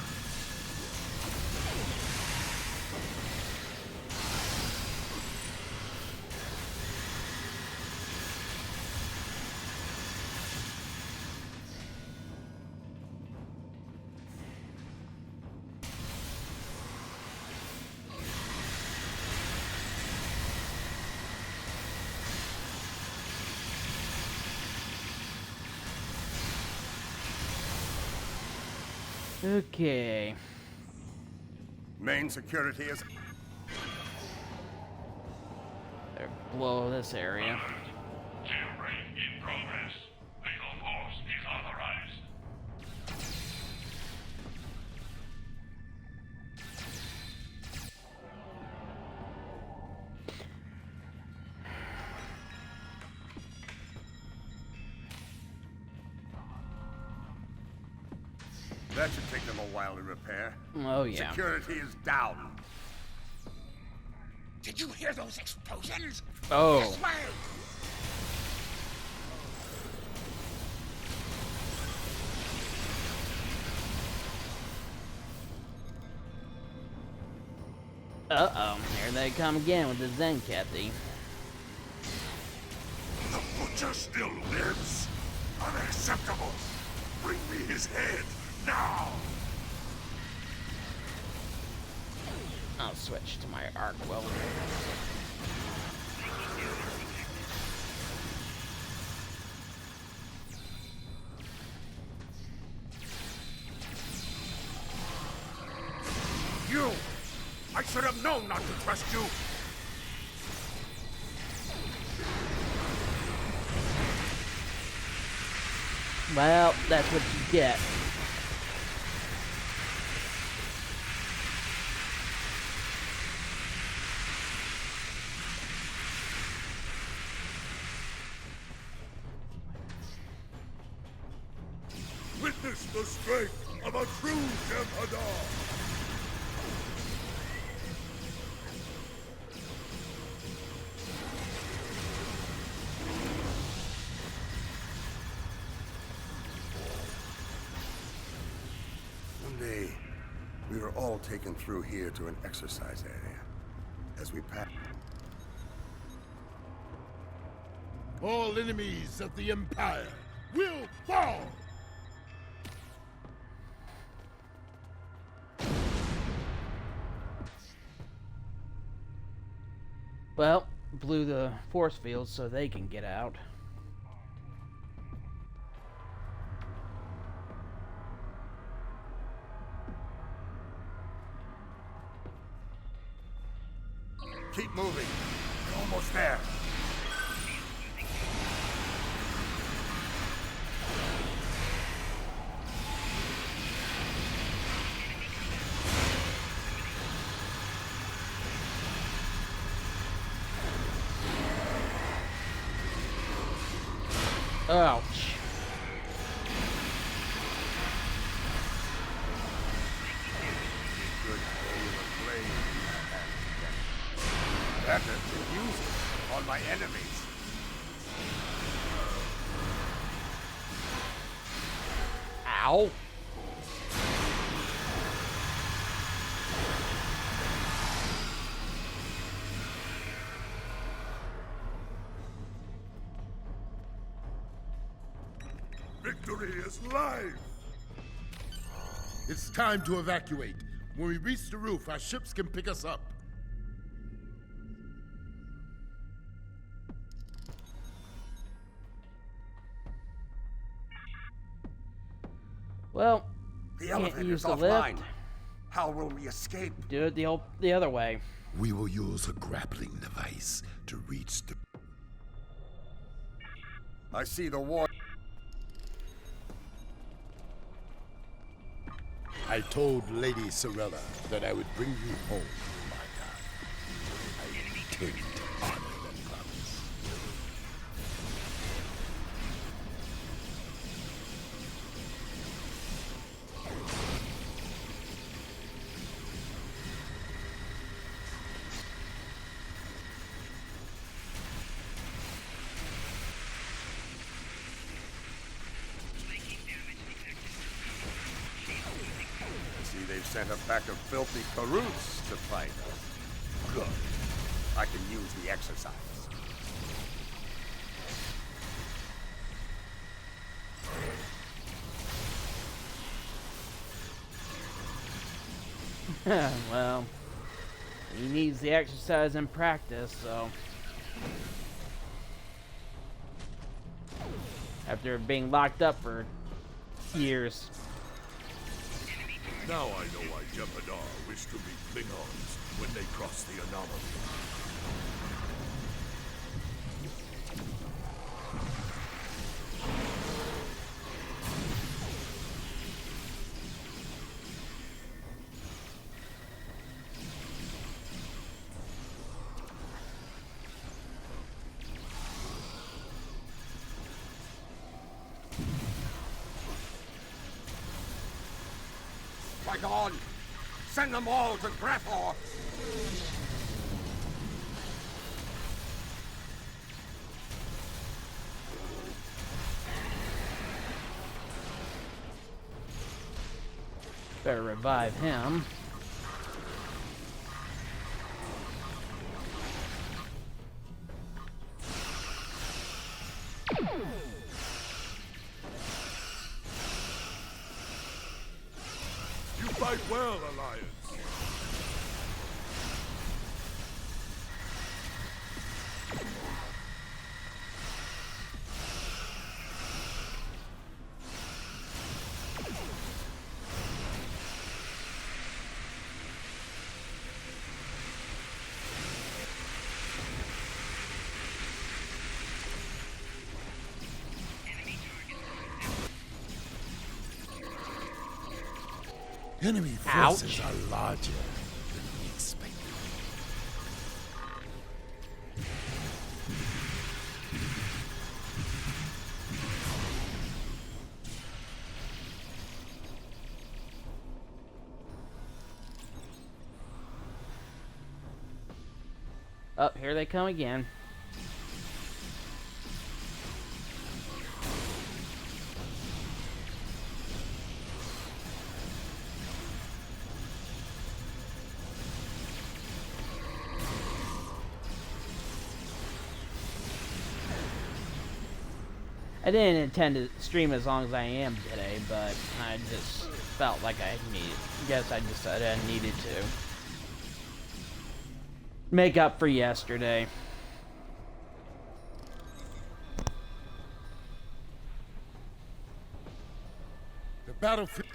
S14: Okay.
S15: Main security is...
S14: Better blow this area.
S9: Jailbreak in progress. Lethal force is authorized.
S15: That should take them a while to repair.
S14: Oh, yeah.
S15: Security is down.
S20: Did you hear those explosions?
S14: Oh.
S20: This way!
S14: Uh-oh. Here they come again with the Zen Kathy.
S9: The butcher still lives? Unacceptable! Bring me his head, now!
S14: I'll switch to my arc welder.
S9: You! I should have known not to trust you!
S14: Well, that's what you get.
S9: Witness the strength of a true Temporal!
S15: One day, we were all taken through here to an exercise area. As we passed...
S9: All enemies of the Empire will fall!
S14: Well, blew the force field so they can get out.
S15: Keep moving. We're almost there.
S14: Ouch.
S15: Good blade in my hand. Better to use it on my enemies.
S14: Ow.
S9: Victory is live! It's time to evacuate. When we reach the roof, our ships can pick us up.
S14: Well,
S15: The
S14: can't
S15: elevator's
S14: use the
S15: offline.
S14: lift.
S15: How will we escape?
S14: Do it the other way.
S9: We will use a grappling device to reach the...
S15: I see the war.
S9: I told Lady Sorella that I would bring you home, my God. I intend to honor that promise.
S15: They've sent a pack of filthy Karoots to fight us. Good. I can use the exercise.
S14: Well, he needs the exercise and practice, so... After being locked up for years.
S9: Now I know why Temporal wish to meet Klingons when they cross the anomaly. fight on! Send them all to Grethor!
S14: Better revive him.
S9: You fight well, Alliance.
S15: Enemy forces are larger than we expected.
S14: Oh, here they come again. I didn't intend to stream as long as I am today, but I just felt like I decided I needed to make up for yesterday.
S15: The battlefield.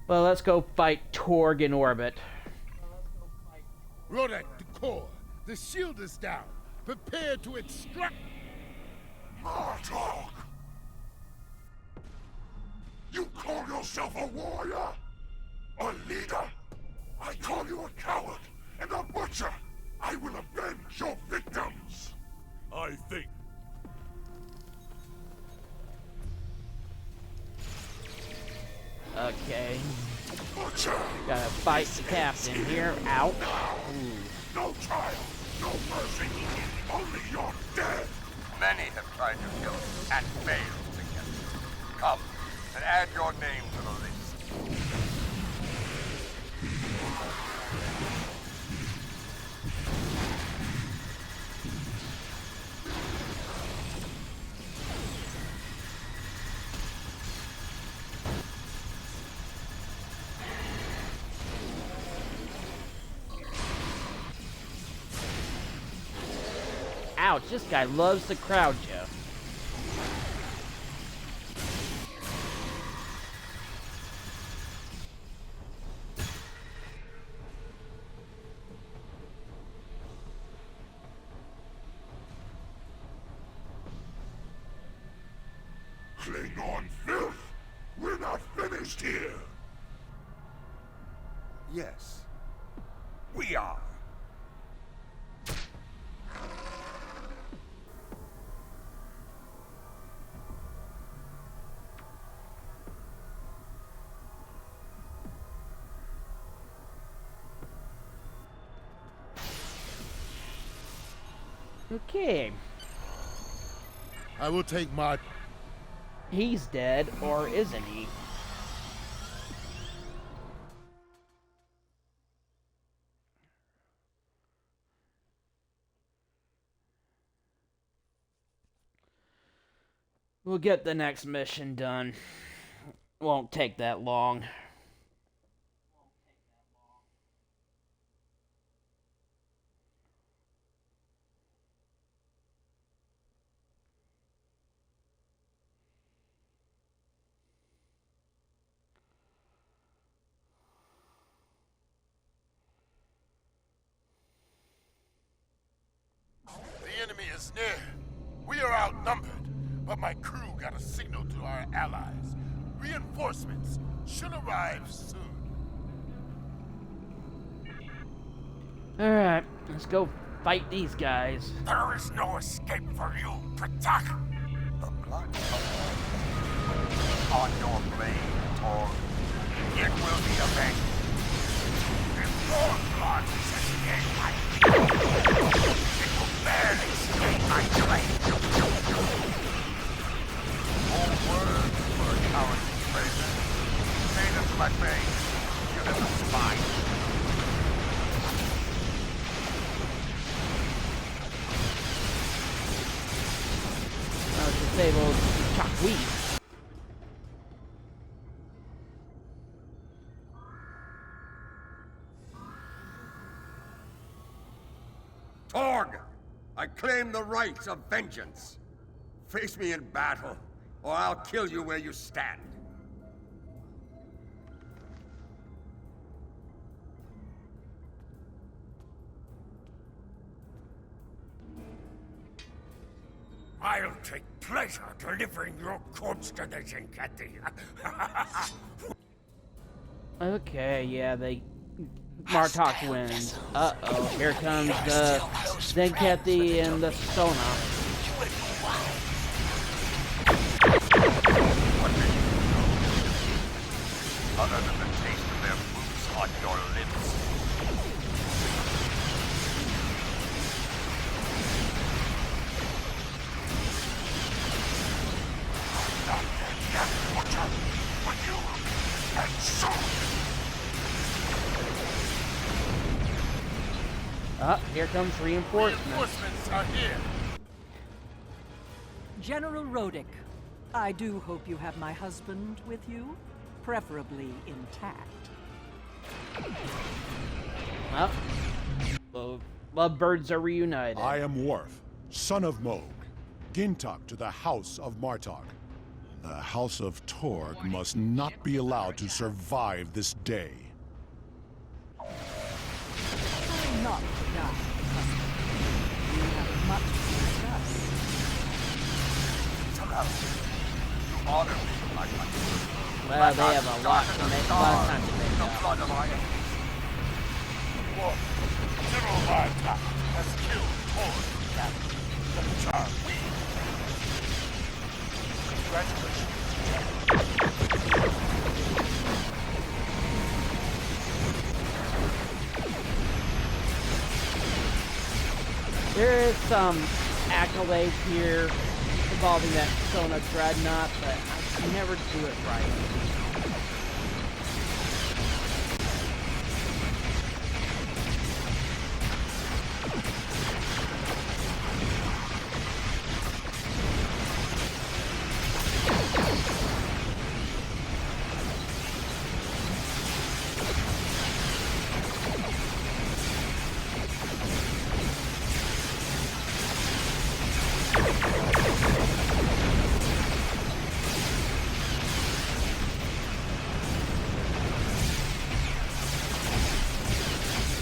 S14: Well, let's go fight Torg in orbit.
S15: Rodek to core. The shield is down. Prepare to extract.
S9: Martok! You call yourself a warrior? A leader? I call you a coward and a butcher! I will avenge your victims! I think.
S14: Okay.
S9: Butcher!
S14: Gotta fight the captain here. Ow. Ooh.
S9: No trial, no mercy. Only you're dead.
S21: Many have tried to kill him and failed to kill him. Come and add your name to the list.
S14: Ouch, this guy loves to crowd you.
S9: Klingon filth! We're not finished here!
S21: Yes, we are.
S14: Okay.
S15: I will take my...
S14: He's dead, or isn't he? We'll get the next mission done. Won't take that long.
S15: The enemy is near. We are outnumbered, but my crew got a signal to our allies. Reinforcements should arrive soon.
S14: Alright, let's go fight these guys.
S9: There is no escape for you, Patak.
S21: The blood on your blade, Tor.
S9: It will be avenged. If your blood escapes my it will barely escape my blade.
S21: All words for a cowardly traitor. Say this, my face. Give him a spine.
S14: Disabled Chakwi.
S21: Torg! I claim the rights of vengeance. Face me in battle, or I'll kill you where you stand.
S9: I'll take pleasure delivering your corpse to the Zenkethi.
S14: Okay, yeah, Martok wins. Uh-oh, here comes the Zenkethi and the Sona.
S21: Other than the taste of their boots on your lips.
S14: Here comes reinforcements.
S9: Reinforcements are here.
S2: General Rodick, I do hope you have my husband with you, preferably intact.
S14: Well, lovebirds are reunited.
S22: I am Worf, son of Moog, Gintok to the House of Martok. The House of Torg must not be allowed to survive this day.
S2: I'm not done, husband. We have much to discuss.
S21: You honor me, my son.
S14: Well, they have a lot to make, a lot of time to make
S21: The
S14: up.
S21: blood of iron.
S9: General Martok has killed Torg, Captain. The Char Congratulations.
S14: There is some accolades here involving that Sona Dreadnought, but I can never do it right.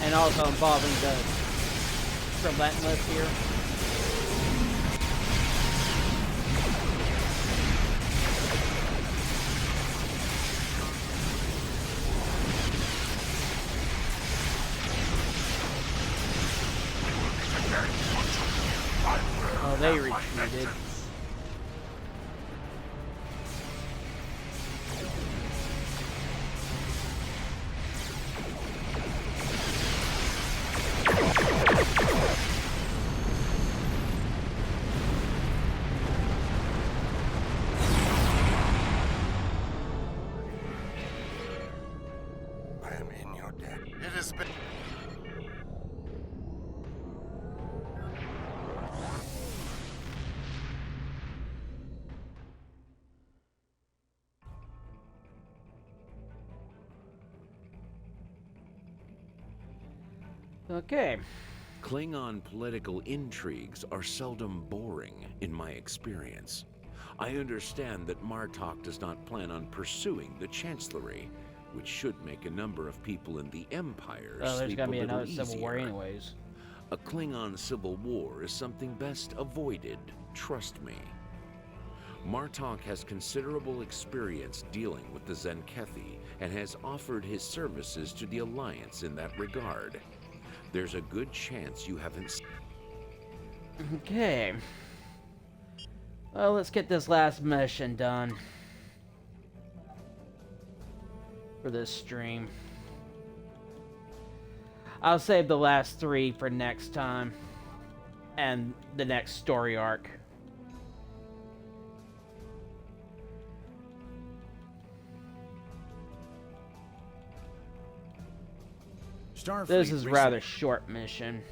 S14: And also involving the Relentless here. Oh, they retreated.
S15: I am in your debt. It has been...
S14: Okay.
S5: Klingon political intrigues are seldom boring, in my experience. I understand that Martok does not plan on pursuing the Chancellery, which should make a number of people in the Empire
S14: Oh, there's
S5: sleep
S14: gonna
S5: a
S14: be
S5: little
S14: another civil war
S5: easier.
S14: anyways.
S5: A Klingon civil war is something best avoided, trust me. Martok has considerable experience dealing with the Zenkethi and has offered his services to the Alliance in that regard. there's a good chance you haven't.
S14: Okay. Well, let's get this last mission done for this stream. I'll save the last 3 for next time and the next story arc. This is rather short mission.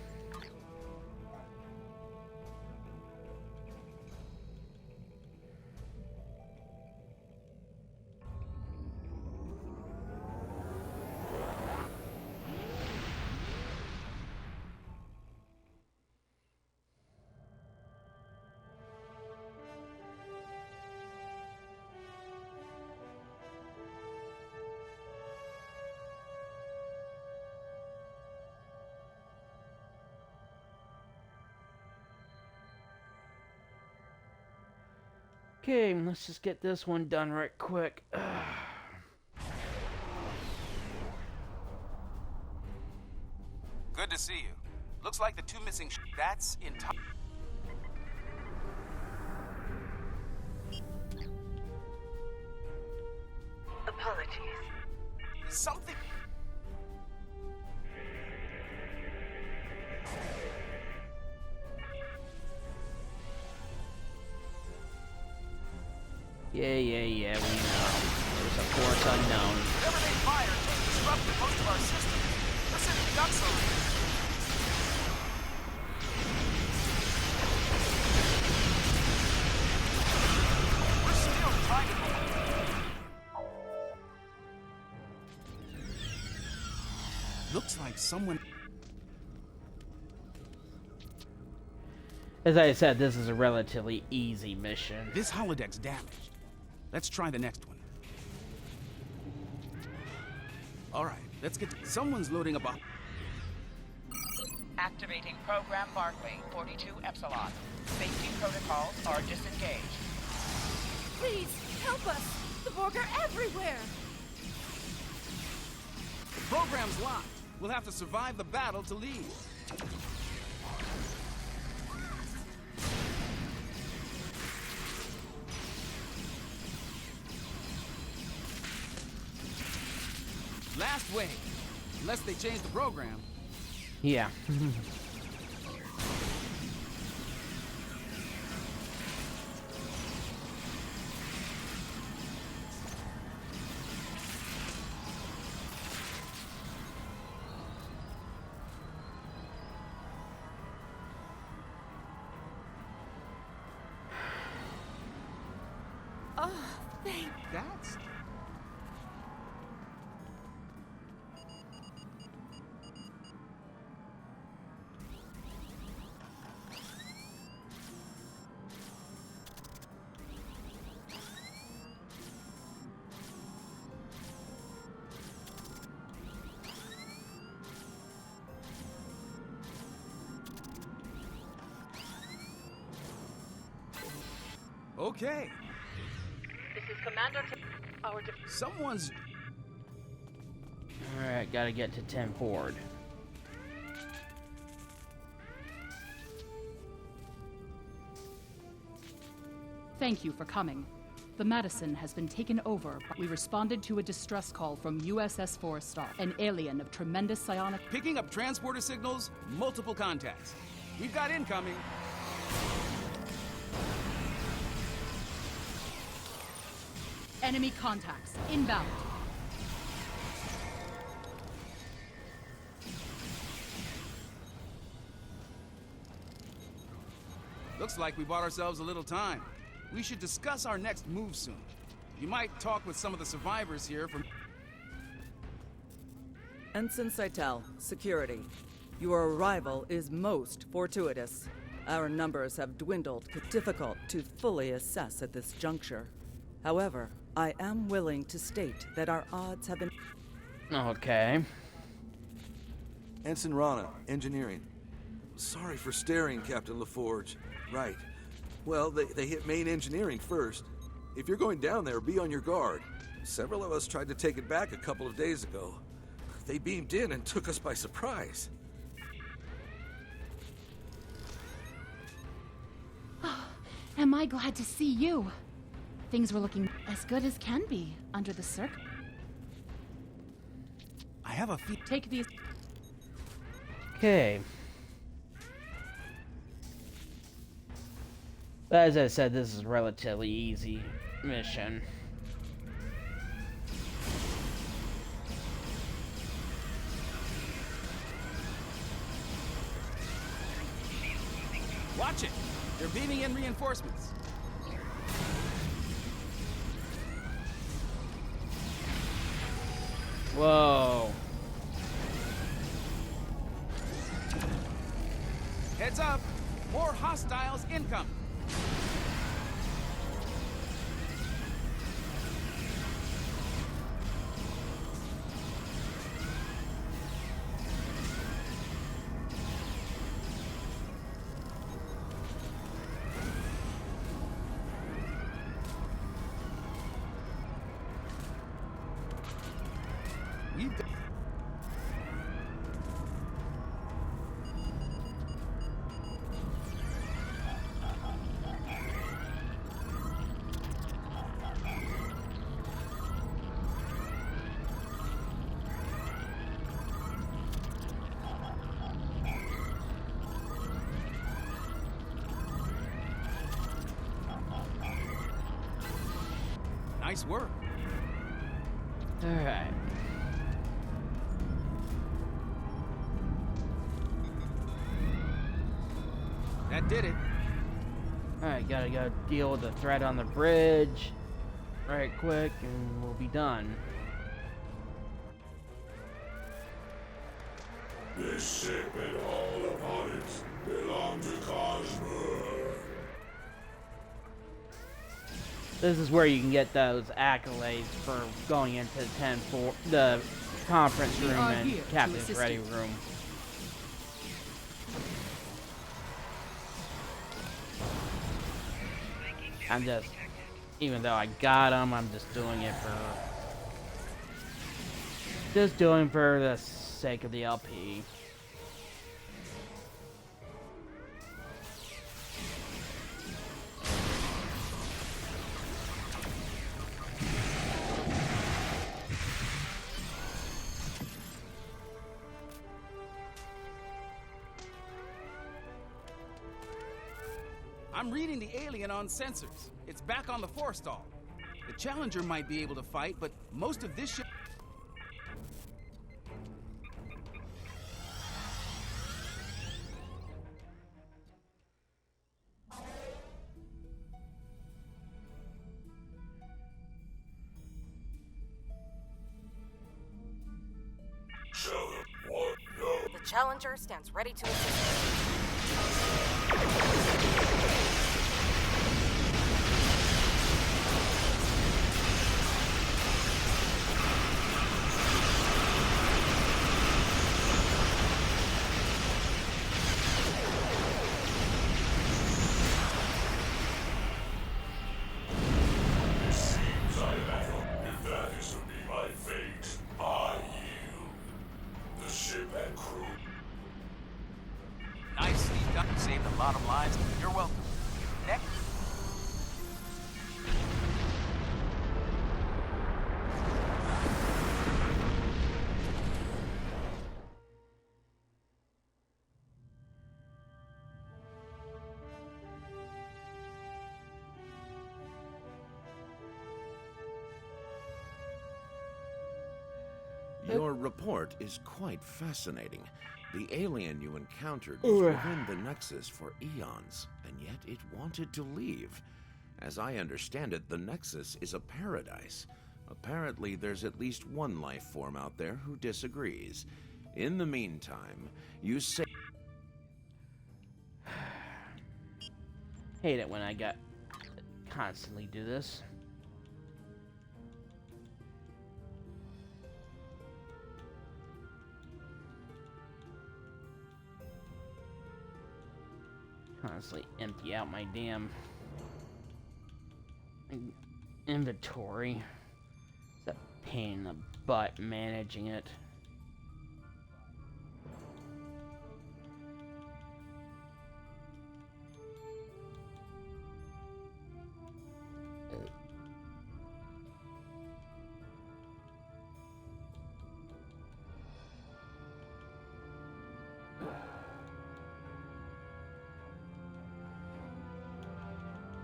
S14: Okay, let's just get this one done right quick.
S1: Good to see you. Looks like the 2 missing that's in time.
S18: Apologies.
S1: Something.
S14: Yeah, we know. There's a force unknown.
S1: Whatever they fire can disrupt most of our systems. We're sending ducks over. We're still trying to... Looks like someone...
S14: As I said, this is a relatively easy mission.
S1: This holodeck's damaged. Let's try the next one. All right, let's get to... Someone's loading a bomb.
S8: Activating program Barclay 42 Epsilon. Safety protocols are disengaged.
S17: Please, help us! The Borg are everywhere!
S1: The program's locked. We'll have to survive the battle to leave. Last wave. Unless they change the program.
S14: Yeah.
S17: Oh, thank...
S1: That's... Okay.
S8: This is Commander our
S1: Someone's...
S14: Alright, gotta get to Temporal.
S23: Thank you for coming. The Madison has been taken over. We responded to a distress call from USS Forrestal, an alien of tremendous psionic...
S1: Picking up transporter signals, multiple contacts. We've got incoming.
S23: Enemy contacts, inbound.
S1: Looks like we bought ourselves a little time. We should discuss our next move soon. You might talk with some of the survivors here from...
S24: Ensign Seitel, security. Your arrival is most fortuitous. Our numbers have dwindled, difficult to fully assess at this juncture. However, I am willing to state that our odds have been...
S14: Okay.
S25: Ensign Rana, engineering. Sorry for staring, Captain LaForge. Right. Well, they hit main engineering first. If you're going down there, be on your guard. Several of us tried to take it back a couple of days ago. They beamed in and took us by surprise.
S23: Am I glad to see you? Things were looking as good as can be under the circ.
S1: I have a
S23: Take these.
S14: Okay. As I said, this is a relatively easy mission.
S1: Watch it! They're beaming in reinforcements.
S14: Whoa.
S1: Heads up! More hostiles incoming! Nice work.
S14: Alright.
S1: That did it.
S14: Alright, gotta go deal with the threat on the bridge right quick and we'll be done.
S9: This ship and all upon it belong to Cosmo.
S14: This is where you can get those accolades for going into the conference room and Captain's Ready room. I'm just, even though I got them, I'm just doing it for the sake of the LP.
S1: I'm reading the alien on sensors. It's back on the forestall. The Challenger might be able to fight, but most of this ship...
S7: The Challenger stands ready to assist.
S1: Nicely done. Saved a lot of lives. You're welcome. Next.
S5: Your report is quite fascinating. The alien you encountered was within the Nexus for eons, and yet it wanted to leave. As I understand it, the Nexus is a paradise. Apparently, there's at least one life form out there who disagrees. In the meantime, you say...
S14: Hate it when I constantly do this. Constantly empty out my damn inventory. It's a pain in the butt managing it.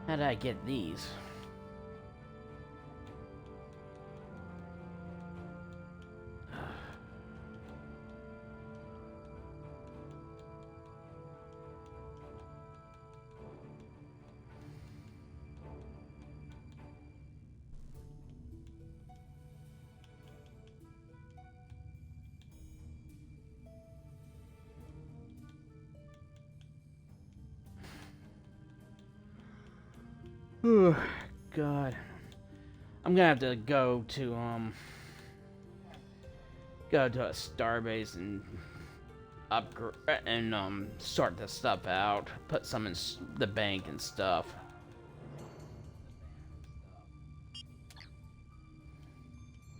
S14: How did I get these? Oh, God. I'm gonna have to go to a starbase and upgrade and sort this stuff out. Put some in the bank and stuff.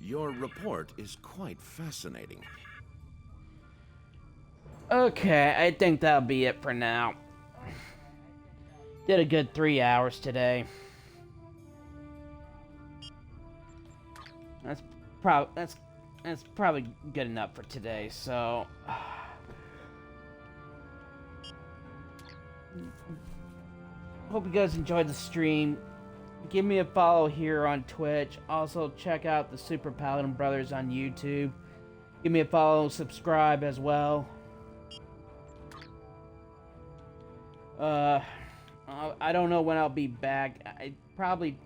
S5: Your report is quite fascinating.
S14: Okay, I think that'll be it for now. Did a good 3 hours today. That's probably good enough for today. So, hope you guys enjoyed the stream. Give me a follow here on Twitch. Also, check out the Super Paladin Brothers on YouTube. Give me a follow, subscribe as well. I don't know when I'll be back. Probably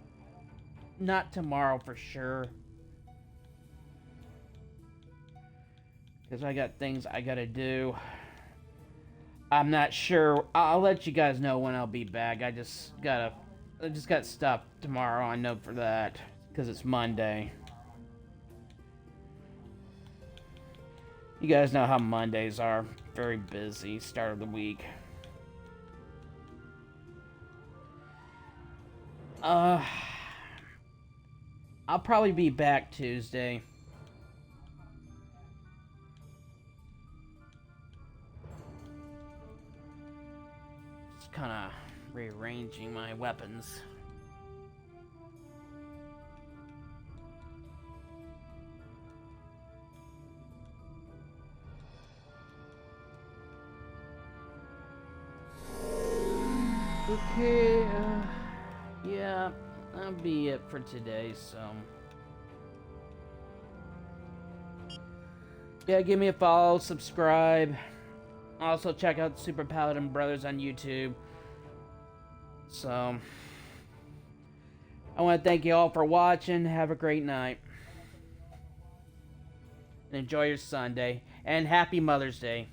S14: not tomorrow for sure. Because I got things I gotta do. I'm not sure. I'll let you guys know when I'll be back. I just got stuff tomorrow. I know for that. Because it's Monday. You guys know how Mondays are. Very busy. Start of the week. I'll probably be back Tuesday. Just kind of rearranging my weapons. Okay, yeah, that'll be it for today, so. Yeah, give me a follow, subscribe. Also, check out Super Paladin Brothers on YouTube. So, I want to thank you all for watching. Have a great night. And enjoy your Sunday. And happy Mother's Day.